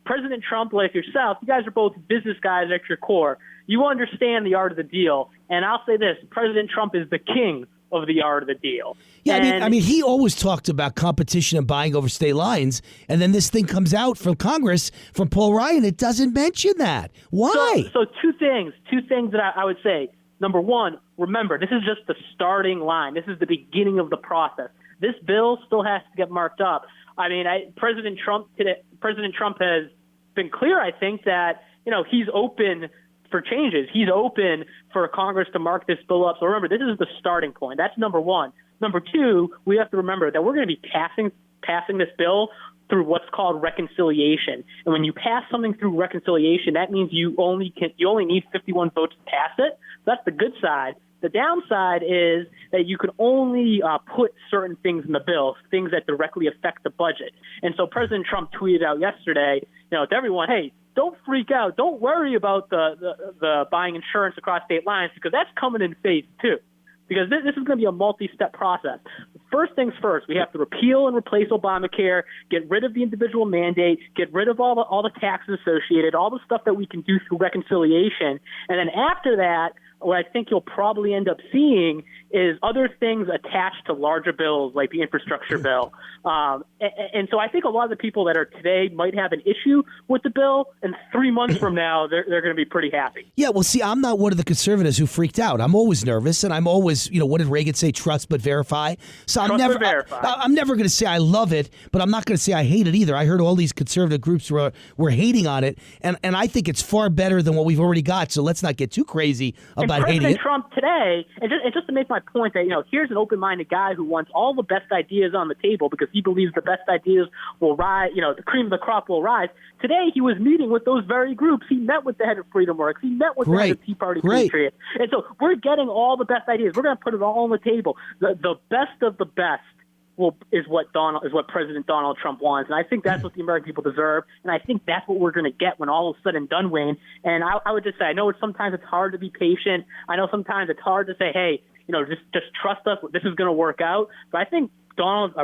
G: President Trump, like yourself, you guys are both business guys at your core. You understand the art of the deal. And I'll say this, President Trump is the king of the art of the deal.
A: Yeah, I mean, he always talked about competition and buying over state lines, and then this thing comes out from Congress, from Paul Ryan. It doesn't mention that. Why?
G: So two things that I would say. Number one, remember, this is just the starting line. This is the beginning of the process. This bill still has to get marked up. I mean, President Trump has been clear, I think, that, he's open for changes. He's open for Congress to mark this bill up. So remember, this is the starting point. That's number one. Number two, we have to remember that we're going to be passing this bill through what's called reconciliation. And when you pass something through reconciliation, that means you only need 51 votes to pass it. So that's the good side. The downside is that you can only put certain things in the bill, things that directly affect the budget. And so President Trump tweeted out yesterday, to everyone, hey, don't freak out. Don't worry about the buying insurance across state lines because that's coming in phase two. Because this is going to be a multi-step process. First things first, we have to repeal and replace Obamacare, get rid of the individual mandate, get rid of all the taxes associated, all the stuff that we can do through reconciliation. And then after that, what I think you'll probably end up seeing is other things attached to larger bills like the infrastructure bill. And so I think a lot of the people that are today might have an issue with the bill, and 3 months from now, they're going to be pretty happy.
A: Yeah, well, see, I'm not one of the conservatives who freaked out. I'm always nervous, and I'm always, what did Reagan say? Trust but verify. So I'm never going to say I love it, but I'm not going to say I hate it either. I heard all these conservative groups were hating on it, and I think it's far better than what we've already got. So let's not get too crazy about hating it.
G: President Trump today, and just to make my point that, here's an open-minded guy who wants all the best ideas on the table because he believes the best ideas will rise, the cream of the crop will rise. Today, he was meeting with those very groups. He met with the head of FreedomWorks. He met with the head of Tea Party Patriots. And so we're getting all the best ideas. We're going to put it all on the table. The best of the best is what President Donald Trump wants. And I think that's what the American people deserve. And I think that's what we're going to get when all is said and done, Wayne. And I would just say, I know sometimes it's hard to be patient. I know sometimes it's hard to say, hey, just trust us. This is going to work out. But I think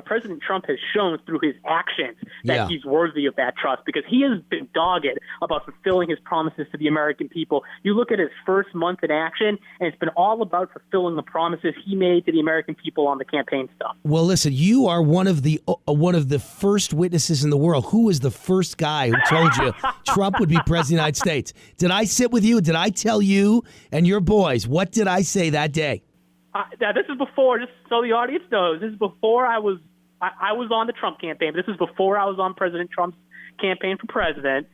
G: President Trump has shown through his actions that he's worthy of that trust because he has been dogged about fulfilling his promises to the American people. You look at his first month in action, and it's been all about fulfilling the promises he made to the American people on the campaign stuff.
A: Well, listen, you are one of the first witnesses in the world. Who was the first guy who told you Trump would be president of the United States? Did I sit with you? Did I tell you and your boys? What did I say that day?
G: Now, this is before, just so the audience knows, this is before I was on the Trump campaign. This is before I was on President Trump's campaign for president.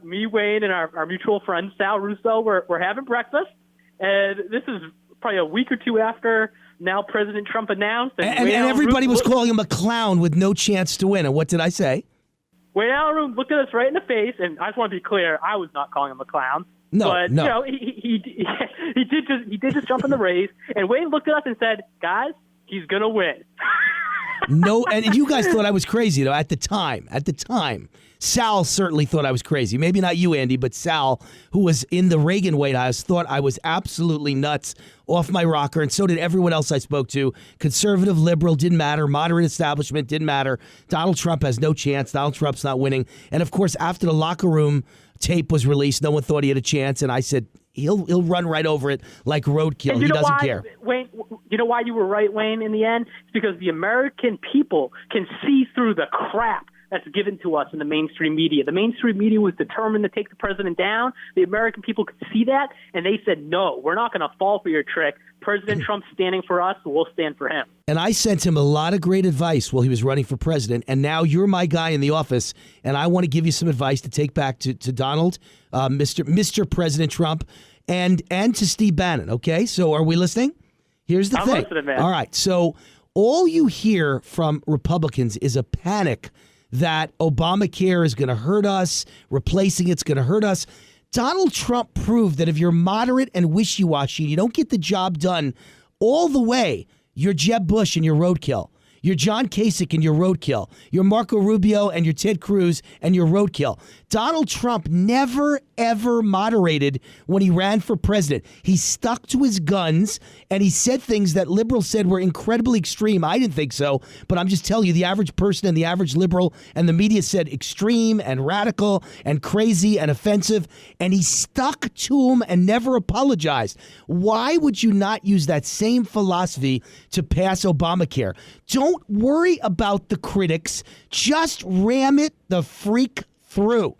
G: Me, Wayne, and our mutual friend Sal Russo were having breakfast, and this is probably a week or two after now President Trump announced.
A: And everybody was calling him a clown with no chance to win. And what did I say?
G: Wayne Allyn looked at us right in the face, and I just want to be clear, I was not calling him a clown.
A: No,
G: but,
A: no.
G: You know, he did just jump in the race, and Wayne looked at us and said, guys, he's going to win.
A: No, and you guys thought I was crazy, though, at the time. At the time. Sal certainly thought I was crazy. Maybe not you, Andy, but Sal, who was in the Reagan White House, thought I was absolutely nuts, off my rocker, and so did everyone else I spoke to. Conservative, liberal, didn't matter. Moderate establishment, didn't matter. Donald Trump has no chance. Donald Trump's not winning. And, of course, after the locker room tape was released, no one thought he had a chance, and I said, he'll run right over it like roadkill. He doesn't care.
G: Wayne, you know why you were right, Wayne, in the end? It's because the American people can see through the crap that's given to us in the mainstream media. The mainstream media was determined to take the president down. The American people could see that, and they said, no, we're not going to fall for your trick. President Trump's standing for us, so we'll stand for him. And
A: I sent him a lot of great advice while he was running for president, and now you're my guy in the office, and I want to give you some advice to take back to Donald, Mr. President Trump, and to Steve Bannon, okay? So are we listening? Here's the thing.
G: I'm listening, man.
A: All right, so all you hear from Republicans is a panic that Obamacare is going to hurt us, replacing it's going to hurt us. Donald Trump proved that if you're moderate and wishy-washy, you don't get the job done all the way, you're Jeb Bush and you're roadkill. You're John Kasich and you're roadkill. You're Marco Rubio and you're Ted Cruz and you're roadkill. Donald Trump never, ever moderated when he ran for president. He stuck to his guns and he said things that liberals said were incredibly extreme. I didn't think so, but I'm just telling you, the average person and the average liberal and the media said extreme and radical and crazy and offensive, and he stuck to them and never apologized. Why would you not use that same philosophy to pass Obamacare? Don't worry about the critics. Just ram it the freak through.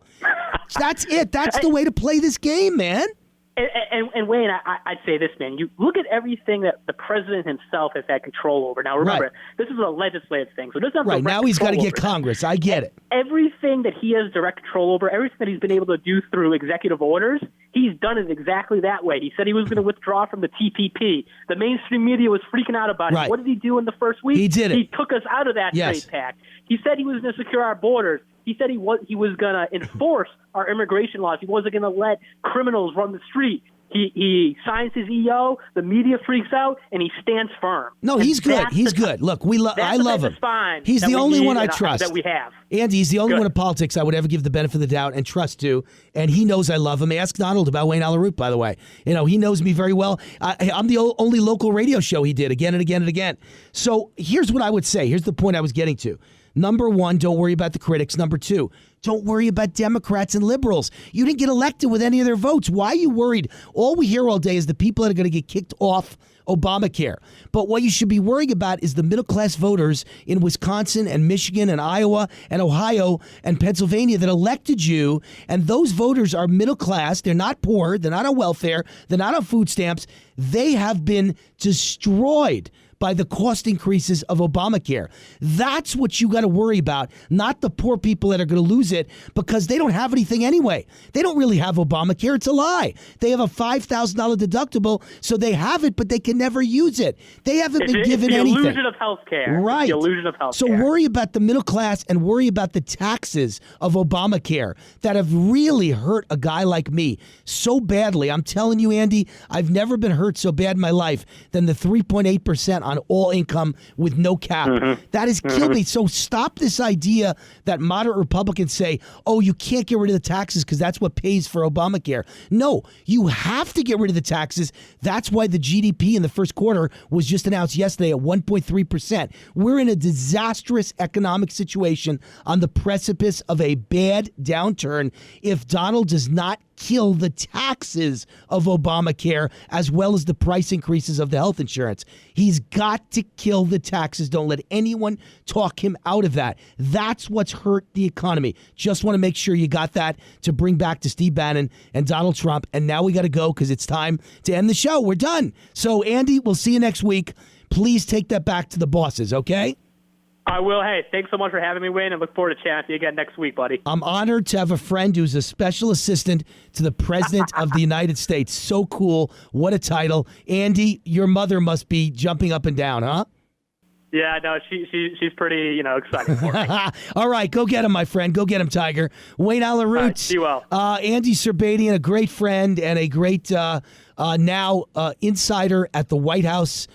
A: That's it. That's the way to play this game, man.
G: And Wayne, I'd say this, man. You look at everything that the president himself has had control over. Now, remember, This is a legislative thing. So this is
A: right. Now he's got to get Congress. I get it.
G: Everything that he has direct control over, everything that he's been able to do through executive orders, he's done it exactly that way. He said he was going to withdraw from the TPP. The mainstream media was freaking out about it. What did he do in the first week?
A: He did it.
G: He took us out of that trade pact. He said he was going to secure our borders. He said he was going to enforce our immigration laws. He wasn't going to let criminals run the street. He signs his EO, the media freaks out, and he stands firm.
A: No, he's good. He's good. Look, I love him. He's the only one I trust.
G: That we have.
A: Andy, he's the only one in politics I would ever give the benefit of the doubt and trust to, and he knows I love him. Ask Donald about Wayne Allyn, by the way. You know, he knows me very well. I'm the only local radio show he did again and again and again. So here's what I would say. Here's the point I was getting to. Number one, don't worry about the critics. Number two, don't worry about Democrats and liberals. You didn't get elected with any of their votes. Why are you worried? All we hear all day is the people that are going to get kicked off Obamacare. But what you should be worrying about is the middle-class voters in Wisconsin and Michigan and Iowa and Ohio and Pennsylvania that elected you. And those voters are middle class. They're not poor. They're not on welfare. They're not on food stamps. They have been destroyed by the cost increases of Obamacare. That's what you got to worry about, not the poor people that are going to lose it because they don't have anything anyway. They don't really have Obamacare. It's a lie. They have a $5,000 deductible, so they have it, but they can never use it. They haven't been given anything.
G: It's the illusion of health care.
A: Right.
G: It's the illusion of health
A: care. So worry about the middle class and worry about the taxes of Obamacare that have really hurt a guy like me so badly. I'm telling you, Andy, I've never been hurt so bad in my life than the 3.8% on all income with no cap. That has killed me. So stop this idea that moderate Republicans say, oh, you can't get rid of the taxes because that's what pays for Obamacare. No, you have to get rid of the taxes. That's why the GDP in the first quarter was just announced yesterday at 1.3%. We're in a disastrous economic situation on the precipice of a bad downturn if Donald does not kill the taxes of Obamacare as well as the price increases of the health insurance. He's got to kill the taxes. Don't let anyone talk him out of that. That's what's hurt the economy. Just want to make sure you got that to bring back to Steve Bannon and Donald Trump. And now we got to go because it's time to end the show. We're done. So, Andy, we'll see you next week. Please take that back to the bosses, okay?
G: I will. Hey, thanks so much for having me, Wayne, and look forward to chatting with you again next week, buddy.
A: I'm honored to have a friend who's a special assistant to the President of the United States. So cool. What a title. Andy, your mother must be jumping up and down, huh?
G: Yeah, no, she's pretty, excited for me.
A: All right, go get him, my friend. Go get him, Tiger. Wayne Allyn,
G: All right, be well.
A: Andy Serbadian, a great friend and a great now insider at the White House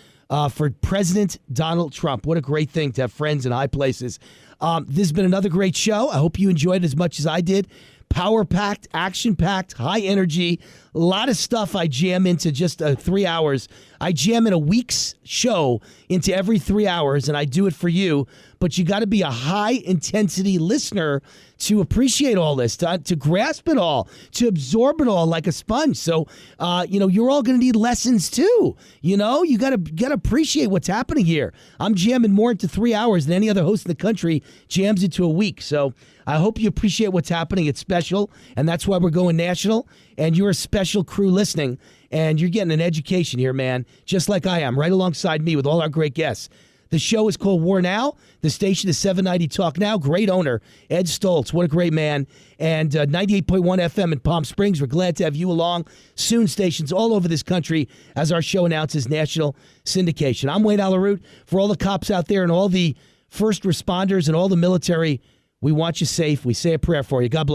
A: for President Donald Trump. What a great thing to have friends in high places. This has been another great show. I hope you enjoyed it as much as I did. Power-packed, action-packed, high energy, a lot of stuff I jam into just 3 hours. I jam in a week's show into every 3 hours, and I do it for you. But you got to be a high-intensity listener to appreciate all this, to grasp it all, to absorb it all like a sponge. So, you're all going to need lessons too. You got to appreciate what's happening here. I'm jamming more into 3 hours than any other host in the country jams into a week. So I hope you appreciate what's happening. It's special, and that's why we're going national. And you're a special crew listening, and you're getting an education here, man, just like I am, right alongside me with all our great guests. The show is called War Now. The station is 790 Talk Now. Great owner, Ed Stoltz. What a great man. And 98.1 FM in Palm Springs. We're glad to have you along. Soon stations all over this country as our show announces national syndication. I'm Wayne Allyn. For all the cops out there and all the first responders and all the military, we want you safe. We say a prayer for you. God bless.